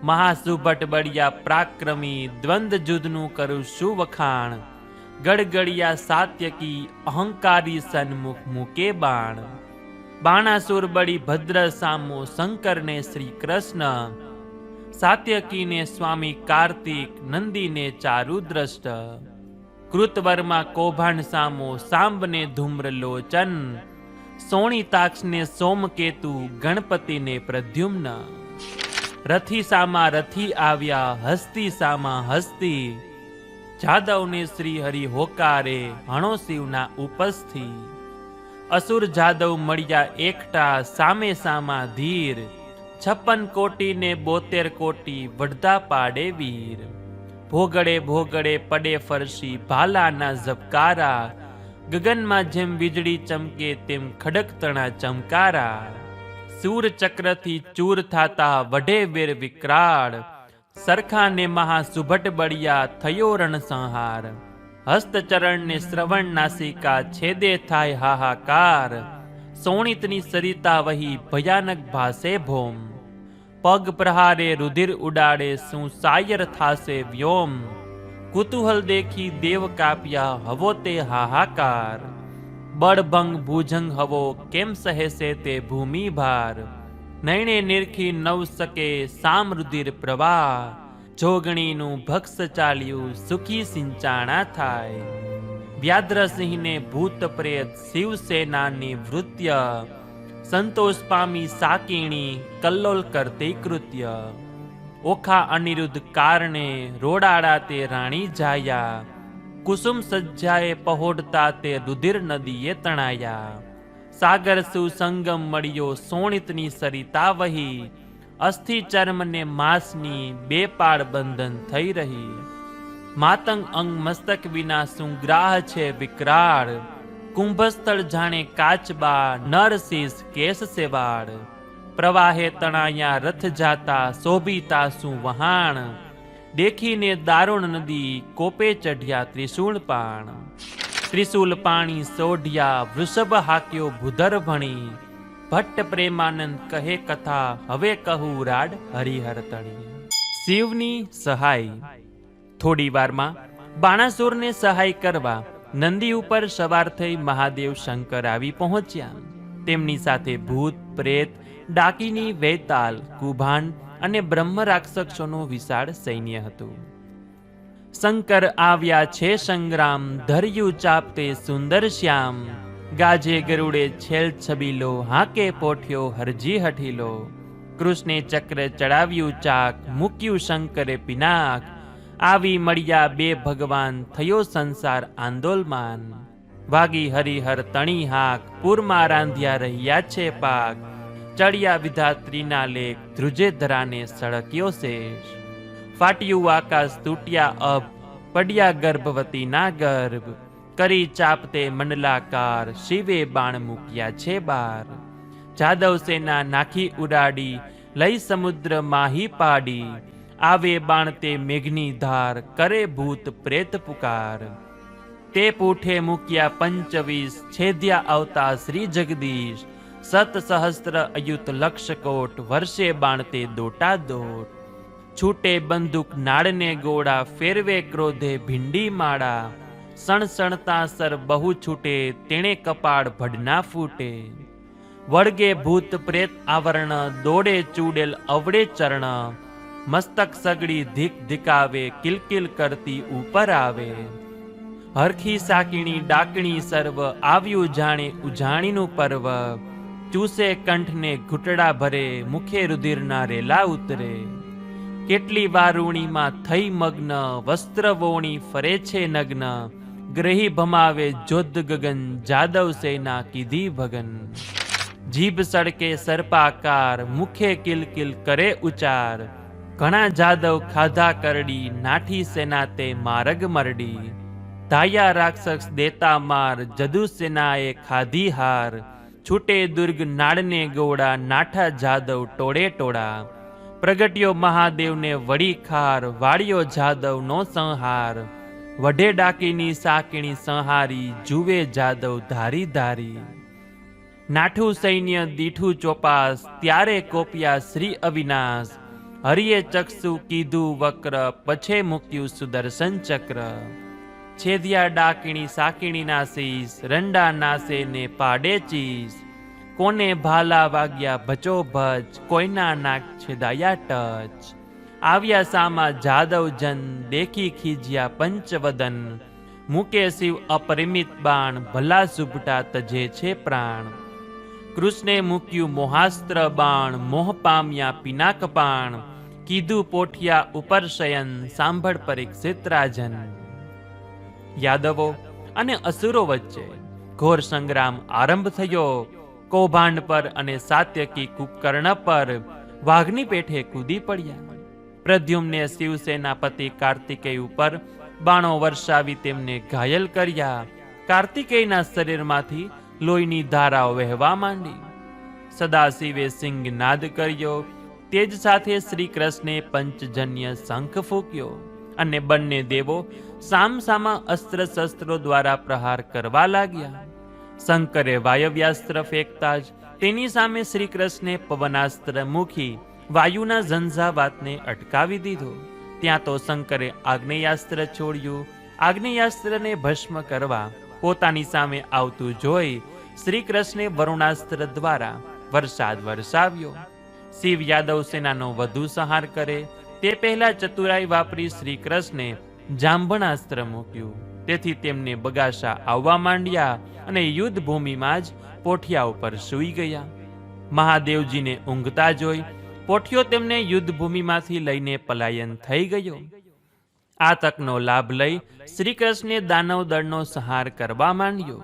મહાસુભટ બળિયા પ્રાક્રમી, દ્વંદ યુદ્ધનું કરું શું વખાણ. ગડગડિયા સાત્યકી, અહંકારી સન્મુખ મૂકે બાણ. બાણાસુર બળી ભદ્ર સામો, શંકરને શ્રી કૃષ્ણ. સાત્યકીને સ્વામી કાર્તિક, નંદીને ચારુ દ્રષ્ટ. કૃતવર્મા કૌભાંડ સામો સાંબને ધૂમ્ર લોચન, સોણી તાક્ષને સોમકેતુ ગણપતિને પ્રદ્યુમ્ન. રથી સામા રથી આવ્યા હસ્તી સામા હસ્તી, જાદવને શ્રી હરિ હોકારે હણો શિવના ઉપસ્થિ. અસુર જાદવ મળ્યા એકટા સામે સામા ધીર, 56 કોટી ને 72 કોટી વડધા પાડે વીર. ભોગડે ભોગડે પડે ફરસી ભાલાના ઝબકારા, ગગનમાં જેમ વીજળી ચમકે તેમ ખડકતણા ચમકારા. સૂર ચક્રથી ચૂર થાતા વઢે વીર વિકરાળ, સરખાને મહા સુભટ બળિયા થયો રણસંહાર. હસ્તચરણને શ્રવણ નાસિકા છેદે થાય હાહાકાર, સોણિતની સરિતા વહી ભયાનક ભાસે ભોમ. પગ પ્રહારે રુધિર ઉડાડે શું સાયર થાશે વ્યોમ, કુતૂહલ દેખી દેવ કાપ્યા હવો તે હાહાકાર. બળભંગ ભુજંગ હવો કેમ સહેશે તે ભૂમિ ભાર, નૈણે નિરખી નવ શકે સામ રુધિર પ્રવાહ. જોગણીનું ભક્ષ ચાલ્યું સુખી સિંચાણા થાય, વ્યાદ્રસિંહને ભૂત પ્રેત શિવસેનાની વૃત્ય. સંતોષ પામી સાકીણી કલ્લોલ કરતી કૃત્ય, ઓખા અનિરુદ્ધ કારણે રોડાડા તે રાણી જાયા. કુસુમ સજ્જાએ પહોડતા તે રુધિર નદીએ તણાયા. સાગર સુસંગમ મળ્યો સોણિતની સરિતા વહી, અસ્થિ ચર્મને માંસની બે પાળ બંધન થઈ રહી. માતંગ અંગ મસ્તક વિના શું ગ્રાહ છે વિકરાળ, કુંભસ્થળ જાણે કાચબા નરશીશ કેસ સેવાળ. પ્રવાહે તણાયા રથ જાતા શોભિતા શું વહાણ, દેખીને દારૂણ નદી કોપે ચઢ્યા ત્રિશૂળ પાણ. ત્રિશૂલ પાણી સોઢ્યા વૃષભ હાક્યો ભૂધર ભણી, ભટ્ટ પ્રેમાનંદ કહે કથા હવે કહું રાડ હરિહર તણી. શિવની સહાય. થોડી વારમાં બાણાસુરને સહાય કરવા નંદી ઉપર સવાર થઈ મહાદેવ શંકર આવી પહોંચ્યા. તેમની સાથે ભૂત પ્રેત ડાકીની વૈતાલ કુભાંડ અને બ્રહ્મ રાક્ષસોનું વિશાળ સૈન્ય હતું. શંકર આવ્યા છે સંગ્રામ ધર્યું ચાપતે સુંદર શ્યામ, ગાજે ગરુડે છેલ છબીલો હાકે પોઠ્યો હરજી હઠીલો. કૃષ્ણે ચક્ર ચડાવ્યું ચાક મૂક્યું શંકરે પિનાક, આવી મળ્યા બે ભગવાન થયો સંસાર આંદોલમાન. વાગી હરિહર તણી હાક પૂરમાં રાંધ્યા રહ્યા છે પાક, ચડિયા વિધાત્રીના લેખ ધ્રુજે ધરાને સળક્યો શેષ. ફાટ્યું આકાશ તૂટ્યા અબ પડ્યા ગર્ભવતીના ગર્ભ, કરી ચાપતે મંડલાકાર શિવે બાણ મૂક્યા છે બાર. જાદવ સેના નાખી ઉડાડી લઈ સમુદ્ર માહી પાડી, આવે બાણ તે મેઘની ધાર કરે ભૂત પ્રેત પુકાર. તે પૂઠે મૂક્યા 25 છેદ્યા આવતા શ્રી જગદીશ, સત સહસ્ત્ર અયુત લક્ષ કોટ વર્ષે બાણતે દોટા દોટ. છૂટે બંદૂક નાળને ગોળા ફેરવે ક્રોધે ભીંડી માળા, સણસણતા સર બહુ છૂટે તેણે કપાળ ભડના ફૂટે. વળગે ભૂત પ્રેત આવરણ દોડે ચૂડેલ અવડે ચરણ, મસ્તક સગડી ધીક ધીકાવે કિલકિલ કરતી ઉપર આવે. હરખી સાકીણી ડાકણી સર્વ આવ્યું જાણે ઉજાણીનું પર્વ, ચૂસે કંઠને ઘૂંટડા ભરે મુખે રુધિરના રેલા ઉતરે. કેટલી વારુણીમાં થઈ મગ્ન વસ્ત્ર વોણી ફરે છે નગ્ન, ગ્રહી ભમાવે જોધ ગગન જાદવ સેના કીધી ભગન. જીભ સડકે સર્પાકાર મુખે કિલકિલ કરે ઉચાર, ઘણા જાદવ ખાધા કરડી નાઠી સેના તે મારગ મરડી. ધાયા રાક્ષસ દેતા માર જદુ સેનાએ ખાધી હાર, છૂટે દુર્ગ નાળને ગોળા નાઠા જાદવ ટોળે ટોળા. પ્રગટ્યો મહાદેવને વળી ખાર વાળ્યો જાદવનો સંહાર, વઢે ડાકીની સાકીણી સંહારી જુએ જાદવ ધારી ધારી. નાઠું સૈન્ય દીઠું ચોપાસ ત્યારે કોપ્યા શ્રી અવિનાશ, હરિએ ચક્ષુ કીધું વક્ર પછે મૂક્યું સુદર્શન ચક્ર. છેદ્યા ડાકીણી સાકીણીના શીશ રંડા નાસે ને પાડે ચીસ, કોને ભાલા વાગ્યા ભચો ભચ કોઈના નાક છેદાયા ટચ. આવ્યા સામા જાદવ જન દેખી ખીજ્યા પંચવદન, મૂકે શિવ અપરિમિત બાણ, ભલા ઝૂંપટા તજે છે પ્રાણ. કૃષ્ણે મૂક્યું મોહાસ્ત્ર બાણ, મોહ પામ્યા પિનાક પાણ, કીધું પોઠિયા ઉપર શયન, સાંભળ પરીક્ષિત રાજન. યાદવો અને અસુરો વચ્ચે ઘોર સંગ્રામ આરંભ થયો. કૌભાંડ પર અને સાત્યકી કુંભકર્ણ પર વાઘની પેઠે કૂદી પડ્યા. પ્રદ્યુમ્ને શિવસેનાપતિ કાર્તિકેય ઉપર બાણો વર્ષાવી તેમને ઘાયલ કર્યા. કાર્તિકેયના શરીરમાંથી લોહીની ધારાઓ વહેવા માંડી. સદાશિવે સિંહનાદ કર્યો. તેજ સાથે શ્રી કૃષ્ણે પંચજન્ય શંખ ફૂંક્યો અને બંને દેવો સામસામા અસ્ત્ર શસ્ત્રો દ્વારા પ્રહાર કરવા લાગ્યા. શંકરે વાયવ્યાસ્ત્ર ફેંકતા જ તેની સામે શ્રી કૃષ્ણે પવનાસ્ત્ર મૂકી વાયુના ઝંઝાવાતને અટકાવી દીધો. ત્યાં તો શંકરે આગ્નેયાસ્ત્ર છોડ્યું. આગ્નેયાસ્ત્રને ભસ્મ કરવા પોતાની સામે આવતું જોઈ શ્રી કૃષ્ણે વરુણાસ્ત્ર દ્વારા વરસાદ વરસાવ્યો. શિવ યાદવ સેનાનો વધુ સંહાર કરે તે પહેલા ચતુરાઈ વાપરી શ્રી કૃષ્ણે જાંબણાસ્ત્ર મૂક્યું. તેથી તેમને બગાસા આવવા માંડ્યા અને યુદ્ધ ભૂમિમાં જ પોઠિયા ઉપર સૂઈ ગયા. મહાદેવજીને ઊંઘતા જોઈ પોઠિયો તેમને યુદ્ધ ભૂમિમાંથી લઈને પલાયન થઈ ગયો. આ તકનો લાભ લઈ શ્રી કૃષ્ણે દાનવ દળનો સંહાર કરવા માંડ્યો.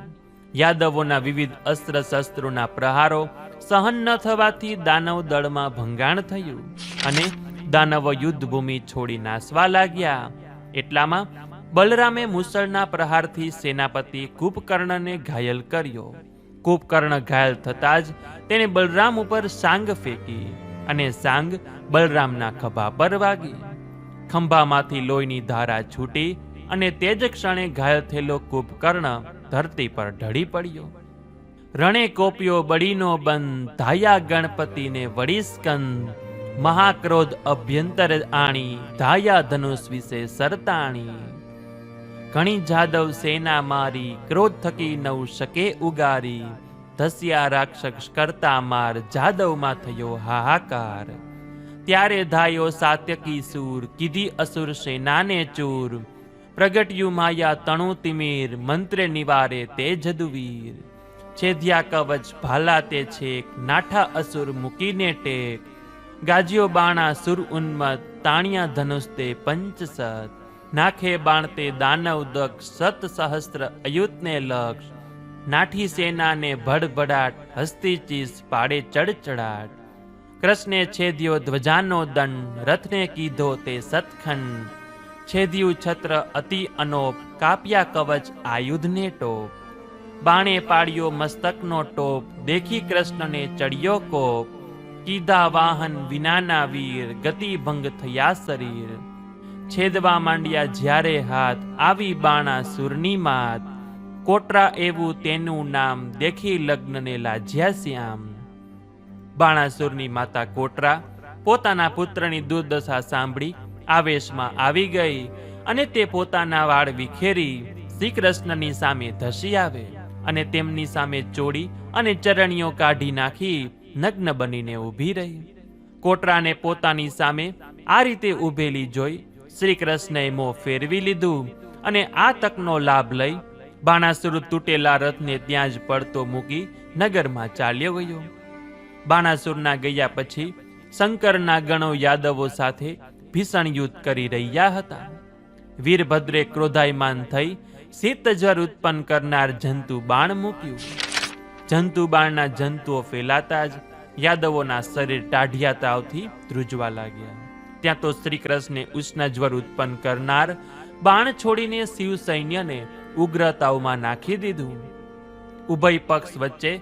યાદવોના વિવિધ અસ્ત્ર શસ્ત્રોના પ્રહારો સહન ન થવાથી દાનવ દળમાં ભંગાણ થયું અને દાનવો યુદ્ધ ભૂમિ છોડી નાસવા લાગ્યા. એટલામાં બલરામે મુસળના પ્રહારથી સેનાપતિ કુંભકર્ણને ઘાયલ કર્યો. કુંભકર્ણ ઘાયલ થતા જ તેણે બલરામ ઉપર સાંગ ફેંકી અને સાંગ બલરામના ખભા પર વાગી. ખંભામાંથી લોહીની ધારા છૂટી અને તે જ ક્ષણે ઘાયલ થયેલો કુંભકર્ણ ધરતી પર ઢળી પડ્યો. રણે કોપ્યો બળીનો બંધ, ધાયા ગણપતિને વળી સ્કંદ, મહાક્રોધ અભ્યંતર આણી, ધાયા ધનુષ વિશે સરતાણી. ઘણી જાદવ સેના મારી, ક્રોધ થકી નવ શકે ઉગારી, ધસ્યા રાક્ષસ કરતા માર, જાદવમાં થયો હાહાકાર. ત્યારે ધાયો સાત્યકી સૂર, કીધી અસુર સેનાને ચૂર, પ્રગટ્યું માયા તણુ તિમીર, મંત્રે નિવારે તે જદુવીર. છેદ્યા કવચ ભાલા તે છેક, નાઠા અસુર મૂકીને ટેક, ગાજ્યો બાણા સુર ઉન્મત, તાણ્યા ધનુષ તે પંચસત, નાખે બાણ તે દાનવ દક્ષ, સત સહસ્ત્ર અયુતને લક્ષ, નાઠી સેનાને ભડભડાટ, હસ્તી ચીસ પાડે ચડચડાટ. કૃષ્ણે છેદ્યો ધ્વજાનો દંડ, રથને કીધો તે સતખંડ, છેદ્યું છત્ર અતિ અનોપ, કાપ્યા કવચ આયુધને ટોપ, બાણે પાડ્યો મસ્તકનો ટોપ, દેખી કૃષ્ણને ચડ્યો કોપ, કીધા વાહન વિનાના વીર, ગતિ ભંગ થયા શરીર. છેદવા માંડ્યા જ્યારે હાથ, આવી બાણા સુરની માત, કોટરા એવું તેનું નામ, દેખી લગ્નને લાજ્યા શ્યામ. બાણાસુરની માતા કોટરા પોતાના પુત્રની દુર્દશા સાંભળી આવેશમાં આવી ગઈ અને તે પોતાના વાળ વિખેરી શ્રી કૃષ્ણની સામે ધસી આવે અને તેમની સામે ચોડી અને ચરણીઓ કાઢી નાખી નગ્ન બનીને ઊભી રહી. કોટરાને પોતાની સામે આ રીતે ઊભેલી જોઈ શ્રી કૃષ્ણએ મોં ફેરવી લીધું અને આ તકનો લાભ લઈ બાણાસુર તૂટેલા રથને ત્યાં જ પડતો મૂકી નગરમાં ચાલ્યો ગયો. બાણાસુરના ગયા પછી શંકરના ગણો યાદવો સાથે ભીષણ યુદ્ધ કરી રહ્યા હતા. વીરભદ્રે ક્રોધાયમાન થઈ શીતજ્વર ઉત્પન્ન કરનાર જંતુ બાણ મૂક્યું. જંતુ બાણના જંતુઓ ફેલાતા જ યાદવોના શરીર ટાઢિયા તાવથી ધ્રુજવા લાગ્યા. ત્યાં તો શ્રી કૃષ્ણે ઉષ્ણજ્વર ઉત્પન્ન કરનાર બાણ છોડીને શિવ સૈન્યને ઉગ્ર તાવમાં નાખી દીધું. ઉભય પક્ષ વચ્ચે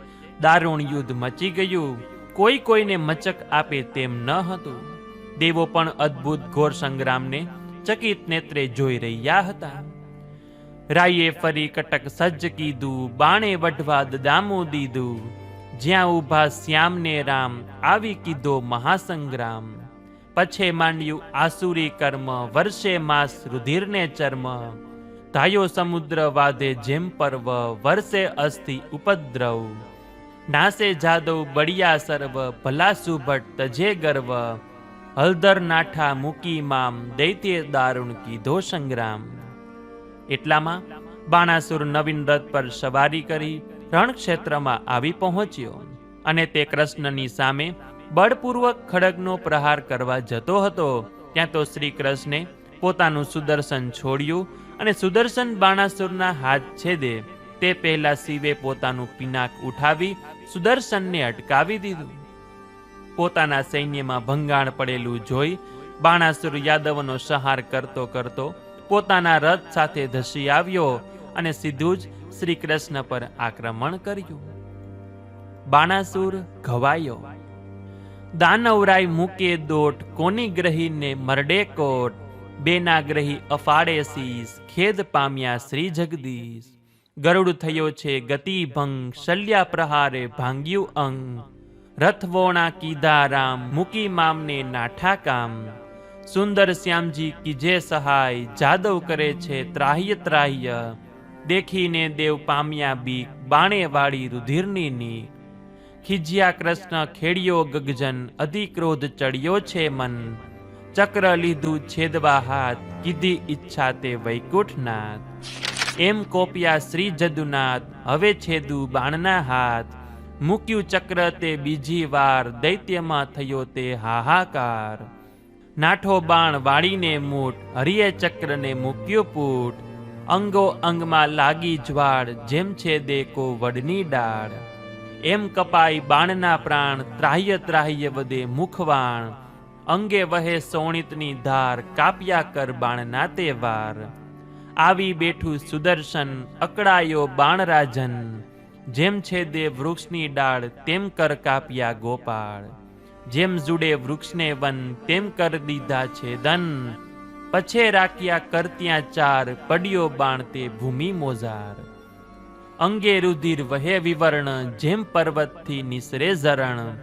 દારૂણ યુદ્ધ મચી ગયું. કોઈ કોઈને મચક આપે તેમ ન હતું. દેવો પણ અદ્ભુત ઘોર સંગ્રામને ચકિત નેત્રે જોઈ રહ્યા હતા. રાયે ફરી કટક સજ્જ કીધું, બાણે વઢવા દામું દીધું, જ્યાં ઊભા શ્યામને રામ, આવી કીધો મહાસંગ્રામ. પછે માંડ્યું આસુરી કર્મ, વર્ષે માસ રુધિરને ચર્મ, ધાયો સમુદ્ર વાધે જેમ પર્વ, વર્ષે અસ્થિ ઉપદ્રવ, નાસે જાદવ બળિયા સર્વ, ભલા સુભટ તજે ગર્વ, હલદર નાઠા મૂકી મામ, દૈત્ય દારૂણ કીધો સંગ્રામ. એટલામાં બાણાસુર નવીન રથ પર સવારી કરી રણક્ષેત્રમાં આવી પહોંચ્યો અને તે કૃષ્ણની સામે બળપૂર્વક ખડગનો પ્રહાર કરવા જતો હતો. ત્યાં તો શ્રી કૃષ્ણે પોતાનું સુદર્શન છોડ્યું અને સુદર્શન બાણાસુરના હાથ છેદે તે પહેલા શિવે પોતાનું પિનાક ઉઠાવી સુદર્શનને અટકાવી દીધું. પોતાના સૈન્યમાં ભંગાણ પડેલું જોઈ બાણાસુર યાદવનો સંહાર કરતો કરતો પોતાના રથ સાથે ધસી આવ્યો અને સીધું જ શ્રી કૃષ્ણ પર આક્રમણ કર્યું. બાણાસુર ઘવાયો. દાનવરાય મૂકે દોટ, કોની ગ્રહીને મરડે કોટ, બેના ગ્રહી અફાડે શીશ, ખેદ પામ્યા શ્રી જગદીશ. ગરુડ થયો છે ગતિભંગ, શલ્યા પ્રહારે ભાંગ્યું અંગ, રથવોણા કીધા રામ, મૂકી મામને નાઠા કામ. સુંદર શ્યામજી કીજે સહાય, જાદવ કરે છે ત્રાહ્ય ત્રાહ્ય, દેખીને દેવ પામ્યા બીક, બાણે વાળી રુધિરની નીક. ખીજ્યા કૃષ્ણ ખેડ્યો ગગજન, અધિક્રોધ ચડ્યો છે મન, ચક્ર લીધું છેદવા હાથ, કીધી ઈચ્છા તે વૈકુંઠનાથ. એમ કોપ્યા શ્રી જદુનાથ, હવે છેદું બાણના હાથ, મૂક્યું ચક્ર તે બીજી વાર, દૈત્યમાં થયો તે હાહાકાર. નાઠો બાણ વાળીને મૂઠ, હરિએ ચક્રને મૂક્યો પૂટ, અંગો અંગમાં લાગી જ્વાળ, જેમ છે દેકો વડની ડાળ. એમ કપાઈ બાણના પ્રાણ, ત્રાહ્ય ત્રાહ્ય વધે મુખવાણ, અંગે વહે સોણિતની ધાર, કાપ્યા કર બાણના તે વાર. આવી બેઠું સુદર્શન, અકળાયો બાણરાજન, જેમ છે દે વૃક્ષની ડાળ, તેમ કર કાપ્યા ગોપાળ. જેમ જુડે વૃક્ષને વન, તેમ કર દીધા છે દન, પછે રાખ્યા કરત્યા ચાર, પડ્યો બાણ તે ભૂમિ મોજાર. અંગે રુધિર વહે વિવર્ણ, જેમ પર્વતથી નિસરે ઝરણ,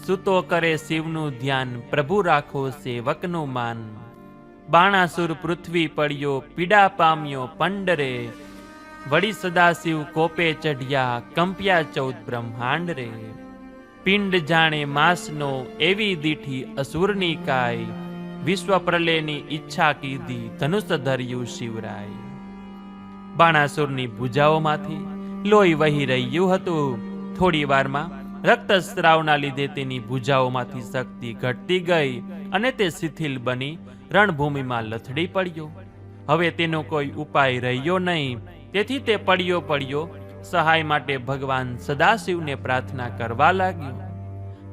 સુતો કરે શિવનું ધ્યાન, પ્રભુ રાખો સેવકનું માન. બાણાસુર પૃથ્વી પડ્યો, પીડા પામ્યો પંડરે, વળી સદાશિવ કોપે ચઢ્યા, કંપ્યા 14 બ્રહ્માંડ રે. પિંડ જાણે માસનો, એવી દીઠી અસુરની કાય, વિશ્વ પ્રલયની ઈચ્છા કીધી, ધનુષ ધર્યું શિવરાય. બાણાસુરની ભુજાઓમાંથી લોહી વહી રહ્યું હતું. થોડી વારમાં રક્તસ્રાવના લીધે તેની ભુજાઓમાંથી શક્તિ ઘટતી ગઈ અને તે શિથિલ બની રણભૂમિમાં લથડી પડ્યો. હવે તેનો કોઈ ઉપાય રહ્યો નહીં. તેથી તે પડ્યો સહાય માટે ભગવાન સદાશિવને પ્રાર્થના કરવા લાગ્યો.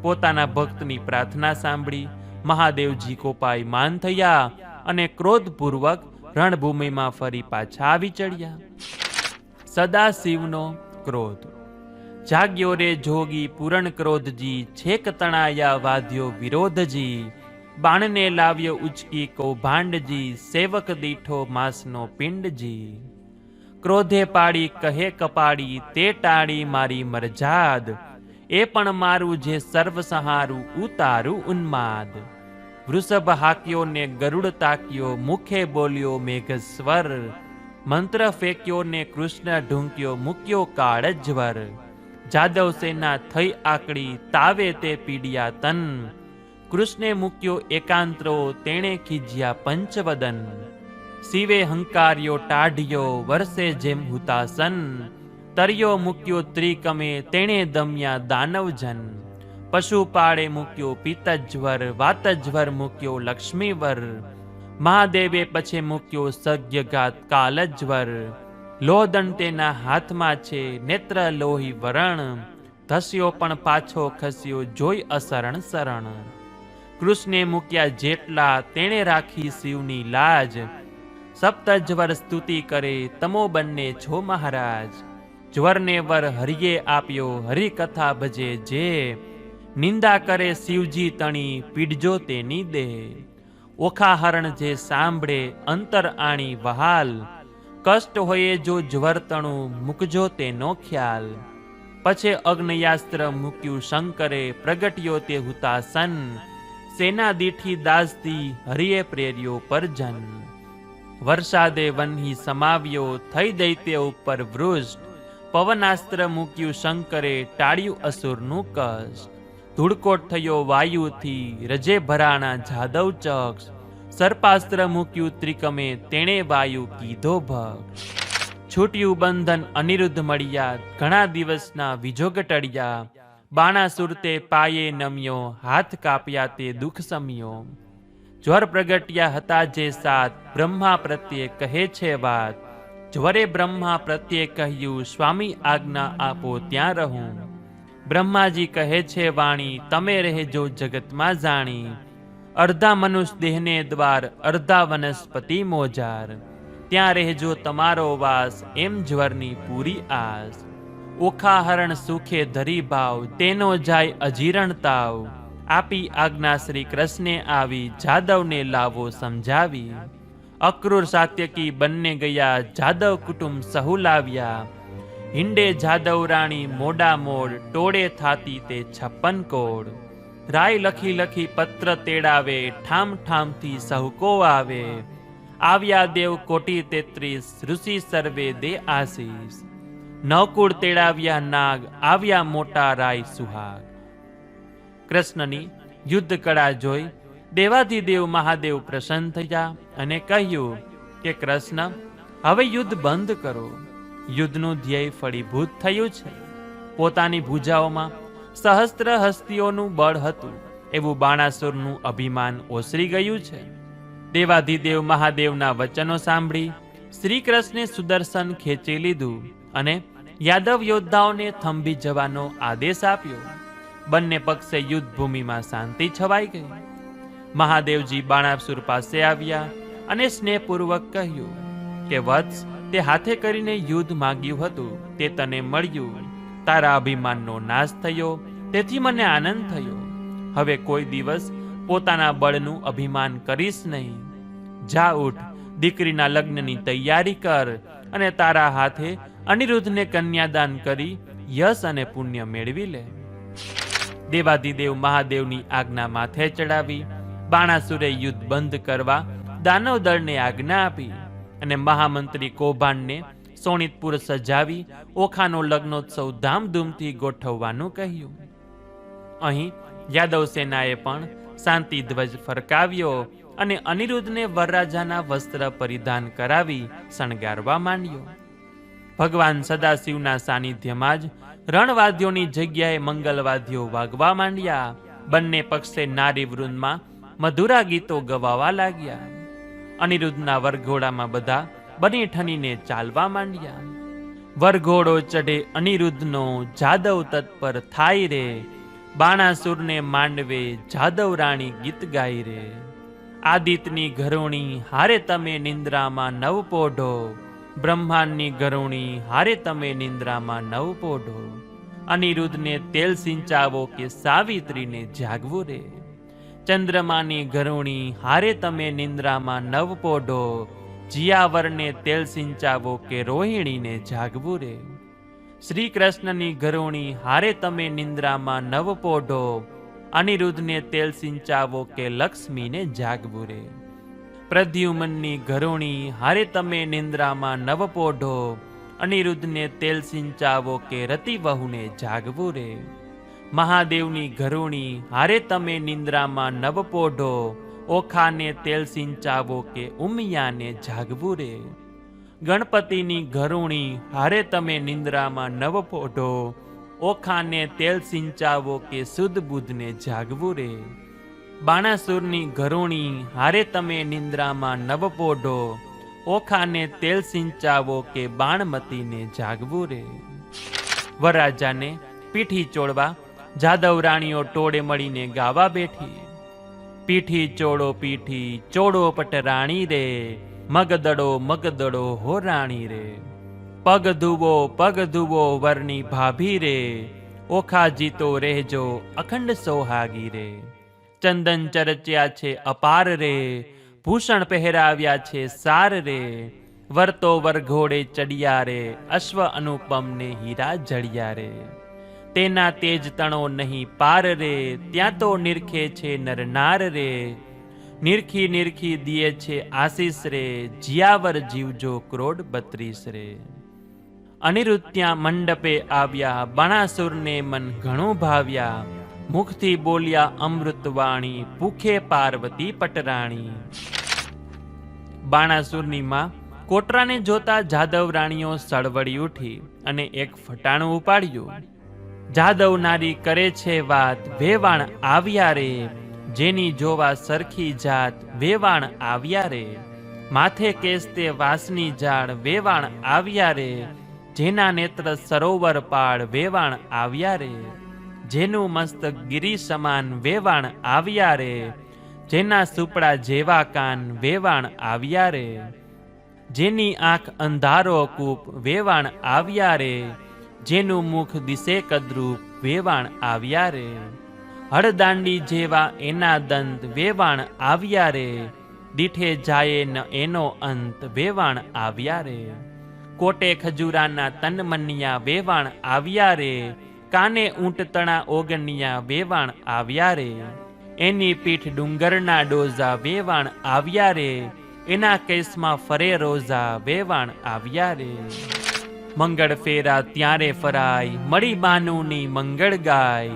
પોતાના ભક્તની પ્રાર્થના સાંભળી મહાદેવજી કોપાયમાન થયા અને ક્રોધપૂર્વક રણભૂમિમાં ફરી પાછા આવી ચડ્યા. સદાશિવનો ક્રોધ. જાગ્યો રે જોગી પૂરણ ક્રોધજી, છેક તણાયા વાદ્યો વિરોધજી, બાણને લાવ્યો ઉચકી કૌભાંડજી, સેવક દીઠો માસનો પિંડજી. ક્રોધે પાડી કહે કપાડી, તે ટાળી મારી મરજાદ, એ પણ મારું જે સર્વસહારું, ઉતારું ઉન્માદ. વૃષભ હાક્યો ને ગરુડ તાક્યો, મુખે બોલ્યો મેઘસ્વર, મંત્ર ફેંક્યો ને કૃષ્ણ ઢૂંક્યો, મૂક્યો કાળજ્વર. જાદવ સેના થઈ આકડી, તાવે તે પીડ્યા તન, કૃષ્ણે મૂક્યો એકાંતરો, તેણે ખીજ્યા પંચવદન. શિવે હંકાર્યો ટાઢ્યો, વરસે જેમ હુતાસન, તર્યો મૂક્યો ત્રિકમે, તેણે દમ્યા દાનવજન. પશુ પાળે મૂક્યો પિતજ્વર, વાતજ્વર મૂક્યો લક્ષ્મીવર, મહાદેવે પછી મૂક્યો સજ્ઞઘાત કાલજ્વર. લોહદંડ તેના હાથમાં છે, નેત્ર લોહી વરણ, ધસ્યો પણ પાછો ખસ્યો, જોઈ અસરણ શરણ. કૃષ્ણે મૂક્યા જેટલા, તેણે રાખી શિવની લાજ, સપ્તજ્વર સ્તુતિ કરે, તમો બંને છો મહારાજ. જ્વરને વર હરિએ આપ્યો, હરિકથા ભજે જે, નિંદા કરે શિવજી તણી, પીડજો તેની દેહ. ઓખાહરણ જે સાંભળે, અંતર આણી વહાલ, કષ્ટ હોયે જો જ્વરતણું, મૂકજો તેનો ખ્યાલ. પછે અગ્નયાસ્ત્ર મૂક્યું શંકરે, પ્રગટ્યો તે હુતાસન, સેના દીઠી દાસતી, હરિએ પ્રેર્યો પરજન. વરસાદે વન્હી સમાવ્યો, થઈ દૈત્ય ઉપર વૃષ્ટ, પવનાસ્ત્ર મૂક્યું શંકરે, ટાળ્યું અસુરનું કષ્ટ. ધૂળકોટ થયો વાયુથી, રજે ભરાણા જાદવ ચક્ષ, સર્પાસ્ત્ર મૂક્યું ત્રિકમે, તેણે વાયુ કીધો ભક્ષ. છૂટ્યું બંધન અનિરુદ્ધ મળ્યા, ઘણા દિવસના વિજોગ ટળ્યા. બાણાસુર તે પાયે નમ્યો, હાથ કાપ્યા તે દુઃખ સમ્યો. જ્વર પ્રગટ્યા હતા જે સાત, બ્રહ્મા પ્રત્યે કહે છે વાત. જ્વરે બ્રહ્મા પ્રત્યે કહ્યું, સ્વામી આજ્ઞા આપો ત્યાં રહું. બ્રહ્માજી કહે છે વાણી, તમે રહેજો જગતમાં જાણી. અર્ધા મનુષ્ય દેહને દ્વાર, અર્ધા વનસ્પતિ મોજાર. ત્યાં રહેજો તમારો વાસ, એમ જ્વરની પૂરી આસ. ઓખા હરણ સુખે ધરી ભાવ, તેનો જાય અજીરણ તાવ. આપી આજ્ઞા શ્રી કૃષ્ણે આવી, જાદવને લાવો સમજાવી. અક્રૂર સાત્યકી બંને ગયા, જાદવ કુટુંબ સહુ લાવ્યા. હિંડે જાદવ રાણી મોડા મોડ, ટોળે થાતી તે 56 કોડ. રાય લખી લખી પત્ર તેડાવે, ઠામ ઠામથી સહુ કો આવે. આવ્યા દેવ કોટી 33, ઋષિ સર્વે દે આશીષ. નવકુળ તેડાવ્યા નાગ, આવ્યા મોટા રાય સુહાગ. કૃષ્ણની યુદ્ધ કળા જોઈ દેવાધિદેવ મહાદેવ પ્રસન્ન થયા અને કહ્યું કે કૃષ્ણ, હવે યુદ્ધ બંધ કરો. યુદ્ધનું ધ્યેય ફળીભૂત થયું છે. પોતાની ભુજાઓમાં સહસ્ત્ર હસ્તીઓનું બળ હતું એવું બાણાસુરનું અભિમાન ઓસરી ગયું છે. દેવાધિદેવ મહાદેવના વચનો સાંભળી શ્રી કૃષ્ણે સુદર્શન ખેંચી લીધું અને યાદવ યોદ્ધાઓને થંભી જવાનો આદેશ આપ્યો. બંને પક્ષે યુદ્ધ ભૂમિમાં શાંતિ છવાઈ ગઈ. મહાદેવજી બાણાસુર પાસે આવ્યા અને સ્નેહપૂર્વક કહ્યું કે વત્સ, તે હાથે કરીને યુદ્ધ માંગ્યું હતું તે તને મળ્યું. તારા અભિમાનનો નાશ થયો, તેથી મને આનંદ થયો. હવે કોઈ દિવસ પોતાના બળનું અભિમાન કરીશ નહીં. જા ઉઠ, દીકરીના લગ્નની તૈયારી કર અને તારા હાથે અનિરુદ્ધને કન્યાદાન કરી યશ અને પુણ્ય મેળવી લે. દેવાધિદેવ મહાદેવની આજ્ઞા માથે ચડાવી બાણાસુરે યુદ્ધ બંધ કરવા દાનવ દળને આજ્ઞા આપી અને મહામંત્રી કૌભાંડને સોનિતપુર સજાવી ઓખાનો લગ્નોત્સવ ધામધૂમથી ગોઠવવાનું કહ્યું. અહીં યાદવ સેનાએ પણ શાંતિ ધ્વજ ફરકાવ્યો અને અનિરુદ્ધને વરરાજાના વસ્ત્ર પરિધાન કરાવી શણગારવા માંડ્યો. ભગવાન સદાશિવના સાનિધ્યમાં જ રણવાદ્યોની જગ્યાએ મંગલવાદ્યો વાગવા માંડ્યા. બંને પક્ષે નારી વૃંદમાં મધુરા ગીતો ગવાવા લાગ્યા. અનિરુદ્ધના વરઘોડામાં બધા બની ઠનીને ચાલવા માંડ્યા. વરઘોડો ચઢે અનિરુદ્ધનો, જાદવ તત્પર થાય રે. બાણાસુરને માંડવે જાદવ રાણી ગીત ગાય રે. આદિત્યની ઘરોણી હારે તમે નિંદ્રામાં નવ પોઢો. બ્રહ્માંડની ઘરોણી હારે તમે નિંદ્રામાં નવ પોઢો. અનિરુદ્ધને તેલ સિંચાવો કે સાવિત્રીને જાગવું રે. ચંદ્રમાની ઘરોણી હારે તમે નિંદ્રામાં નવ પોઢો. જિયાવરને તેલ સિંચાવો કે રોહિણીને જાગવું રે. શ્રી કૃષ્ણની ઘરોણી હારે તમે નિંદ્રામાં નવ પોઢો. અનિરુદ્ધને તેલ સિંચાવો કે લક્ષ્મીને જાગવું રે. પ્રદ્યુમનની ઘરોણી હારે તમે નિંદ્રામાં નવ પોઢો. અનિરુદ્ધને તેલ સિંચાવો કે રતિવહુને જાગવું રે. મહાદેવની ઘરોણી હારે તમે નિંદ્રામાં નવ પોઢો. ઓખાને તેલ સિંચાવો કે ઉમિયાને જાગવું રે. ગણપતિની ઘરોણી હારે તમે નિંદ્રામાં નવ પોઢો. ઓખાને તેલ સિંચાવો કે સુદ બુધને જાગવું રે. બાણાસુરની ઘરોણી હારે તમે નિંદ્રામાં નવ પોઢો. ઓખાને તેલ સિંચાવો કે બાણમતીને જાગવું રે. વરરાજાને પીઠી ચોળવા જાદવ રાણીઓ ટોળે મળીને ગાવા બેઠી. પીઠી ચોળો પટરાણી રે. મગદડો હો રાણી રે. પગ ધુવો વરની ભાભી રે. ઓખા જીતો રહેજો અખંડ સોહાગી રે. ચંદન ચરચ્યા છે અપાર રે. ભૂષણ પહેરાવ્યા છે સાર રે. વરતો વરઘોડે ચડિયા રે. અશ્વ અનુપમને હીરા જડિયા રે. તેના તેજ તણો નહીં પાર રે. ત્યાં તો નિરખે છે નરનાર રે. નિરખી દિયે છે આશીષ રે. જિયાવર જીવજો કરોડ 32 રે. અનિરુદ્ધ ત્યાં મંડપે આવ્યા. બાણાસુરને મન ઘણું ભાવ્યા. મુખથી બોલ્યા અમૃતવાણી. ભૂખે પાર્વતી પટરાણી. બાણાસુરની માં કોટરાને જોતા જાદવ રાણીઓ સળવળી ઉઠી અને એક ફટાણું ઉપાડ્યું. જાદવ નારી કરે છે વાત, વેવાણ આવ્યા રે, જેની જોવા સરખી જાત, વેવાણ આવ્યા રે. માથે કેસ તે વાસની ઝાડ, વેવાણ આવ્યા રે, જેના નેત્ર સરોવર પાળ, વેવાણ આવ્યા રે. જેનું મસ્તક ગિરી સમાન, વેવાણ આવ્યા રે, જેના સુપડા જેવા કાન, વેવાણ આવ્યા રે. જેની આંખ અંધારો કૂપ, વેવાણ આવ્યા રે, જેનું મુખ દિશે કદરૂપ, વેવાણ આવ્યા રે. હળદાંડી જેવા એના દંત, વેવાણ આવ્યા રે, દીઠે જાય ન એનો અંત, વેવાણ આવ્યા રે. કોટે ખજૂરાના તનમનિયા, વેવાણ આવ્યા રે, કાને ઊંટ તણા ઓગણિયા, વેવાણ આવ્યા રે. એની પીઠ ડુંગરના ડોઝા, વેવાણ આવ્યા રે, એના કેસમાં ફરે રોઝા, વેવાણ આવ્યા રે. મંગળ ફેરા ત્યારે ફરાય, મળી બાનુની મંગળ ગાય,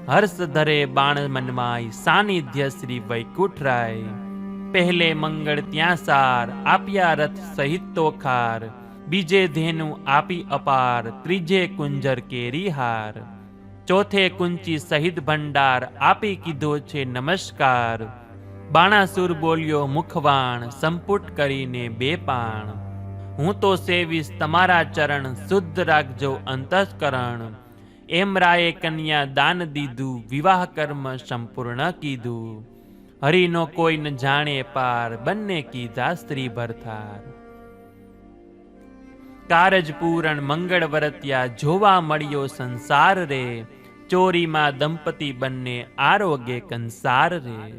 હર્ષ ધરે બાણ મનમાય, સાનિધ્ય શ્રી વૈકુંઠરાય. પહેલે મંગળ ત્યાં સાર, આપ્યા રથ સહિત તોખાર, બીજે ધેનું આપી અપાર, ત્રીજે કુંજર કેરી હાર. ચોથે કુંચી સહિત ભંડાર, આપી કીધો છે નમસ્કાર. બાણાસુર બોલ્યો મુખવાણ, સંપુટ કરીને બે પાણ. હું તો સેવીશ તમારા ચરણ, શુદ્ધ રાખજો અંતઃકરણ. એમ રાયે કન્યા દાન દીધું, વિવાહ કર્મ સંપૂર્ણ કીધું. હરિનો કોઈ ન જાણે પાર, બંને કીધા સ્ત્રી ભરથાર. કારજ પૂરણ મંગળ વરત્યા, જોવા મળ્યો સંસાર રે, ચોરીમાં દંપતી બંને આરોગ્ય કંસાર રે.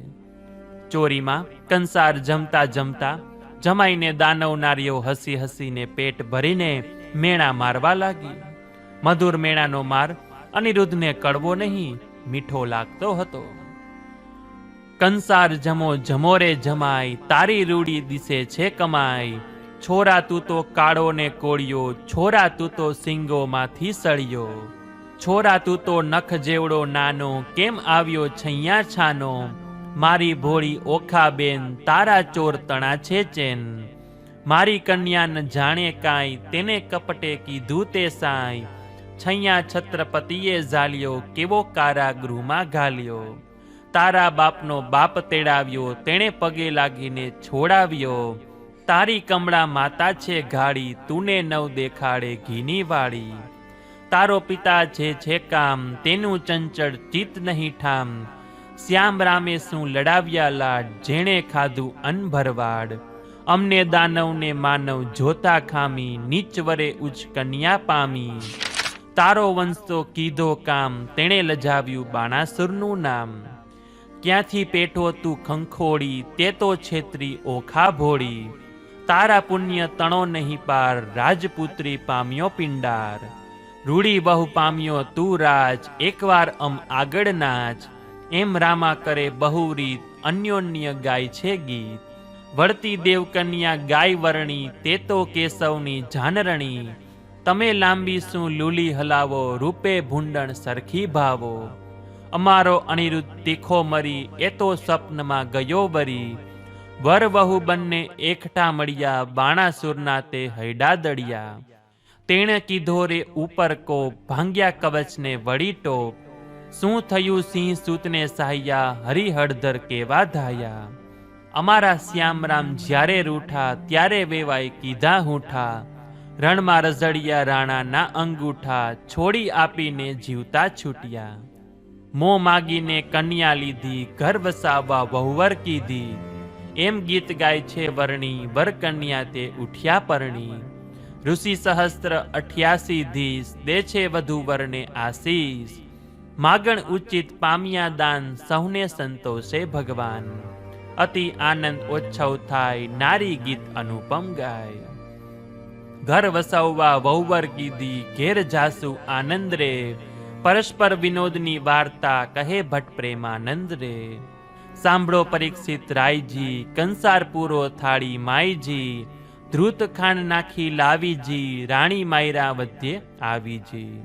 ચોરીમાં કંસાર જમતા જમતા જમાઈને દાનવ નારીઓ હસી હસીને પેટ ભરીને મેણા મારવા લાગી. મધુર મેણાનો માર અનિરુદ્ધને કડવો નહીં, મીઠો લાગતો હતો. કંસાર જમો જમો રે જમાય, તારી રૂડી દિશે છે કમાય. છોરા તું તો કાળો ને કોળિયો, છોરા તું તો સિંગોમાંથી સળિયો. છોરા તું તો નખ જેવડો નાનો, કેમ આવ્યો છૈયા છાનો. મારી ભોળી ઓખા બેન, તારા ચોર તણા છે ચેન. મારી કન્યા ન જાણે કાંઈ, તેને કપટે કીધું તે સાંઈ. છૈયા છત્રપતિએ ઝાલ્યો, કેવો કારાગૃહમાં ઘાલ્યો. તારા બાપનો બાપ તેડાવ્યો, તેણે પગે લાગીને છોડાવ્યો. તારી કમળા માતા છે ઘાડી, તુને નવ દેખાડે ઘીની વાળી. તારો પિતા છે કામ, તેનું ચંચળ ચિત્ત નહીં ઠામ. શ્યામ રામે શું લડાવ્યા લાડ, જેણે ખાધું અન્ન ભરવાડ. અમને દાનવને માનવ જોતા ખામી, નીચ વરે ઉચ્ચ કન્યા પામી. તારો વંશ તો કીધો કામ, તેણે લજાવ્યું બાણાસુરનું નામ. ક્યાંથી પેઠો તું ખંખોડી, તે તો છેત્રી ઓખા ભોળી. તારા પુણ્ય તણો નહીં પાર, રાજપુત્રી પામ્યો પિંડાર. રૂડી બહુ પામ્યો તું રાજ, એકવાર આગળ નાચ. એમ રામા કરે બહુ રીત, અન્યોન્ય ગાય છે ગીત. વળતી દેવકન્યા ગાય વર્ણી, તે તો કેશવની જાનરણી. તમે લાંબી શું લૂલી હલાવો, રૂપે ભૂંડણ સરખી ભાવો. અમારો અનિરુદ્ધ તીખો મરી, એ તો સ્વપ્નમાં ગયો બરી. વર વહુ બંને એકઠા મળ્યા, બાણાસુરના તે હૈડા દળિયા. તેણે કીધો રે ઉપર કોપ, ભાંગ્યા કવચને વળી ટોપ. શું થયું સિંહ સૂતને સહાયા, હરિહળધર કેવા ધાયા. અમારા શ્યામરામ જ્યારે રૂઠા, ત્યારે વેવાય કીધા હૂઠા. રણમાં રઝળિયા રાણાના અંગૂઠા, છોડી આપીને જીવતા છૂટ્યા. મોં માગીને કન્યા લીધી, ઘર વસાવવા વહુવર કીધી. એમ ગીત ગાય છે વર્ણી, વર કન્યા તે ઉઠ્યા પરણી. ઋષિ સહસ્ત્ર 88 ધીસ, દે છે વધુ વરને આશીષ. માગણ ઉચિત પામ્યા દાન, સૌને સંતોષે ભગવાન. અતિ આનંદ ઓછવ થાય, નારી ગીત અનુપમ ગાય. ઘર વસાવવા વહુવર કીધી, ઘેર જાસુ આનંદ રે. પરસ્પર વિનોદની વાર્તા, કહે ભટ્ટ પ્રેમાનંદ રે. સાંભળો પરીક્ષિત રાયજી, કંસાર પૂરો થાળી માયજી. ધ્રુત ખાંડ નાખી લાવીજી, રાણી માયરા વધ્યે આવીજી.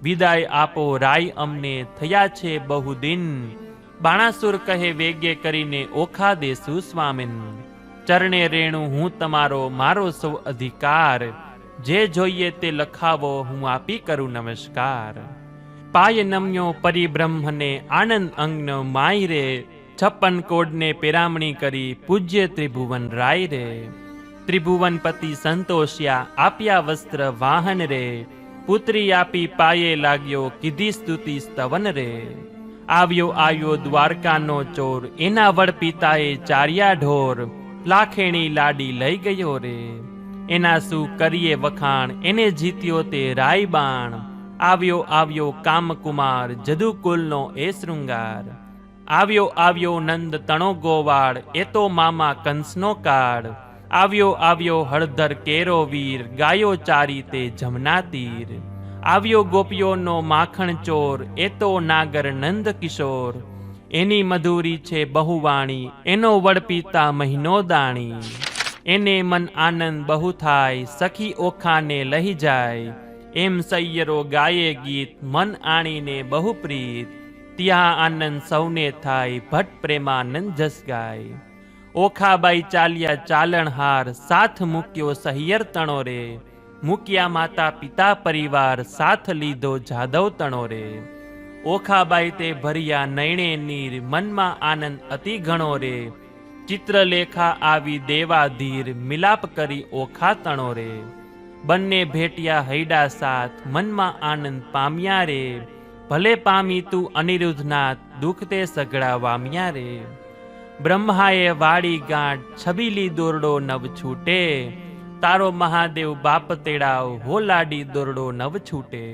વિદાય આપો રાય અમને, થયા છે બહુ દિન. બાણાસુર કહે વેગે કરીને, ઓખા દેસુ સ્વામિન. ચરણે રેણુ હું તમારો, મારો સૌ અધિકાર, જે જોઈએ તે લખાવો, હું આપી કરું નમસ્કાર. પાય નમ્યો પરિબ્રહ્મને આનંદ અંગનો માય રે, 56 કોડને પેરામણી કરી પૂજ્ય ત્રિભુવન રાય રે. ત્રિભુવનપતિ સંતોષ્યા આપ્યા વસ્ત્ર વાહન રે, પુત્રી આપી પાયે લાગ્યો કીધી સ્તુતિ સ્તવન રે. આવ્યો દ્વારકાનો ચોર, એના વડ પિતાએ ચાર્યા ઢોર, લાખેણી લાડી લઈ ગયો રે. એના શું કરીએ વખાણ, એને જીત્યો તે રાયબાણ, આવ્યો કામકુમાર જદુકુલનો એ શૃંગાર. આવ્યો નંદ તણો ગોવાળ, એ તો મામા કંસનો કાળ, આવ્યો હળધર કેરો વીર, ગાયો ચારી તે જમના તીર. આવ્યો ગોપીઓનો માખણ ચોર, એ તો નાગર નંદ કિશોર, એની મધુરી છે બહુવાણી, એનો વડપિતા મહિનો દાણી. એને મન આનંદ બહુ થાય, સખી ઓખાને લઈ જાય, એમ સૈયરો ગાયે ગીત, મન આણીને બહુ પ્રીત. ત્યાં આનંદ સૌને થાય, ભટ્ટ પ્રેમાનંદ જસ ગાય. ઓખાબાઈ ચાલ્યા ચાલણહાર, સાથ મૂક્યો સહિયર તણો રે, મૂક્યા માતા પિતા પરિવાર, સાથ લીધો જાદવ તણો રે. ઓખાબાઈ તે ભર્યા નયણે નીર, મનમાં આનંદ અતિ ઘણો રે, ચિત્રલેખા આવી દેવાધીર, મિલાપ કરી ઓખા તણો રે. બંને ભેટ્યા હૈડા સાથ, મનમાં આનંદ પામ્યા રે, ભલે પામી તું અનિરુદ્ધનાથ, દુઃખ તે સઘળા વામ્યા રે. બ્રહ્માએ વાળી ગાંઠ, છબીલી દોરડો નવ છૂટે, તારો મહાદેવ બાપ તેડાવ, હો લાડી દોરડો નવ છૂટે.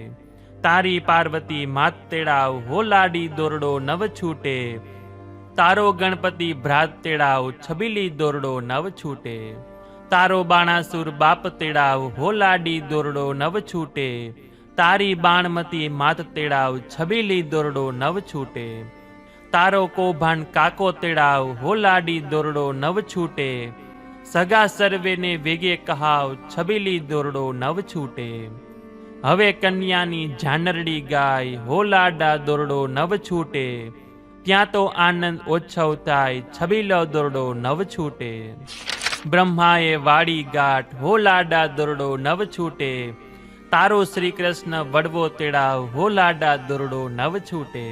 તારી પાર્વતી માત તેડાવ, હો લાડી દોરડો નવ છૂટે. તારો ગણપતિ ભ્રાત તેડાવ, છબીલી દોરડો નવ છૂટે. તારો બાણાસુર બાપ તેડાવ, હો લાડી દોરડો નવ છૂટે. તારી બાણમતી માત તેડાવ, છબીલી દોરડો નવ છૂટે. તારો કૌભાંડ કાકો તેડાવ, હો લાડી દોરડો નવ છૂટે. સગા સર્વેને વેગે કહાવ, છબીલી દોરડો નવ છૂટે. હવે કન્યાની ઝાનરડી ગાય, હો લાડા દોરડો નવ છૂટે. ત્યાં તો આનંદ ઓછવ થાય, છબીલો દોરડો નવ છૂટે. બ્રહ્માએ વાળી ગાંઠ, હો લાડા દોરડો નવ છૂટે. તારો શ્રી કૃષ્ણ વડવો તેડાવ, હો લાડા દોરડો નવ છૂટે.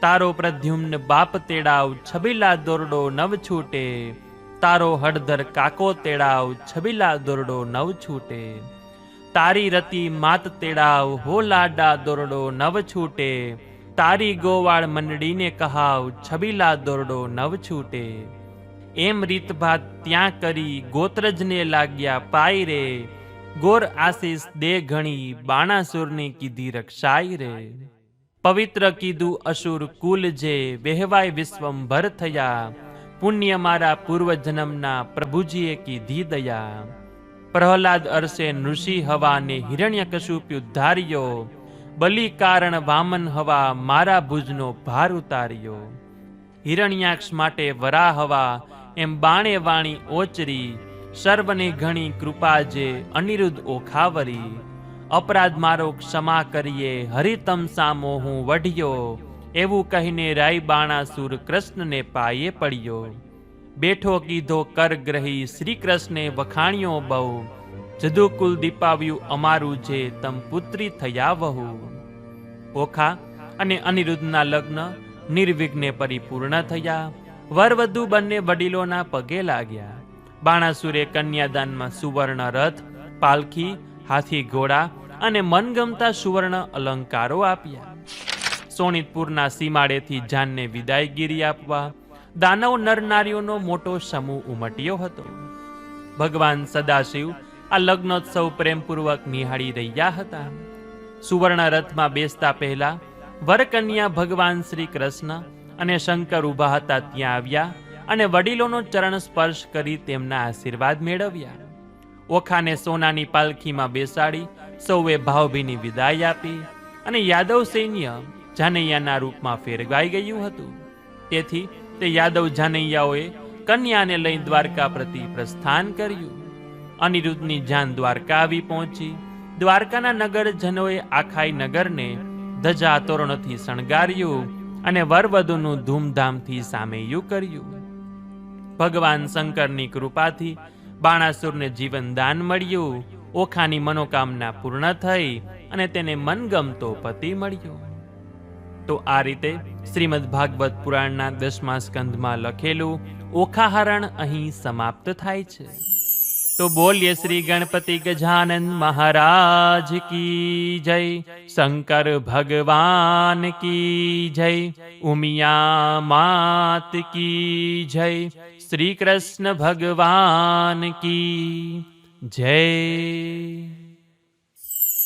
તારો પ્રદ્યુમ્ન બાપ તેડાવ, છબીલા દોરડો નવ છૂટે. તારો હળધર કાકો તેડાવ, છબીલા દોરડો નવ છૂટે. તારી રતિ માત તેડાવ, હો લાડા દોરડો નવ છૂટે. તારી ગોવાળ મંડળીને કહાવ, છબીલા દોરડો નવ છૂટે. એમ રીતભાત ત્યાં કરી, ગોત્રજને લાગ્યા પાય રે, ગોર આશીષ દે ઘણી, બાણાસુરની કીધી રક્ષાય રે. પવિત્ર કીધું અસુર કુલ જે, વહેવાય વિશ્વંભર થયા, પુણ્ય મારા પૂર્વજન્મના પ્રભુજીએ કીધી દયા. પ્રહલાદ અરસે નૃષિ હવાને, હિરણ્યકશુપુ ધાર્યો, બલિ કારણ વામન હવા, મારા ભુજનો ભાર ઉતાર્યો. હિરણ્યાક્ષ માટે વરા હવા, એમ બાણે વાણી ઓચરી, સર્વને ઘણી કૃપા જે, અનિરુદ્ધ ઓખાવરી. અપરાધ મારો ક્ષમા કરીએ, હરિતમ સામો હું વઢ્યો, એવું કહીને રાય બાણાસુર કૃષ્ણને પાયે પડ્યો. બેઠો કીધો કરગ્રહી, શ્રી કૃષ્ણે વખાણ્યો બહુ, જદુકુલ દીપાવ્યું અમારું જે, તમ પુત્રી થયા વહુ. ઓખા અને અનિરુદ્ધના લગ્ન નિર્વિઘ્ને પરિપૂર્ણ થયા. વરવધુ બંને વડીલોના પગે લાગ્યા. બાણાસુરે કન્યાદાનમાં સુવર્ણ રથ, પાલખી, હાથી ઘોડા અને મનગમતા સુવર્ણ અલંકારો આપ્યા. સોનિતપુરના સીમાડેથી જાનને વિદાયગીરી આપવા દાનવ નરનારીઓનો મોટો સમૂહ ઉમટ્યો હતો. ભગવાન સદાશિવ આ લગ્નોત્સવ પ્રેમપૂર્વક નિહાળી રહ્યા હતા. સુવર્ણ રથમાં બેસતા પહેલા વરકન્યા ભગવાન શ્રી કૃષ્ણ અને શંકર ઊભા હતા ત્યાં આવ્યા અને વડીલોનો ચરણ સ્પર્શ કરી તેમના આશીર્વાદ મેળવ્યા. ઓખાને સોનાની પાલખીમાં બેસાડી સૌએ ભાવભીની વિદાય આપી અને યાદવ સૈન્ય જાનૈયાના રૂપમાં ફેરવાઈ ગયું હતું. તેથી તે યાદવ જાનૈયાઓએ કન્યાને લઈ દ્વારકા પ્રતિ પ્રસ્થાન કર્યું. અનિરુદ્ધની જાન દ્વારકા આવી પહોંચી. દ્વારકાના નગરજનોએ આખાઈ નગરને ધજા તોરણોથી શણગાર્યું અને વરવધુનું ધૂમધામથી સામૈયું કર્યું. ભગવાન શંકરની કૃપાથી બાણાસુરને જીવન દાન મળ્યું, ઓખાની મનોકામના પૂર્ણ થઈ અને તેને મનગમતો પતિ મળ્યો. તો આ રીતે શ્રીમદ ભાગવત પુરાણના 10મા સ્કંધમાં લખેલું ઓખાહરણ અહીં સમાપ્ત થાય છે. તો બોલીએ શ્રી ગણપતિ ગજાનન મહારાજ કી જય, શંકર ભગવાન કી જય, ઉમિયા માત કી જય, શ્રી કૃષ્ણ ભગવાન કી જય.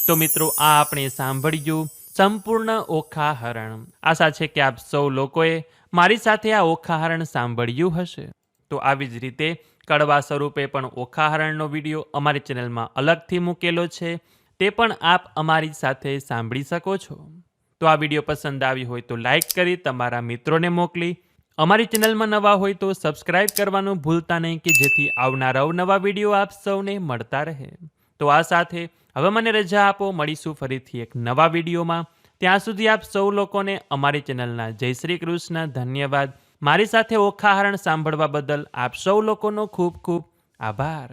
તો મિત્રો, આ આપણે સાંભળ્યું સંપૂર્ણ ઓખાહરણ. આશા છે કે આપ સૌ લોકોએ મારી સાથે આ ઓખાહરણ સાંભળ્યું હશે. તો આવી જ રીતે કડવા સ્વરૂપે પણ ઓખાહરણનો વિડીયો અમારી ચેનલમાં અલગથી મૂકેલો છે, તે પણ આપ અમારી સાથે સાંભળી શકો છો. તો આ વિડીયો પસંદ આવી હોય તો લાઈક કરી તમારા મિત્રોને મોકલી, અમારી ચેનલમાં નવા હોય તો સબસ્ક્રાઇબ કરવાનું ભૂલતા નહીં કે જેથી આવનારા નવા વિડીયો આપ સૌને મળતા રહે. તો આ સાથે હવે મને રજા આપો, મળીશું ફરીથી એક નવા વિડીયોમાં. ત્યાં સુધી આપ સૌ લોકોને અમારી ચેનલના જય શ્રી કૃષ્ણ. ધન્યવાદ. મારી સાથે ઓખાહરણ સાંભળવા બદલ આપ સૌ લોકોનો ખૂબ ખૂબ આભાર.